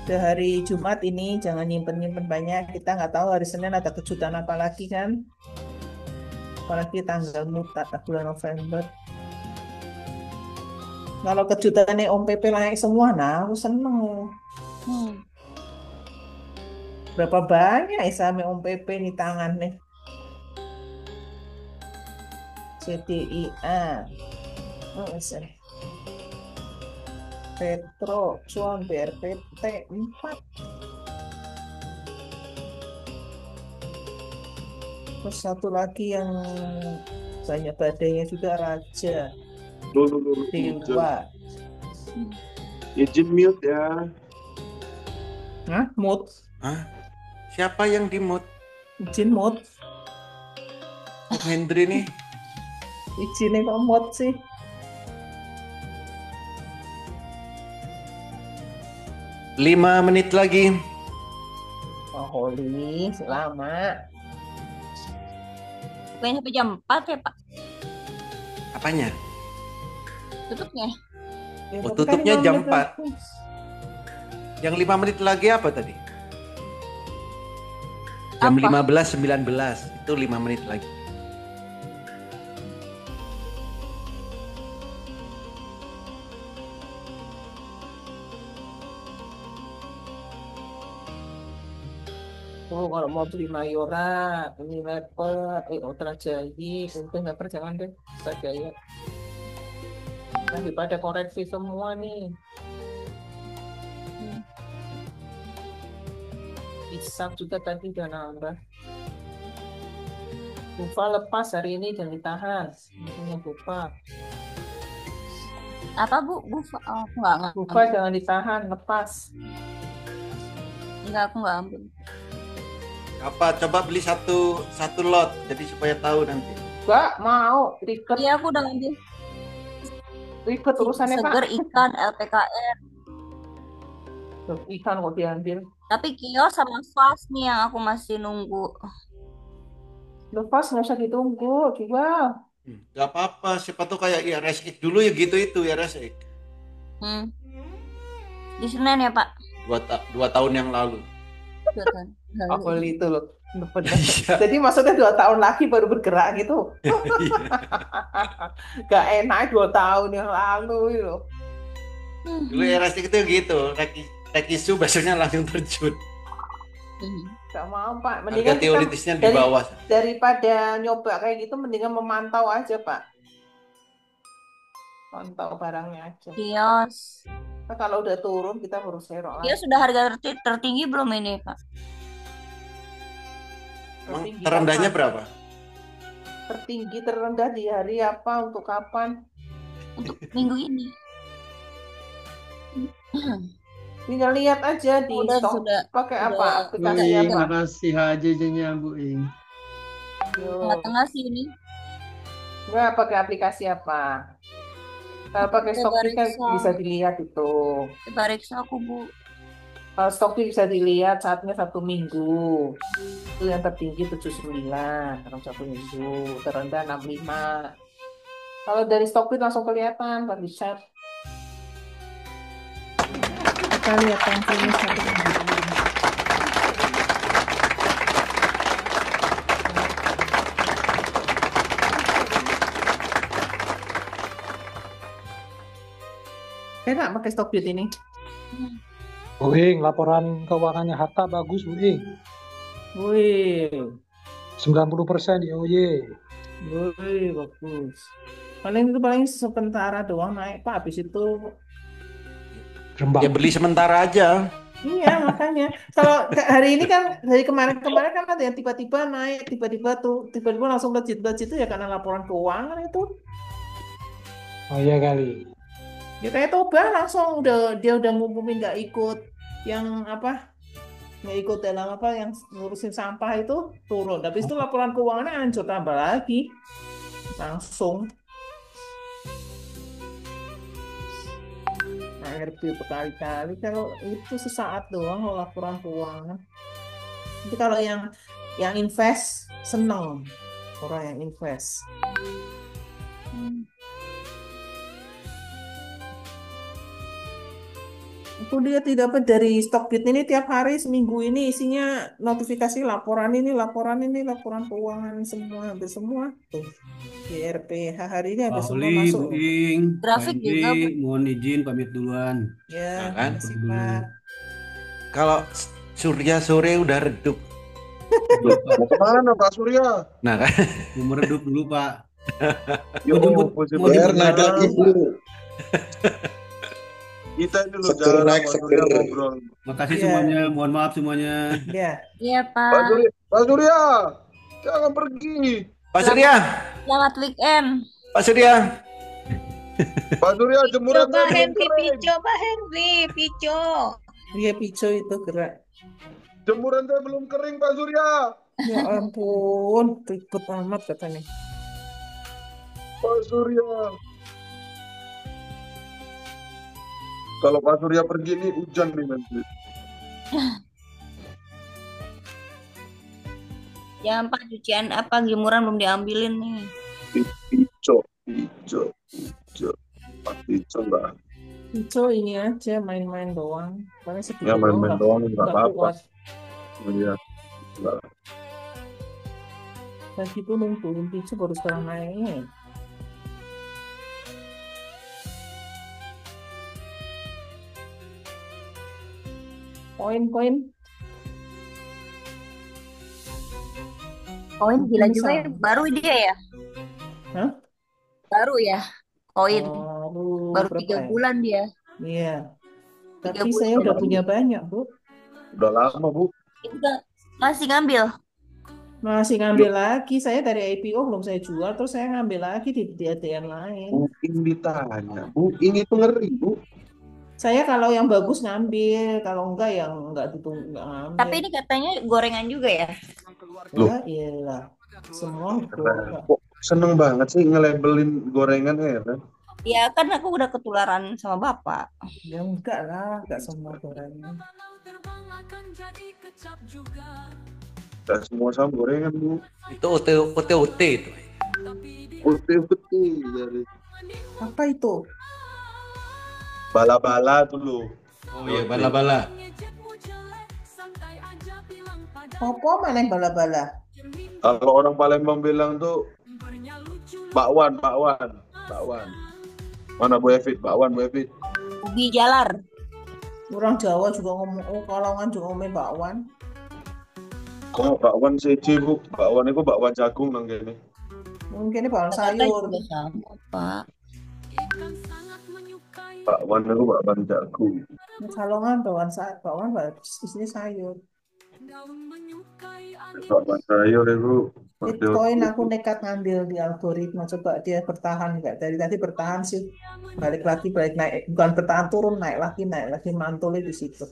Udah hari Jumat ini jangan nyimpen banyak. Kita nggak tahu hari Senin ada kejutan apa lagi kan? Apalagi tanggal mutat bulan November. Kalau kejutannya Om PP naik semua, nah aku seneng. Berapa banyak ya saham Om PP di tangan nih? CDIA, Petro, Cuan, BRPT 4. Terus satu lagi yang banyak badainya juga Raja Dulu. Dewa. Izin mute ya. Hah? Mood? Hah? Siapa yang di mute? Izin mood? Om Hendri nih. Izinnya kok mood sih? Lima menit lagi. Oh, Holy, lama. Bukannya sampai jam 4 ya, Pak? Apanya? Tutupnya. Ya, Oh, tapi kan tutupnya 5 jam menit 4. lagi. Yang 5 menit lagi apa tadi? Jam Apa? 15.19 itu 5 menit lagi. Oh, kalau mau beli Mayora, ini Leper, Ultra Jaya, untung Leper jangan deh, Ultra Jaya. Daripada koreksi semua nih. Isak juga tadi udah nambah. Bufa lepas hari ini dan ditahan. Ini Bufa. Apa Bu? Bufa? Oh, aku nggak Bufa ngambil. jangan ditahan, lepas. Enggak, aku nggak ambil. Apa? Coba beli satu lot, jadi supaya tahu nanti. Gak mau, ribet. Iya, aku udah ngambil. Ribet urusannya Pak. Seger ikan LPKR. Ikan kok diambil. Tapi kios sama fast nih yang aku masih nunggu. Lepas nggak usah ditunggu, jual. Gak apa-apa, siapa tuh kayak IRSX dulu ya gitu itu IRSX. Di Senin ya Pak? 2 tahun yang lalu. 2 tahun. Aku itu loh. Bener. Jadi maksudnya 2 tahun lagi baru bergerak gitu. Gak enak 2 tahun yang lalu loh. Dulu IRSX itu gitu, naik isu besoknya langsung terjun. Gak mau Pak, Harga mendingan kita teoritisnya di bawah. daripada nyoba kayak gitu mendingan memantau aja Pak. Pantau barangnya aja. Kios. Nah, kalau udah turun kita baru serok lagi. Kios sudah harga tertinggi belum ini Pak? Emang terendahnya berapa? Tertinggi terendah di hari apa, untuk kapan? Untuk minggu ini. Tinggal lihat aja di stok pakai apa, aplikasi apa. Terima kasih HJJ-nya Bu Ing. Tengah-tengah sih ini. Enggak pakai aplikasi apa. Kalau pakai Stockbit kan bisa dilihat itu. Coba reksa aku Bu. Kalau Stockbit bisa dilihat saatnya 1 minggu. Itu yang tertinggi 79 dalam 1 minggu, terendah 65. Kalau dari Stockbit langsung kelihatan, Pak Richard. Kita lihat tampilnya 1 minggu. Enak pakai Stockbit ini. Bu Ing, laporan keuangannya Hatta bagus Bu Ing. Wih, 90% YoY. wih, bagus. Paling sementara doang naik Pak, habis itu Ya beli sementara aja. iya makanya. Kalau hari ini kan dari kemarin-kemarin kan ada yang tiba-tiba naik, tiba-tiba langsung legit itu ya karena laporan keuangan itu. Oh iya kali. Ya kayak Toba langsung dia udah ngumumin nggak ikut yang apa, nggak ikut dalam apa yang ngurusin sampah itu turun. Habis itu laporan keuangannya hancur tambah lagi langsung. ARP berkali-kali, kalau itu sesaat doang kalau laporan keuangan. Tapi kalau yang invest seneng orang yang invest. Aku lihat dapat dari Stockbit ini tiap hari seminggu ini isinya notifikasi laporan ini, laporan keuangan semua, hampir semua tuh. YRPH hari ini hampir semua Ahli, masuk. Bu Ing, Grafik Pak juga, Hendri, Bu. mohon izin pamit duluan. Ya, kan? makasih Pak. Kalau Surya sore udah redup. Mau kemana Pak Surya? Nah kan. Mau meredup dulu Pak. Yo, mau jemput naik lagi dulu. Kita ini loh Seger jarang naik, Pak seger. Surya ngobrol. Makasih Iya. semuanya, mohon maaf semuanya. Ya. Iya Pak Pak. Surya, jangan pergi. Pak Surya, Selamat weekend. Pak Surya. Pak Surya jemuran Pak Henry Pico, Pak Henry Pico. Iya pico itu gerak. Jemuran saya belum kering Pak Surya. Ya ampun, ribet amat katanya. Pak Surya. Kalau Pak Surya pergi nih hujan nih nanti. Jangan Pak, cucian apa jemuran belum diambilin nih. Pico. Pak Pico lah. Pico ini aja main-main doang. Paling sedikit Ya main-main doang nggak nggak apa-apa. kuat. Iya. Nggak. Tadi itu nuntun picu baru sekarang naik. Koin. Koin gila Bisa. juga ya. Baru dia ya. Hah? Baru ya. Koin. Baru Berapa 3 ya? bulan dia. Iya. 3 Tapi saya bulan. udah punya banyak, Bu. Udah lama, Bu. Itu masih ngambil. Masih ngambil lagi. Saya dari IPO belum saya jual, terus saya ngambil lagi di ATM lain. Booking ditanya. Booking itu ngeri, Bu. Saya kalau yang bagus ngambil, kalau enggak yang enggak ditunggu enggak ngambil. Tapi ini katanya gorengan juga ya. Ya iyalah. Semua Keren. Kok seneng banget sih nge-labelin gorengan ya kan? Ya kan aku udah ketularan sama bapak. Ya enggak lah, enggak semua gorengan. Gak semua sama gorengan, Bu. Itu OT itu. Putih-putih dari Apa itu? bala-bala tuh loh. Oh iya, bala-bala. Apa mana yang bala-bala? Kalau orang Palembang bilang tuh bakwan. Mana Bu Evit? Bakwan, Bu Evit. Ubi jalar. Orang Jawa juga ngomong, Kalongan juga ngomong bakwan. Oh, bakwan CJ, Bu. Bakwan itu bakwan jagung nang kene. Mungkin ini bakwan Jakarta sayur. juga sama, Pak. Bakwan itu bakwan jagung. Kalongan bakwan isinya sayur. Bakwan sayur itu. Bitcoin aku nekat ngambil di algoritma, coba dia bertahan nggak, dari tadi bertahan sih, balik naik, bukan bertahan turun, naik lagi mantulnya di situ.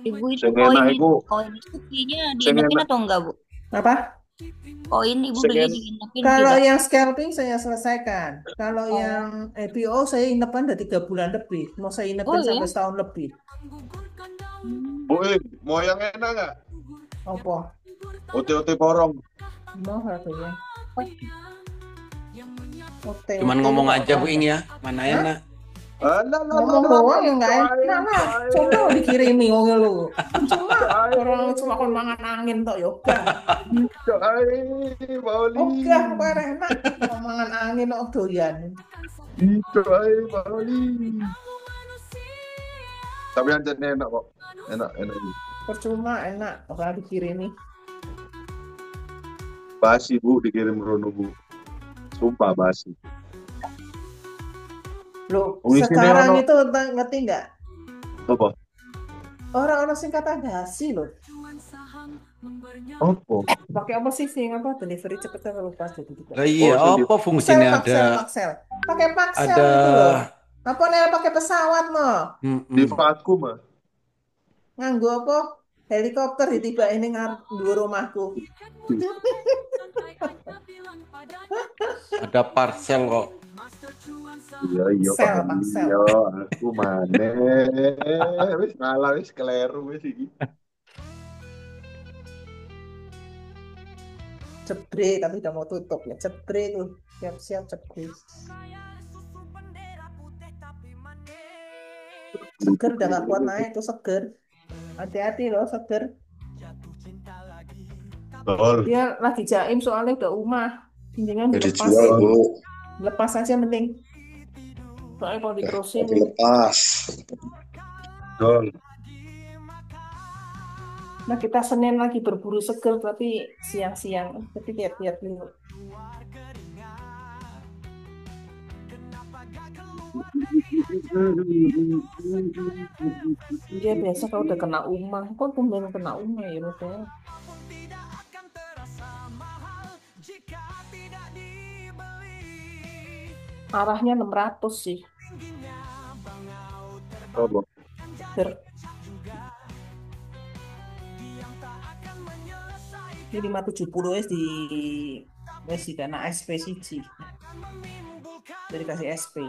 Ibu itu Sing enak iku. koin itu kayaknya diinepin atau enggak, Bu? Apa? Koin ibu Sing beli enak. diinepin Kalau tidak? yang scalping saya selesaikan, kalau yang IPO saya inepan udah 3 bulan lebih, mau saya inepin sampai setahun lebih. Bu, mau yang enak nggak? Apa? OT-OT porong. Mau harganya? Cuman ngomong aja Bu Ing ya, mana enak. Ngomong doang yang nggak enak lah. Coba dikirimi ngomong lu. Orang cuma kon mangan angin tok yo. Oke, kok enak. Mangan angin tok doyan. Itu ae Bali. Tapi yang enak kok. Enak. Percuma enak, orang dikirimi. Basi Bu dikirim Rono Bu. Sumpah basi. Loh, Wis sekarang ini itu ngerti nggak? Apa? Orang-orang singkatan basi loh. Apa? Pakai apa sih delivery cepet kalau lupa jadi juga. Lah iya, apa fungsinya ada? Paksel. Pakai paksel Ada. itu loh. Apa nih pakai pesawat loh? Di vakum ah. Nganggo apa? Helikopter tiba ini dua rumahku. Ada parcel kok. Iya Paksel. Yo, aku maneh. Wis ngalah wis keleru wis iki. Cebre tapi udah mau tutup ya. Cebre tuh. Siap-siap cebre. Seger udah gak kuat naik tuh seger. Hati-hati loh seger. Betul. Dia lagi jaim soalnya udah umah. Tinggal Jadi dilepas. jual Bu. Lepas aja mending. Soalnya kalau diterusin. Dilepas. Betul. Nah kita Senin lagi berburu seger tapi siang-siang. Tapi lihat-lihat dulu. Dia biasa kalau udah kena umah. Kok tumben kena umah ya Rute? Arahnya 600 sih. Apa? Ini 570 wes di dana SP siji. Dari kasih SP.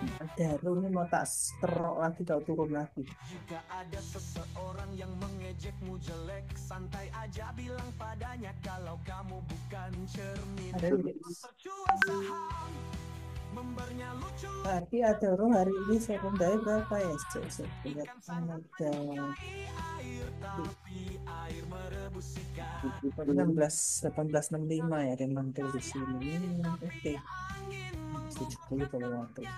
Ada ini mau tak terok lagi tau turun lagi. Jika ada seseorang yang mengejekmu jelek, santai aja bilang padanya kalau kamu bukan cermin. Ada Percuan saham, membernya lucu. tapi ada orang hari ini sekundari berapa ya? Lihat ada belas 1865 ya dia mantul di sini. Oke. 70 kalau mantul.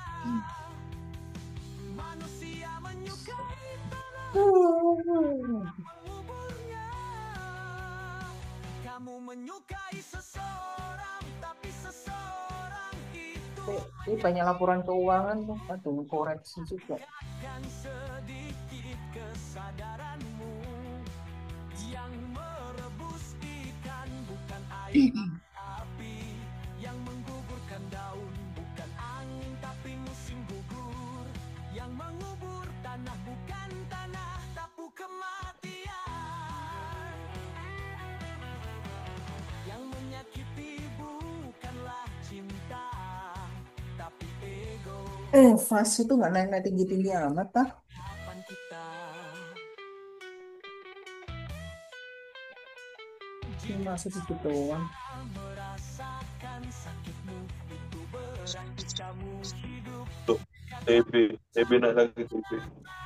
Kamu menyukai seseorang, tapi seseorang itu Ini banyak laporan keuangan tuh, aduh koreksi juga. kan sedikit kesadaranmu yang merebus ikan, bukan air api yang menggugurkan daun, bukan angin tapi musim gugur yang mengubur tanah, bukan tanah tapu kematian yang menyakiti bukanlah cinta tapi ego. Fas itu nggak naik-naik tinggi-tinggi amat, Pak. Ini masih sedikit doang. Tuh, TB naik lagi TB.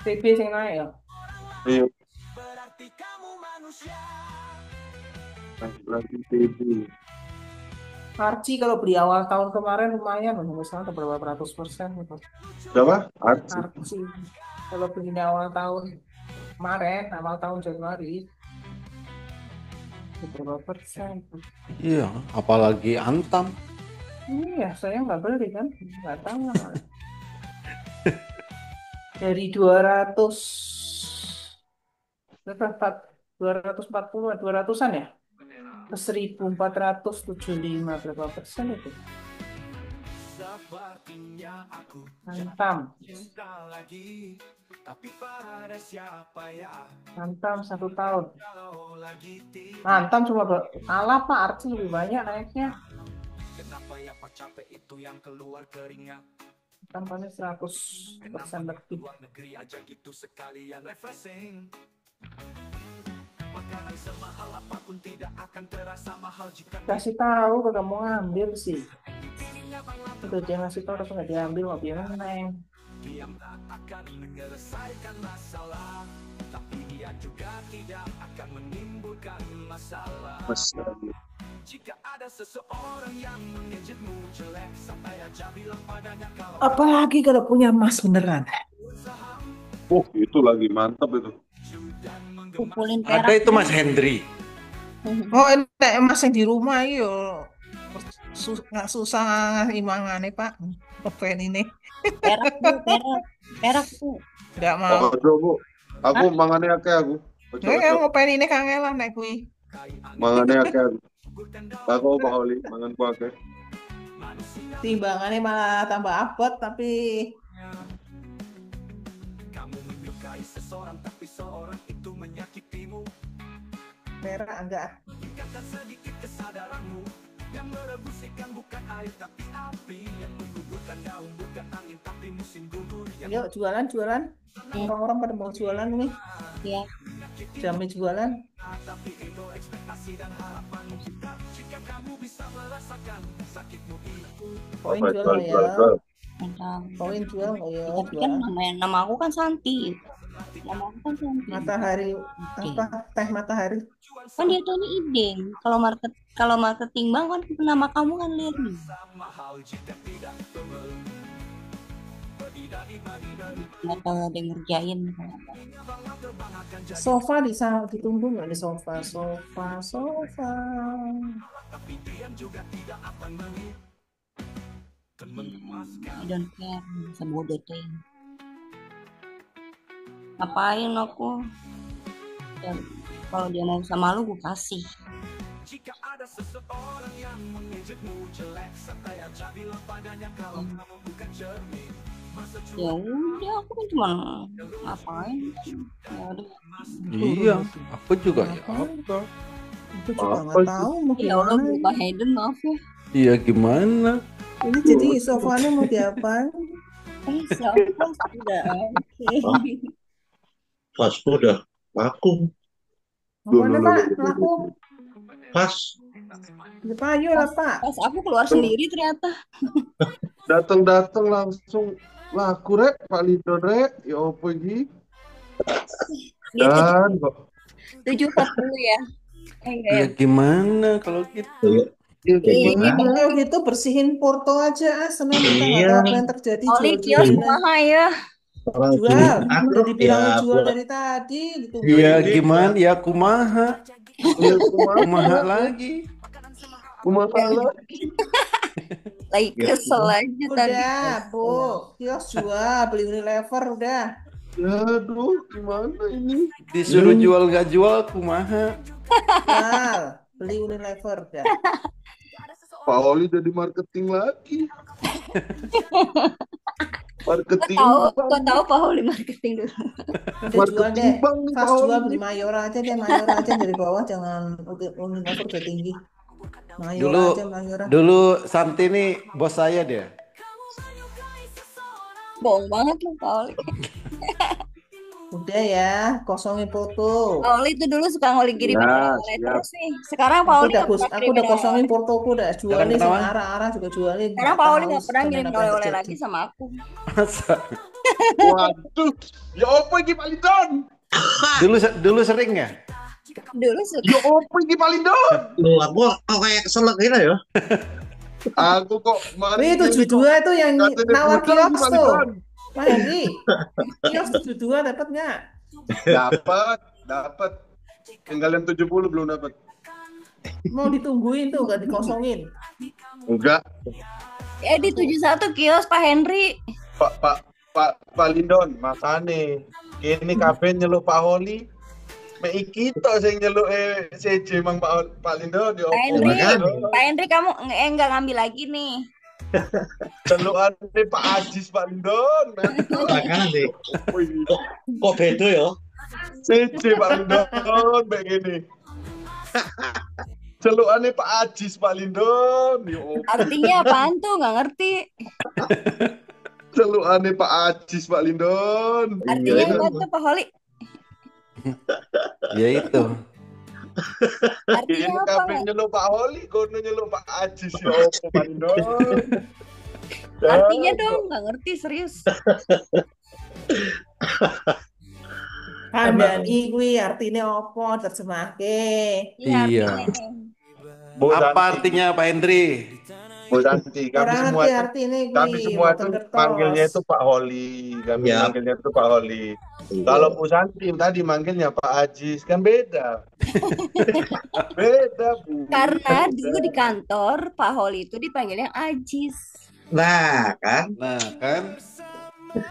TB yang naik ya? Iya. Naik lagi TB. Archie kalau beli awal tahun kemarin lumayan, misalnya berapa ratus persen gitu. Berapa? Archie. Archie kalau beli awal tahun kemarin, awal tahun Januari berapa persen? Iya, apalagi Antam. Iya, saya nggak beli kan, nggak tahu lah. Dari 240-an ya? Ke 1475 berapa persen itu? Sepertinya aku Antam. cinta lagi, tapi pada siapa ya? Antam 1 tahun. Kalau lagi Antam cuma kalah Pak, Archie lebih banyak naiknya. kenapa ya Pak capek itu yang keluar keringat? Tampaknya 100% lebih. Luar negeri aja gitu sekalian refreshing. Makanan semahal apapun tidak akan terasa mahal jika Kasih tahu kagak mau ngambil sih. Udah dia ngasih tahu tapi nggak diambil, mau biar neng. diam tak akan menyelesaikan masalah, tapi dia juga tidak akan menimbulkan masalah. Jika ada seseorang yang mengejekmu jelek, sampai aja bilang padanya kalau Apalagi kalau punya emas beneran. Itu lagi mantap itu. Pukulin Ada perak. itu Mas Hendri. Oh, enak emas yang di rumah yo. Nggak susah imangane Pak. Open ini. Perak bu, perak bu. Nggak mau. Ojo Bu. Aku mangane akeh aku. Nggak ngopen ini kangelan nek kuwi. Mangane akeh aku. Aku Pak Oli mangan ku akeh. Timbangannya malah tambah abot tapi kamu menyukai seseorang tapi seorang itu menyakitimu. perak enggak. Tingkatkan sedikit kesadaranmu yang merebus ikan, bukan air tapi api yang menggugurkan daun, bukan angin tapi musim gugur yang Yuk jualan. Orang-orang pada mau jualan nih. Iya. Jamnya jualan. tapi itu ekspektasi dan harapanmu. Jika kamu bisa merasakan sakitmu itu, Poin jual nggak ya? Poin jual nggak ya? Tapi kan nama aku kan Santi. Nama aku kan Santi. Matahari apa? Teh matahari. Kan dia tuh ideng. Kalau marketing bang kan nama kamu kan Lirni. mahal jika tidak tebel. Nggak tahu ada yang ngerjain. Sofa ditunggu nggak di sofa? Tapi diam juga tidak akan I don't care. Sebodoh tuh. Ngapain aku? Ya, kalau dia mau sama lu gue kasih. Jika ada seseorang yang mengejekmu jelek, santai aja bilang padanya kalau kamu bukan cermin. Ya udah, aku kan cuma ngapain? Ya udah. Iya, aku juga ya apa? Aku juga nggak tahu mau Ya Allah, gimana. buka Hayden maaf ya. Iya gimana? Ini jadi sofanya mau diapain? Siapa sudah? Oke. Pasku udah laku. Mana Pak? Laku. Pas. Ya Pak, ayo lah Pak. Pas aku keluar sendiri ternyata. Datang langsung laku rek Pak Lido rek. Ya opo iki? Dan kok 7.40 ya. Enggak Ya ya. gimana kalau gitu? Ya Iya. gimana? Kalau gitu bersihin Porto aja, Senin kita nggak tahu apa yang terjadi, Oli kios jual-jualin aja. kumaha ya. Orang Jual, Jumat udah dibilangin ya jual buat dari tadi, gitu. Ya gimana? Ya kumaha. Ya Kumaha kumaha? lagi. Kumaha lagi? Lagi kesel aja tadi. Udah, Bu, kios jual, beli Unilever, udah. Aduh, gimana ini? Disuruh jual nggak jual kumaha. Jual, beli Unilever, udah. Pak Oli jadi marketing lagi. Marketing Kok tahu Pak Oli marketing dulu. Udah jual deh, bang nih, pas Pak jual Oli. beli Mayora aja deh, Mayora aja dari bawah, jangan Unilever udah tinggi. Mayora aja, Mayora. Dulu Santi nih bos saya dia. Bohong banget lu Pak Oli. Udah ya, kosongin foto. Pak Oli itu dulu suka ngolikirin Ya, oleh siap. terus nih. Sekarang Pak Aku Oli udah, nggak pernah aku kirimin udah kosongin oleh-oleh. portoku, udah jualin ketahuan. sama arah-arah juga jualin. Sekarang Pak Oli nggak pernah Senin ngirim apa yang oleh-oleh terjadi. lagi sama aku. Masa? Waduh, ya apa ini Pak Lindon? Dulu sering ya? Dulu suka. Ya apa ini Pak Lindon? Loh, aku kok kayak keselak gitu ya. Aku kok Wih, 72 itu yang nawar kios tuh. Pak Henry, kios 72 dapat nggak? Dapat. Tinggal yang 70 belum dapat. Mau ditungguin tuh, gak dikosongin. Enggak. Di 71 kios Pak Henry. Pak Lindon, makane kene kabeh nyeluk Pak Holi. Mek kita sing nyeluk CJ mang Pak Lindon ya Pak Henry, opo. Pak Henry kamu nggak ngambil lagi nih. Celukane Pak Ajis Pak Lindon. Makane. Kok beda ya? CJ Pak Lindon mek ngene. Celukane Pak Ajis Pak Lindon. Ya opo. Artinya apaan tuh? Nggak ngerti. Celukane Pak Ajis Pak Lindon. Artinya apa tuh Pak Holi? Ya itu. Artinya Ini apa? kabeh nyeluk Pak Holi, kono nyeluk Pak Ajis ya opo Pak Lindon. Artinya dong, nggak ngerti serius. Kandani kuwi artine opo terjemahke? Iya. Apa artinya Pak Hendri? Bu Santi, kami Ora semua ngerti artine kuwi, kami semua boten itu ngertos. manggilnya itu Pak Holi, kami Ya. manggilnya itu Pak Holi. Kalau Bu Santi tadi manggilnya Pak Ajis kan beda. Beda Bu. Karena dulu di kantor Pak Holi itu dipanggilnya Ajis. Nah, kan? Nah, kan?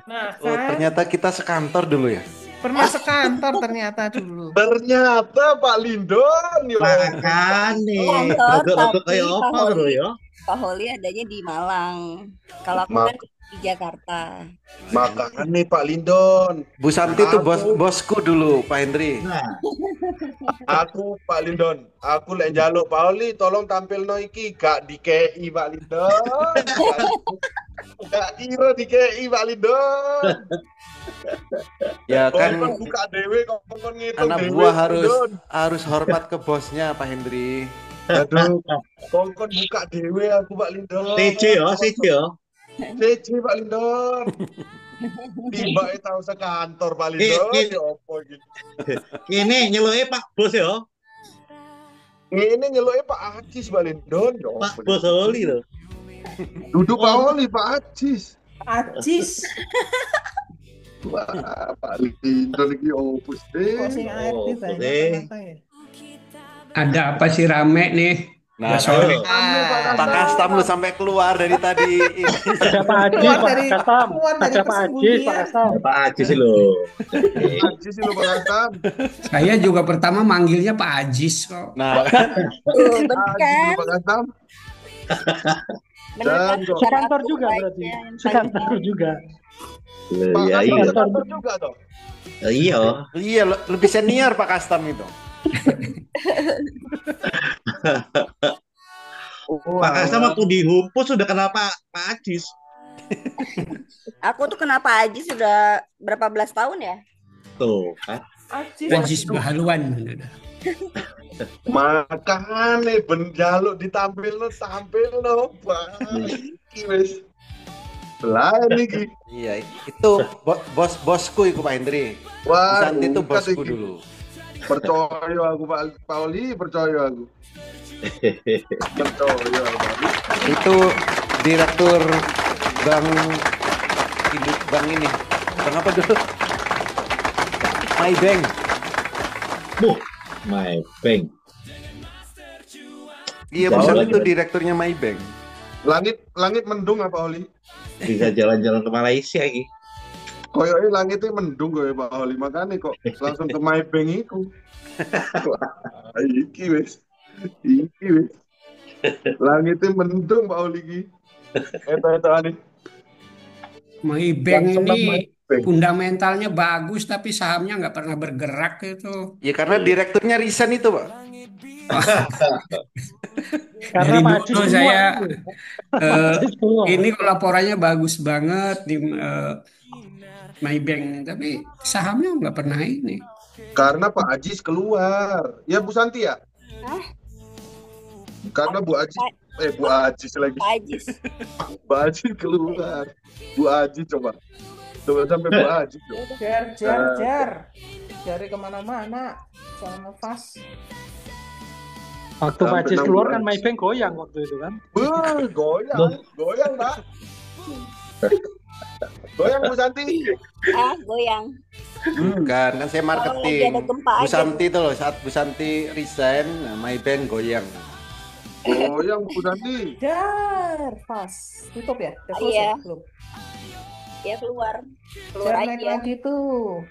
Nah, Oh, kan ternyata kita sekantor dulu ya. pernah sekantor ternyata dulu. Ternyata Pak Lindon ya. Makane. Kantor, Rada-rada tapi kayak Pak apa lho Holi, ya? Pak Holi adanya di Malang. Kalau aku kan di Jakarta. Makanya Pak Lindon. Bu Santi tuh bosku dulu, Pak Hendri. Nah, Aku Pak Lindon, aku lek njaluk Pak Holi tolong tampilno iki gak dikei Pak Lindon. Gak kira dikei Pak Lindon. Ya kan Kon buka dewe kok ngitung anak dewe, buah Pak Lindon. harus hormat ke bosnya, Pak Hendri. Aduh, kon buka dewe aku Pak Lindon. CJ ya, CJ ya. CJ Pak Lindon. Tiba tahu sekantor Pak Lindon. Ya opo gitu. Ini nyeluke Pak Bos ya. Ini nyeluke Pak Ajis Pak Lindon. Ya Pak opo. Bos Holi lho. Duduk Pak Holi, Pak Ajis. Ajis. Wah, Pak Lindon iki opo Kok sing sih? ART Oh, banyak deh. ternyata ya. Ada apa sih rame nih? Nah, Udah sore. Pak Kastam lu sampai keluar dari tadi. Ada Pak Ajis, Keluar Pak dari Kastam. keluar dari Ada Pak Ajis, Pak persembunyian. Kastam. Pak Ajis lho. Ajis lu Pak Kastam. Saya juga pertama manggilnya Pak Ajis kok. Nah, Tuh, bener Ajis kan? lu Pak Kastam. Bener kan? Dan kok Sekantor Aku juga aja berarti. yang paling Sekantor juga. Loh, Pak ya Kastam iya. sekantor juga toh. Iya. iya lebih senior Pak Kastam itu. Pak Kastam waktu di Humpus sudah kenal Pak Ajis. Aku tuh kenapa Ajis sudah berapa belas tahun ya? Tuh, kan. Ajis Bahaluan. Makane ben jaluk ditampilno Pak. Iki wis. Lain iki. Iya, itu bosku itu Pak Hendri. Bu Wah, Santi itu bukan bosku iki. dulu. Percaya aku Pak Oli, percaya aku. Percaya aku. Itu direktur bank ini. Bank apa dulu? Maybank. Maybank. Iya, Busan itu direkturnya Maybank. Langit mendung apa Oli? Bisa jalan-jalan ke Malaysia iki. Koyoknya langitnya mendung ya Pak Oli, makanya kok langsung ke Maybank itu. Iki wis. Langitnya mendung Pak Oli iki. Eta ane. Maybank ini fundamentalnya bagus tapi sahamnya nggak pernah bergerak itu. Ya karena direkturnya resign itu, Pak. Dari dulu saya ini laporannya bagus banget di Maybank, tapi sahamnya nggak pernah ini. Karena Pak Ajis keluar. Ya Bu Santi ya? Karena Bu Ajis lagi. Bu Ajis keluar. Bu Ajis coba sampai Bu Ajis. Jar. Cari kemana-mana. Soal nafas. Waktu Pak Ajis keluar kan Maybank goyang waktu itu kan? Goyang Pak. Goyang Bu Santi. Goyang. Kan saya marketing. Bu Santi itu loh, saat Bu Santi resign, Maybank goyang. Goyang Bu Santi. Jar, pas. Tutup ya? Iya. Belum. Ya keluar Jar naik aja. lagi tuh.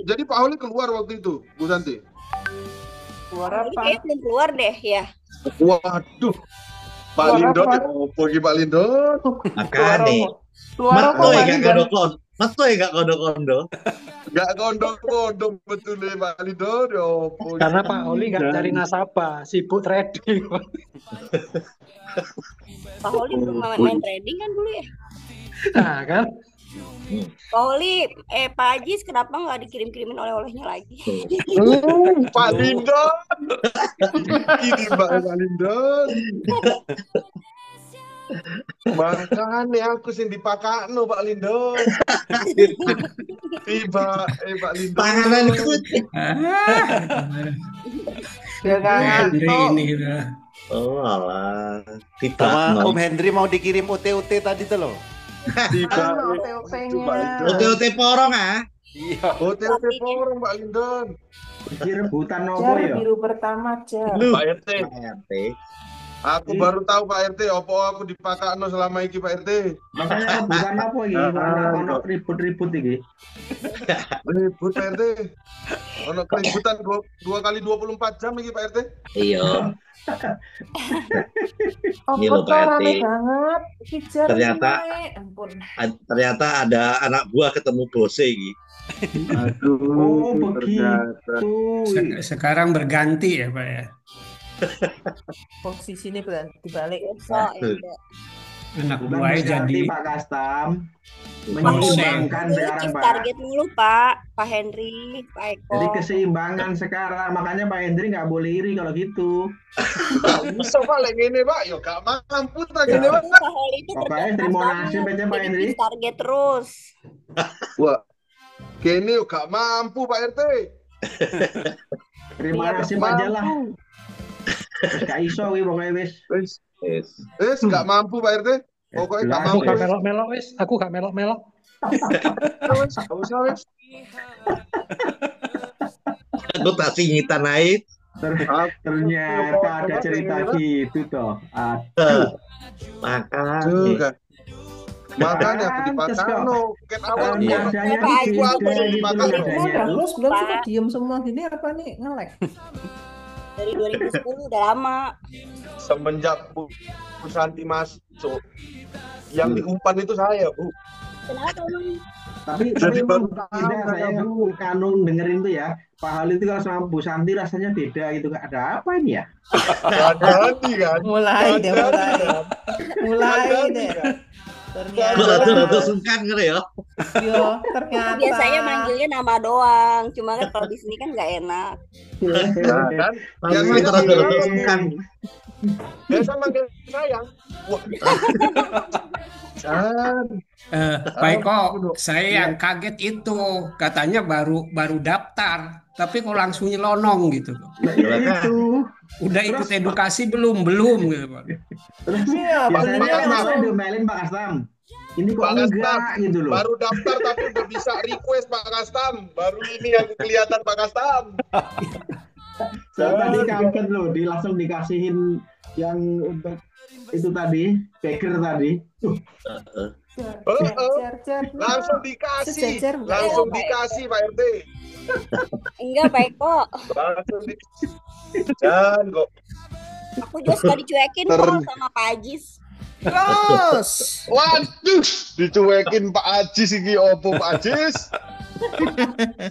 Jadi Pak Oli keluar waktu itu, Bu Santi. Keluar Ini apa? kayaknya belum keluar deh ya. Waduh. Pak Lindon ya, pergi Pak Lindon. Makane. Keluar apa Pak Lindon? Metu ya gak kondo-kondo. Gak kondo-kondo betul nih Pak Lindon. Karena Pak Oli gak cari nasabah, sibuk trading. Pak Oli belum main trading kan dulu ya. Nah kan. Pak Oli, Pak Ajis kenapa nggak dikirim-kirimin oleh-olehnya lagi? Pak Lindon. Ini Pak Lindon. Makanya aku sing dipakakno Pak Lindon. Tiba Pak Lindon. Panganan itu. Ini. Oh alah. Sama Om Hendri mau dikirim OT tadi tuh loh. Tiba OT porong ah. Iya. OT porong Pak Lindon. Iki rebutan nopo Jar ya? biru pertama Jar. Pak RT. Aku baru tahu Pak RT, opo aku dipakakno selama iki Pak RT. Makanya rebutan apa iki? Ono ribut-ribut iki. Ribut Pak RT. Ono keributan 2 kali 24 jam iki Pak RT. Iya. Oh, Ini loh Pak RT. banget. Jar Ternyata ada anak buah ketemu bose iki. Aduh, begitu. Sekarang berganti ya Pak ya. Posisinya dibalik. Anak buahnya jadi Pak Kastam Menyeimbangkan sekarang Pak. Target mulu Pak Henry, Pak Eko. Jadi keseimbangan sekarang, makanya Pak Hendri nggak boleh iri kalau gitu. Bisa Pak, lagi ini Pak, yo gak mampu tak gini Pak. Pokoknya terima nasib aja Pak Hendri. Target terus. Wah, kini gak mampu Pak RT. Terima nasib aja lah. Gak iso wih pokoknya wis. Wis gak mampu Pak RT. Pokoknya gak Aku mampu. gak melok-melok wis. Aku gak melok-melok. Aku tak singitan naik. Ternyata ada cerita gitu toh. Aduh. Makanya aku dipakano. Ket awal Terus belum suka diem semua gini apa nih ngelek? Dari 2010 udah lama. Semenjak Bu Santi masuk, yang diumpan itu saya Bu. Kenapa emang? Tapi memang beda, saya kanung dengerin tuh ya, Pak Halil itu kalau sama Bu Santi rasanya beda gitu. Ada apa ini ya? Jadi kan. Mulai deh. Rada sungkan gitu ya. Yo, ternyata. Biasanya manggilnya nama doang, cuma kan kalau di sini kan nggak enak. Kan? Rada sungkan. Biasa manggil sayang. Wah. Pak Eko, saya yang kaget itu katanya baru daftar, tapi kok langsung nyelonong gitu. Itu. Udah ikut edukasi belum gitu Pak. Terus Iya, biasanya Pak kan Kastam. saya diomelin Pak Kastam. Ini kok Pak enggak Kastam, gitu loh. baru daftar tapi udah bisa request Pak Kastam. Baru ini yang kelihatan Pak Kastam. Saya tadi kaget loh, langsung dikasihin yang untuk itu tadi, baker tadi. Langsung dikasih, Sejajar bukan? langsung Iya, Pak dikasih Pak RT. Enggak, Pak Eko. Langsung dikasih. Jangan kok. Aku juga suka dicuekin kok sama Pak Ajis. Terus. Waduh, dicuekin Pak Ajis iki opo Pak Ajis?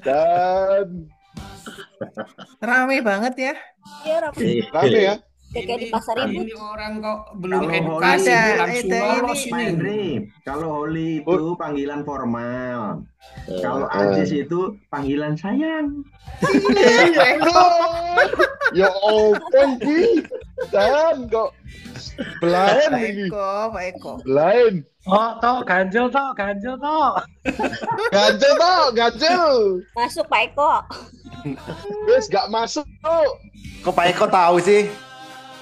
Dan Rame banget ya. Iya, Rapi. rame ya. Kayak di pasar ibu. Ini orang kok belum Kalau edukasi Holy- langsung Ada, lolos Pak ini. Henry, kalau Holy itu panggilan formal. Kalau Ajis itu panggilan sayang. Ya opo iki? Dan kok belain Pak iki. Eko, Pak Eko. Belain. Oh, toh, ganjel toh. Ganjel toh, ganjel. Masuk Pak Eko. Wes gak masuk. Kok Pak Eko tahu sih?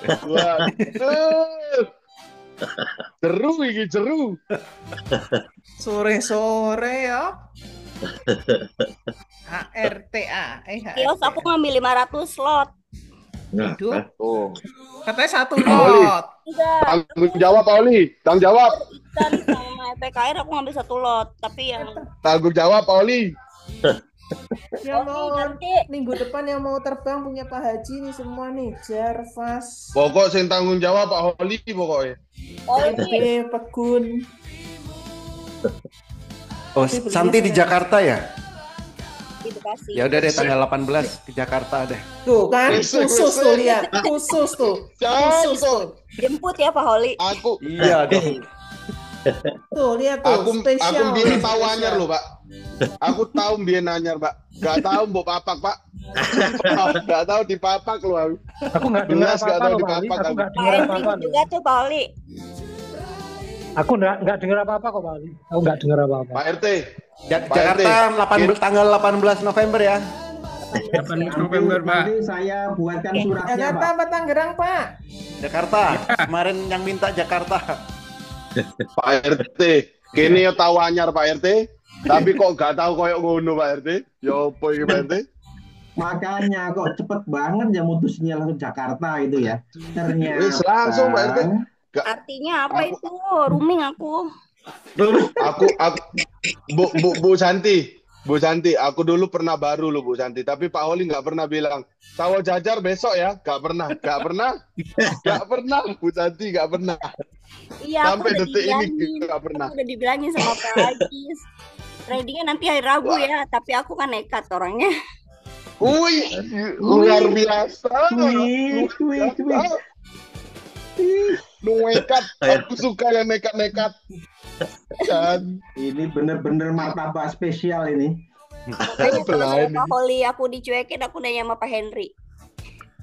Waduh. Jeru iki jeru. Sore-sore ya. HRTA. Kios aku ngambil 500 slot. Aduh. Oh. Katanya satu Oli. lot. Enggak. Tanggung jawab Pak Oli, tanggung jawab. Dan sama PKR aku ngambil 1 lot, tapi yang Tanggung jawab Pak Oli. Yang mau nanti minggu depan yang mau terbang punya Pak Haji nih semua nih. Jarvas, Pokok sing tanggung jawab Pak Oli pokoknya. Ebe, Pegun. Oh, Santi di Jakarta ya? di Bekasi. Ya udah deh tanggal 18 ke Jakarta deh. Tuh kan, khusus tuh lihat, khusus tuh. Khusus tuh. Jemput ya Pak Holi. Aku Iya dong. Tuh lihat tuh, aku spesial. biar tahu anyar loh, Pak. Aku tahu biar anyar, Pak. Gak tahu mbok papak, Pak. Gak tahu dipapak loh aku. Aku nggak dengar Belas gak apa-apa tahu loh, Pak Ali. dipapak Aku aku. nggak Pak dengar Hendrik apa-apa. loh. juga tuh Pak Holi. Aku nggak dengar apa-apa kok, Pak Ali. Aku nggak dengar apa-apa. Pak RT. Pak Jakarta RT. tanggal 18 November ya. 18 November, Pak. Nanti saya buatkan suratnya, Jakarta Pak. apa Tangerang, Pak? Jakarta. Kemarin yang minta Jakarta. Pak RT. Kini ya tahu anyar Pak RT. Tapi kok gak tahu koyo ngono Pak RT. Ya opo iki Pak RT? Makanya kok cepet banget ya mutusnya langsung Jakarta itu ya. Ternyata. Wis langsung Pak RT. Artinya apa itu? Rooming aku. Aku Bu Santi. Bu Santi, aku dulu pernah baru loh Bu Santi, tapi Pak Holi nggak pernah bilang sawo jajar besok ya, nggak pernah Bu Santi nggak pernah. Iya, Sampai aku udah detik ini dibilangin. nggak pernah. Aku udah dibilangin sama Pak Ajis. Tradingnya nanti hari Rabu ya, tapi aku kan nekat orangnya. Wih, luar biasa. Nekat, aku suka yang nekat-nekat. Dan ini bener-bener martabak spesial ini. Makanya kalau sama Pak Holi aku dicuekin, aku nanya sama Pak Henry.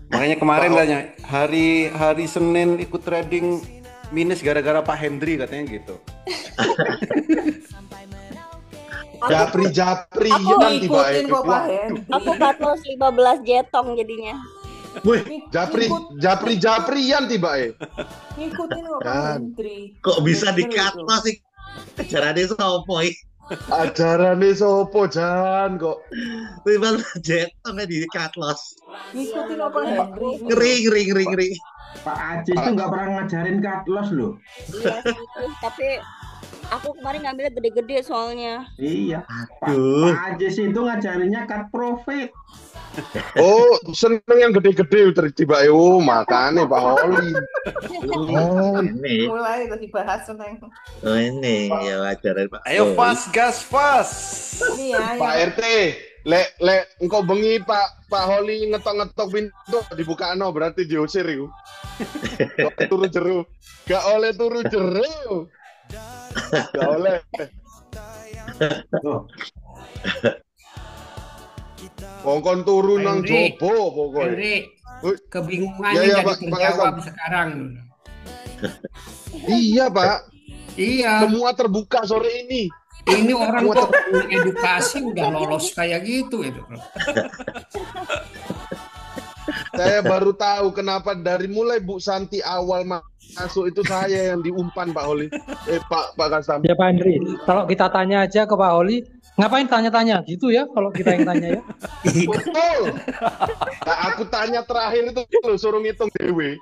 Makanya kemarin katanya hari Senin ikut trading minus gara-gara Pak Hendri katanya gitu. Japri Aku ngikutin kok Pak Hendri. Aku cut loss 15 jetong jadinya. Wih, Japrian tiba Ngikutin kok Pak Dan Hendri. Kok bisa di Bener cut itu. loss sih? Ajarannya sopo iki? ajarannya sopo Jan kok. 15 jetong di cut loss. Ngikutin kok Pak Hendri. Ngeri. Pak Ajis tuh nggak pernah ngajarin cut loss loh. Iya sih, tapi aku kemarin ngambilnya gede-gede soalnya. Iya. Aduh. Pak Ajis itu ngajarinnya cut profit. Oh, seneng yang gede-gede tiba makanya Pak Holi. Ini. Mulai tadi bahas tentang Oh ini ya ajaran Pak. Ayo fast gas fast. ini ya. Pak yang- RT, lek engkau bengi Pak Holi ngetok-ngetok pintu dibukano berarti diusir iku. Gak turu jeru. Gak oleh turu jeru. Gak oleh. Oh, Kongkon turu nang Henry. jopo pokoknya. Henry, kebingungannya Ya, ya, jadi Pak terjawab Hasan. sekarang. Iya Pak. Iya. Semua terbuka sore ini. Ini orang Semua kok edukasi udah lolos kayak gitu itu. Saya baru tahu kenapa dari mulai Bu Santi awal masuk itu saya yang diumpan Pak Holi. Pak Kasam. Ya Pak Henry, kalau kita tanya aja ke Pak Holi, ngapain tanya-tanya gitu ya kalau kita yang tanya ya? Betul. Nah, aku tanya terakhir itu loh, suruh ngitung dewe.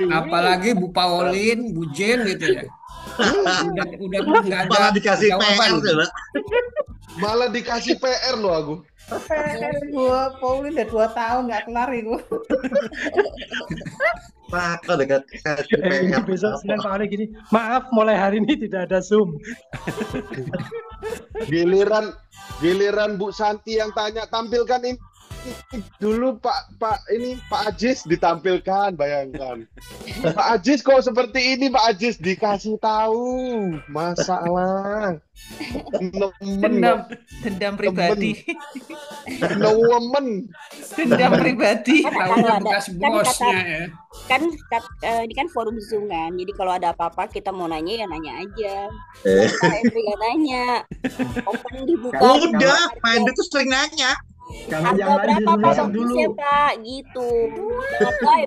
Apalagi Bu Paulin, Bu Jen gitu ya. Udah nggak ada Malah dikasih jawaban. PR tuh, Pak. Malah dikasih PR loh aku. Gua Paulin udah 2 tahun nggak kelar itu. Pak, kok dekat kasih Ini PR. besok Senin Pak Holi gini, maaf mulai hari ini tidak ada Zoom. Giliran Bu Santi yang tanya, tampilkan ini dulu Pak Ajis ditampilkan, bayangkan. Pak Ajis kok seperti ini, Pak Ajis dikasih tahu masalah. Dendam pribadi. No woman. Dendam pribadi. Tahunya bekas bosnya ya. Ini kan forum Zoom kan, jadi kalau ada apa-apa kita mau nanya ya nanya aja. Pak Henry nggak nanya, open dibuka. Udah, Pak Henry tuh sering nanya. Jangan Harga berapa Pak Bagusnya Pak, gitu.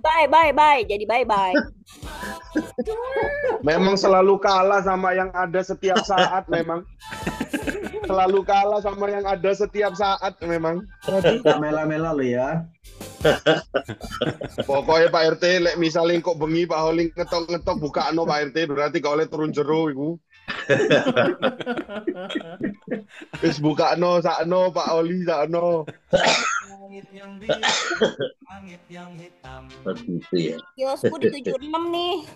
Bye, jadi bye. Memang selalu kalah sama yang ada setiap saat memang. Selalu kalah sama yang ada setiap saat memang. Mela-mela lo ya. Pokoknya Pak RT, lek misalnya kok bengi Pak Holi ngetok buka Pak RT, berarti kau oleh turun jero iku. Wis buka sakno Pak Holi sakno. Begitu ya. Kiosku di 76 nih.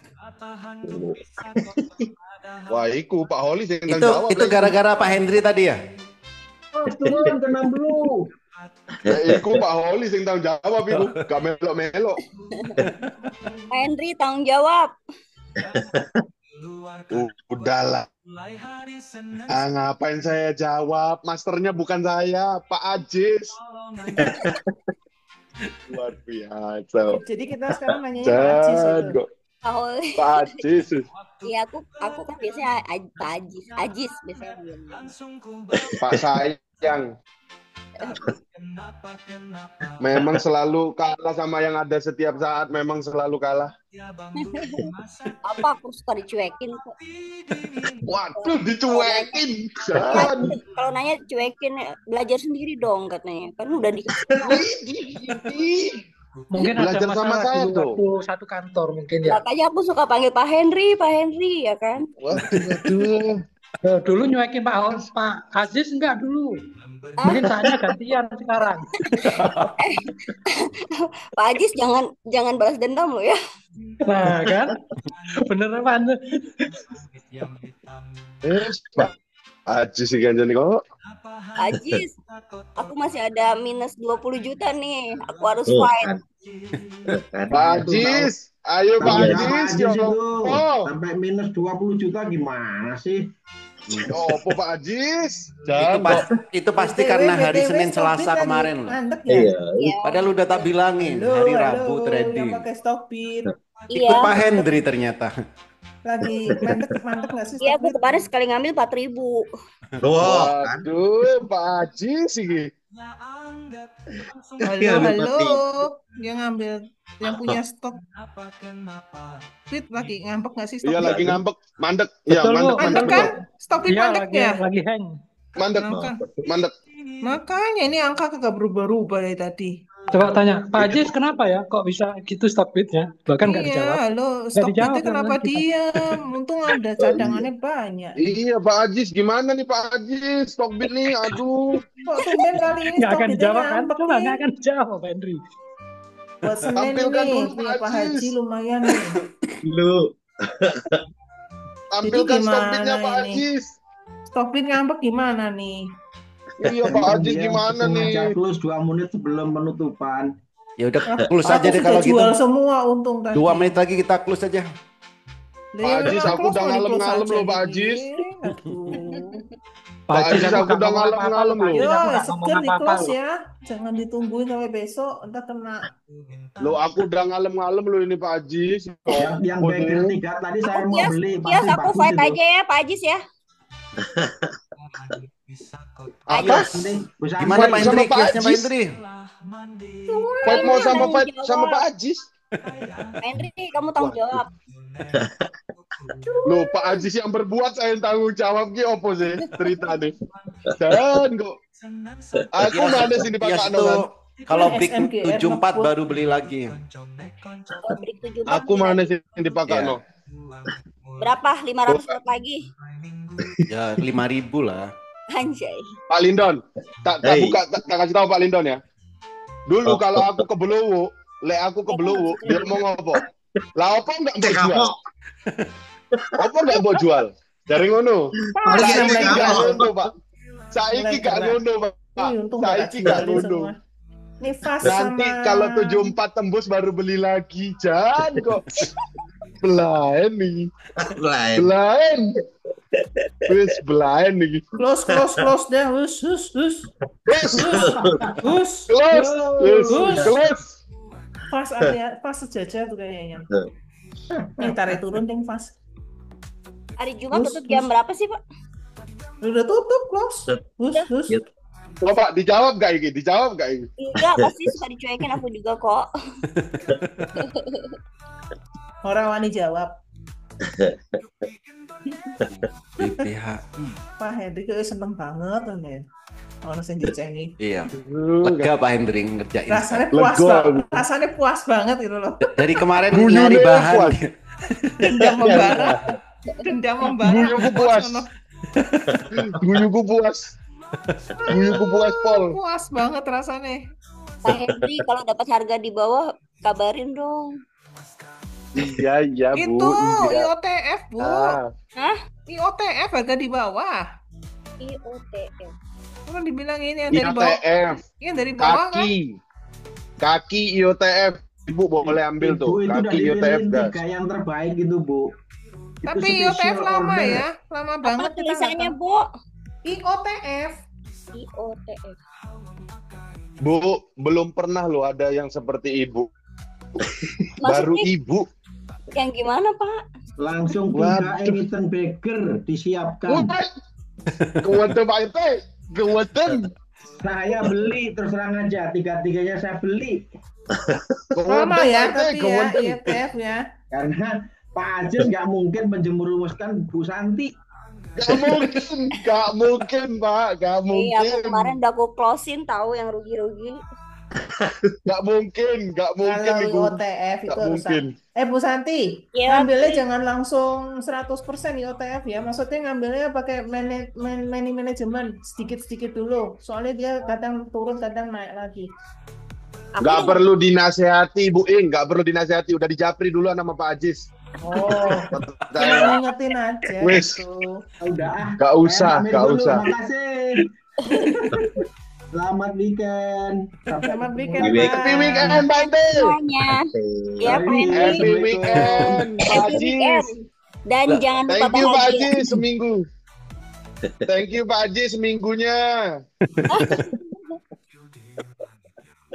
Wah, iku Pak Holi sing jawab. Itu gara-gara Pak Henry tadi ya? Turun ke 60. Ya, iku Pak Holi sing tanggung jawab iku, gak melok-melok. Pak Henry tanggung jawab. Udahlah. Ngapain saya jawab? Masternya bukan saya, Pak Ajis. Luar biasa. Jadi kita sekarang nanya Pak Ajis itu. Pak Ajis. Iya, aku kan biasanya Pak Ajis biasanya. Pak Sayang. Memang selalu kalah sama yang ada setiap saat, memang selalu kalah. Apa aku suka dicuekin kok. Waduh, dicuekin. Kalau nanya cuekin, belajar sendiri dong katanya. Kan udah Mungkin belajar ada sama masalah saya dulu tuh. waktu satu kantor mungkin ya. Makanya aku suka panggil Pak Henry ya kan. Waduh. Dulu nyuekin Pak Aziz enggak dulu. Mungkin saatnya gantian sekarang. Pak Ajis jangan balas dendam lo ya. Nah kan, bener apa? Pak Ajis sih ganjani kok. Ajis, aku masih ada minus 20 juta nih. Aku harus fight. Pak Ajis, ayo Pak Ajis. Sampai minus 20 juta gimana sih? Apa Pak Ajis? Itu pasti karena hari Senin Selasa kemarin loh. Iya. Padahal udah tak bilangin hari Rabu trading. Yang pakai stock bid. Ikut Pak Henry ternyata. Lagi mantep nggak sih? Iya, aku kemarin sekali ngambil 4.000. Waduh, Pak Ajis sih. Halo. Dia ngambil yang punya stok. Fit lagi ngambek nggak sih? Iya lagi ngambek, mandek. Iya mandek kan? Stok Fit mandek ya? Lagi hang. Mandek. Makanya ini angka kagak berubah-ubah dari tadi. Coba tanya Pak Ajis kenapa ya kok bisa gitu stock bidnya? Bahkan nggak dijawab. Iya, lo stok bidnya kenapa diam? Untung ada cadangannya banyak. Iya Pak Ajis, gimana nih Pak Ajis? Stok bid nih, aduh. Kok tumben kali ini Nggak stok akan bidnya dijawab kan? ngambek Coba nih? nggak akan dijawab Henry. Buat Senin Tampilkan ini, dulu, punya Pak Ajis. Haji lumayan nih. Lu. Tampilkan stok gimana bidnya Pak ini? Ajis. Stok bid ngambek gimana nih? Iya Pak Ajis gimana nih? Close 2 menit sebelum penutupan. Ya udah close aja deh Aku kalau sudah gitu. jual semua untung tadi. 2 menit lagi kita close aja. Pak Ajis, aku udah ngalem-ngalem loh Pak Ajis. Aduh. Pak Ajis, aku aku nggak udah ngomong apa-apa ngalem-ngalem loh, loh. Pak Ajis, Yo, aku nggak ngomong seger nih apa-apa close loh. ya. Jangan ditungguin sampai besok, entar kena. Loh, aku udah ngalem-ngalem loh ini Pak Ajis. Yang bagel 3 tadi saya mau Kios, beli, Kios pasti aku bagus fight itu. aja ya Pak Ajis ya. Apa? Gimana Pak Sama Hendri? Pak Kiosnya Pak Ajis? Hendri? Fight mau sama Tanggung fight sama jawab. Pak Ajis? Pak Henry, kamu tanggung jawab. Loh, Pak Ajis yang berbuat saya yang tanggung jawab ki opo sih cerita nih. Dan kok aku mana sini Pak Kios Kano itu kan? kalau Big SMGR 74 ngebut. baru beli lagi. Break 7 Aku mana sini Pak Kano? Berapa? 500 lot lagi. Ya 5.000 lah. Anjay. Pak Lindon, tak buka, tak kasih tahu Pak Lindon ya. Dulu kalau aku ke Belowo, aku ke Belowo, dia mau ngopo? Lah apa enggak mau jual? Apa enggak mau jual? Dari ngono. Saiki gak ngono, Pak. Saiki gak ngono, Pak. Saiki gak ngono. Nih Fas Nanti sama kalau 74 tembus baru beli lagi. Jangan kok. Belain nih. Belain. Wis belain nih. close deh. Hus. Close. Fas ada, Fas sejajar tuh kayaknya. Nih tarik turun deh Fas. Hari Jumat tutup jam berapa sih, Pak? Udah tutup close. Hus. Coba dijawab gak ini? Dijawab gak ini? Enggak, pasti suka dicuekin aku juga kok. Orang wani jawab. BPHI. Pak Henry kayak seneng banget nih. Orang sing dicengi. Iya. Lega Pak Hendri ngerjain. Rasanya puas banget itu loh. Dari kemarin nyari bahan. Dendam membara. Guyuku puas. Guyuku puas, Pol. Puas banget rasanya. Pak Henry, kalau dapat harga di bawah, kabarin dong. Iya, Bu. Itu Iya. IOTF, Bu. Hah? IOTF harga di bawah. IOTF. Orang dibilang ini yang dari bawah. IOTF. Yang dari bawah kan? Kaki IOTF. Ibu boleh ambil tuh. Itu udah Kaki IOTF, dipilih guys. 3 yang terbaik gitu, Bu. Tapi Itu IOTF special lama order. ya. Lama banget kita tulisannya, nggak Bu? tahu. IOTF. IOTF. Bu, belum pernah loh ada yang seperti ibu. Baru Maksudnya ibu. yang gimana, Pak? Langsung Waduh. 3 Emiten Baker disiapkan. Keweten Pak Ente. Keweten. Saya beli, terus terang aja. 3-3-nya saya beli. Lama ya, tapi ya Keweten. IOTF ya. Karena Pak Ajis nggak mungkin menjemurumuskan Bu Santi. Gak mungkin, Pak. Gak Iya, aku mungkin. kemarin udah aku closing tahu yang rugi-rugi. Gak mungkin Kalau Ibu. IOTF itu Gak harus. mungkin. Bu Santi, Ya, ngambilnya jangan langsung 100% IOTF ya. Maksudnya ngambilnya pakai manajemen sedikit-sedikit dulu. Soalnya dia kadang turun, kadang naik lagi. Gak perlu dinasehati, Bu Ing. Gak perlu dinasehati. Udah dijapri dulu sama Pak Ajis. Oh, cuma ngingetin aja Wis. gitu. Udah. Gak usah, Pamit gak dulu, usah. Makasih. Selamat weekend. Selamat weekend, Happy weekend, Pak Ente. Semuanya. Ya, Pak Henry. Happy weekend, Pak Happy Ajis. weekend. Dan jangan lupa Thank you, Pak bahagia. Ajis, seminggu. Thank you, Pak Ajis, seminggunya.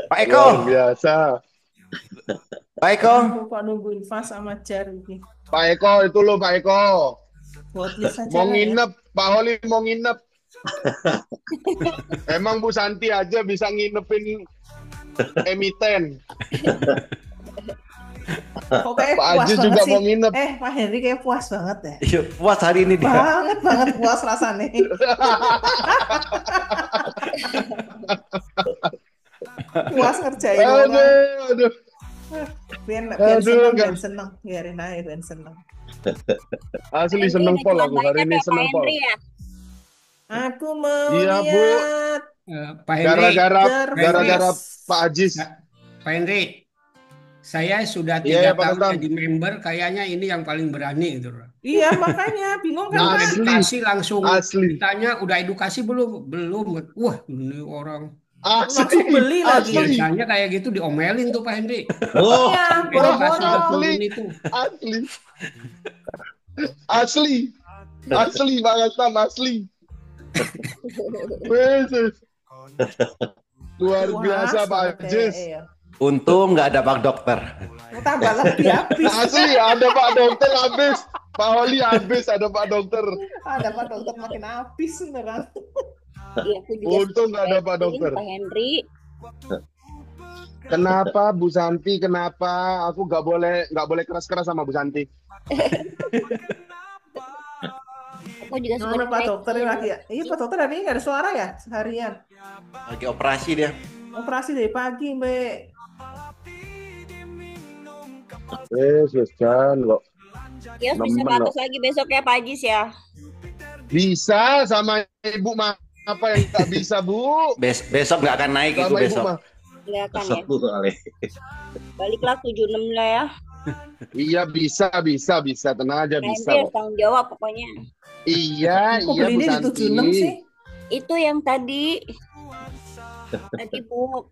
Pak Eko. Luar biasa. Pak Eko. Lupa nungguin Fas sama Jar ini. Pak Eko, itu loh Pak Eko. Buat list aja Mau lah ya. nginep, Pak Holi mau nginep. Emang Bu Santi aja bisa nginepin emiten. Pokoknya Pak puas Ajis banget juga sih. mau nginep. Pak Henry kayak puas banget ya. Iya, puas hari ini dia. Banget puas rasanya. Puas ngerjain orang. Aduh. Biar Aduh, seneng. Biarin aja, biar seneng. Asli seneng Pol aku hari ini seneng Pol. Ya? Aku mau Iya, Bu. lihat. Pak Henry, Gara-gara Pak Ajis. Pak Henry, saya sudah Iya, 3 Pak tahun Tentang. jadi member, kayaknya ini yang paling berani gitu. Iya, makanya bingung kan, Pak? Edukasi langsung Asli. ditanya, udah edukasi belum? Belum. Wah, ini orang. Langsung beli lagi. Biasanya kayak gitu diomelin tuh Pak Henry. Oh, Iya, Edukasi udah boro-boro. turun itu. Asli Pak Gastam, asli. Wes. Luar biasa Pak Ajis. Untung nggak ada Pak Dokter. Tambah lagi habis. Asli ada Pak Dokter habis. Pak Holi habis ada Pak Dokter. Ada Pak Dokter makin habis beneran. Iya, aku juga Untung nggak ada Pak Dokter. Pak Henry. Kenapa Bu Santi? Kenapa? Aku nggak boleh keras-keras sama Bu Santi. Aku juga Mana Pak Dokter ini lagi ya? Iya Pak Dokter hari ini nggak ada suara ya seharian. Lagi operasi dia. Operasi dari pagi, Mbak. Kan kok. Kios bisa batas lagi besok ya Pak Ajis ya. Bisa sama Ibu mah apa yang nggak bisa Bu? Besok nggak akan naik itu besok. Nggak akan ya. Baliklah 76 lah ya. Iya bisa tenang aja bisa. Nanti tanggung jawab pokoknya. Iya Bu Santi. Sih? Itu yang tadi Bu.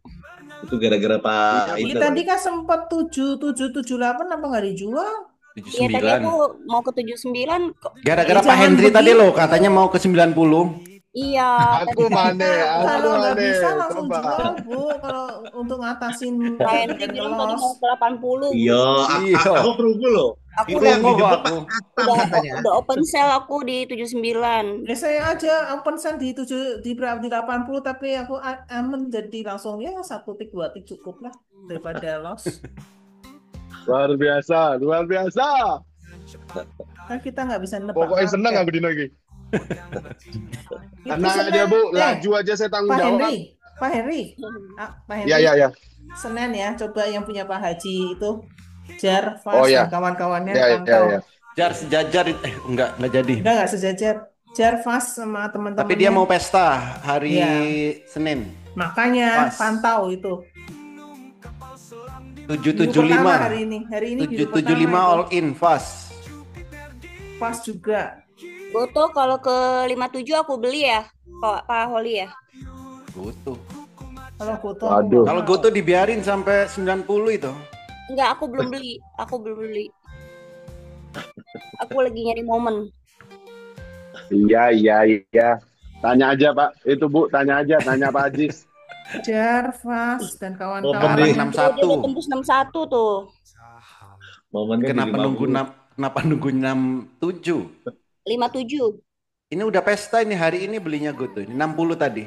Itu gara-gara Pak itu. Tadi kan sempat 7778 apa nggak dijual? Iya tadi aku mau ke 79. Gara-gara Pak Henry tadi loh katanya mau ke 90. Iya. Aku kalau nggak bisa langsung jual Bu. Kalau untuk ngatasin Pak Henry bilang tadi mau ke 80. Iya. Aku perunggu loh. Aku itu yang dijemput Pak udah open sale aku di 79. Ya saya aja open sale di 80 tapi aku aman jadi langsung ya 1 tik 2 tik cukup lah daripada loss. Luar biasa. Kan kita nggak bisa nebak. Pokoknya seneng aku di lagi. Tenang aja Bu, laju aja saya tanggung jawab. Pak Henry. Iya. Senin ya, coba yang punya Pak Haji itu. Jar, Fas, dan kawan-kawannya ya. Jar sejajar enggak jadi. Udah enggak sejajar. Jar, Fas sama teman-teman. Tapi dia mau pesta hari Senin. Makanya pantau itu. 775 hari ini 775 all in Fas. Fas juga. Goto kalau ke 57 aku beli ya, Pak Holi ya. Goto. Kalau Goto dibiarin sampai 90 itu. Enggak, aku belum beli. Aku lagi nyari momen. Iya. Tanya aja Pak, itu Bu, tanya Pak Ajis. Jarvas dan kawan-kawan 61. Dia tembus 61 tuh. Momennya kenapa nunggu 67? 57. Ini udah pesta ini hari ini belinya Goto. Ini 60 tadi.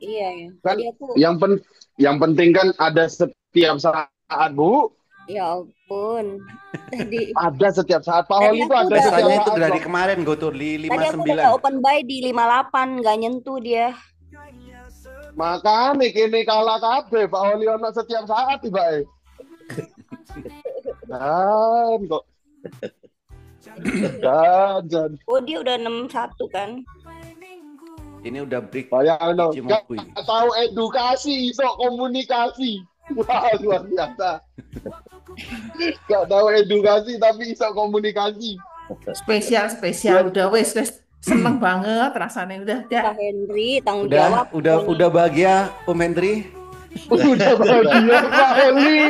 Iya ya. Kan yang penting kan ada setiap saat Bu. Ya ampun. Ada setiap saat. Pak Holi itu ada setiap saat. Itu dari kemarin Goto di 59. Tadi aku udah open buy di 58, nggak nyentuh dia. Makanya kini kalah kabeh Pak Holi ono setiap saat tiba. Kok. Dan. Oh dia udah 61 kan? Ini udah break. Bayang dong. Gak tahu edukasi, sok komunikasi. Wah luar biasa. Gak tahu edukasi tapi sok komunikasi. Spesial udah wes seneng banget rasanya udah. Pak Henry tanggung jawab. Udah bahagia Om Henry. Udah bahagia Pak Holi.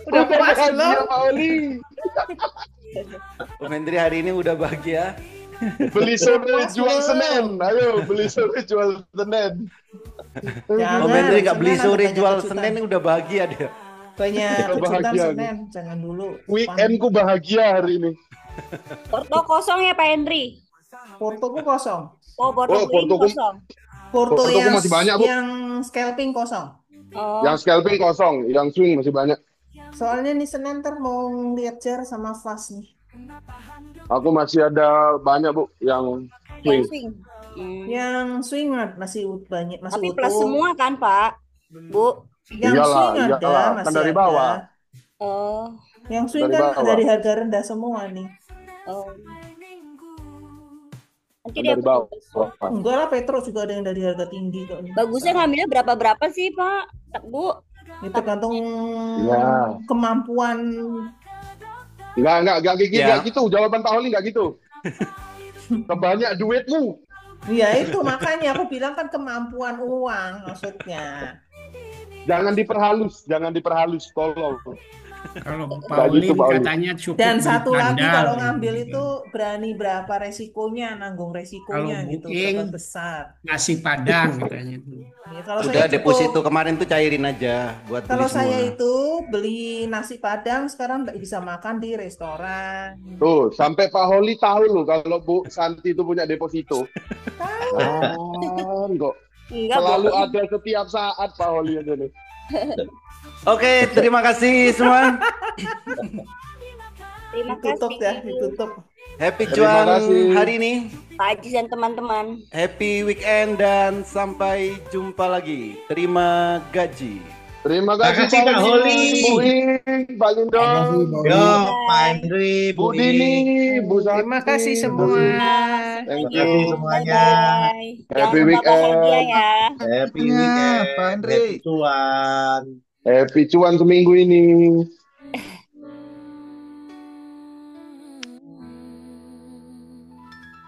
Udah bahagia Pak Holi. Om Henry hari ini udah bahagia. Beli sore jual Senin. Ayo beli sore jual Senin. Om Henry nggak beli sore jual Senin ini udah bahagia dia. Banyak kejutan Senin, jangan dulu. Weekendku bahagia hari ini. Porto kosong ya Pak Henry. Portoku kosong. Oh, Porto kosong. Porto yang masih banyak, Bu. Yang scalping kosong. Oh. Yang scalping kosong, yang swing masih banyak. Soalnya nih Senin mau lihat Jar sama Fas nih. Aku masih ada banyak Bu yang swing. Yang swing masih banyak, masih tapi utuh. plus semua kan Pak, Bu? Yang swing ada, masih kan dari ada. bawah. Oh. Yang swing kan dari harga rendah semua nih. Oh. Nanti Dari bawah. Enggak lah, Petro juga ada yang dari harga tinggi kok. Bagusnya ngambilnya berapa sih Pak, Bu? Itu tergantung Ya. kemampuan. Enggak gitu. Jawaban Pak Holi enggak gitu. Kebanyak duitmu. Iya itu makanya aku bilang kan kemampuan uang maksudnya. Jangan diperhalus, tolong. Kalau Mbak Pauline gitu, Mbak Oli. katanya cukup Dan beli satu lagi pandang. kalau ngambil itu berani berapa resikonya, nanggung Kalau resikonya gitu, booking berapa besar. nasi padang katanya tuh. Ya, kalau saya Udah cukup, deposito kemarin tuh cairin aja buat beli kalau saya semua. itu beli nasi padang sekarang bisa makan di restoran. Tuh, sampai Pak Holi tahu loh kalau Bu Santi itu punya deposito. Kan kok. Enggak, Selalu bohong. ada setiap saat Pak Holi aja nih. Oke, terima kasih semua. Terima Ditutup kasih. ya, ditutup. Happy Terima cuan kasih. hari ini. Pak Ajis dan teman-teman. Happy weekend dan sampai jumpa lagi. Terima gaji. Terima kasih Makasih, Pak Holi. Bu Ing, Pak Lindong, Yo, Pak Henry, Bu Dini, Bu Santi. Terima kasih Bu semua. Thank Terima you. kasih semuanya. Bye. Jangan Happy lupa bahagia weekend. ya. Happy Ya, weekend. Pak Henry. Happy cuan. Happy cuan seminggu ini.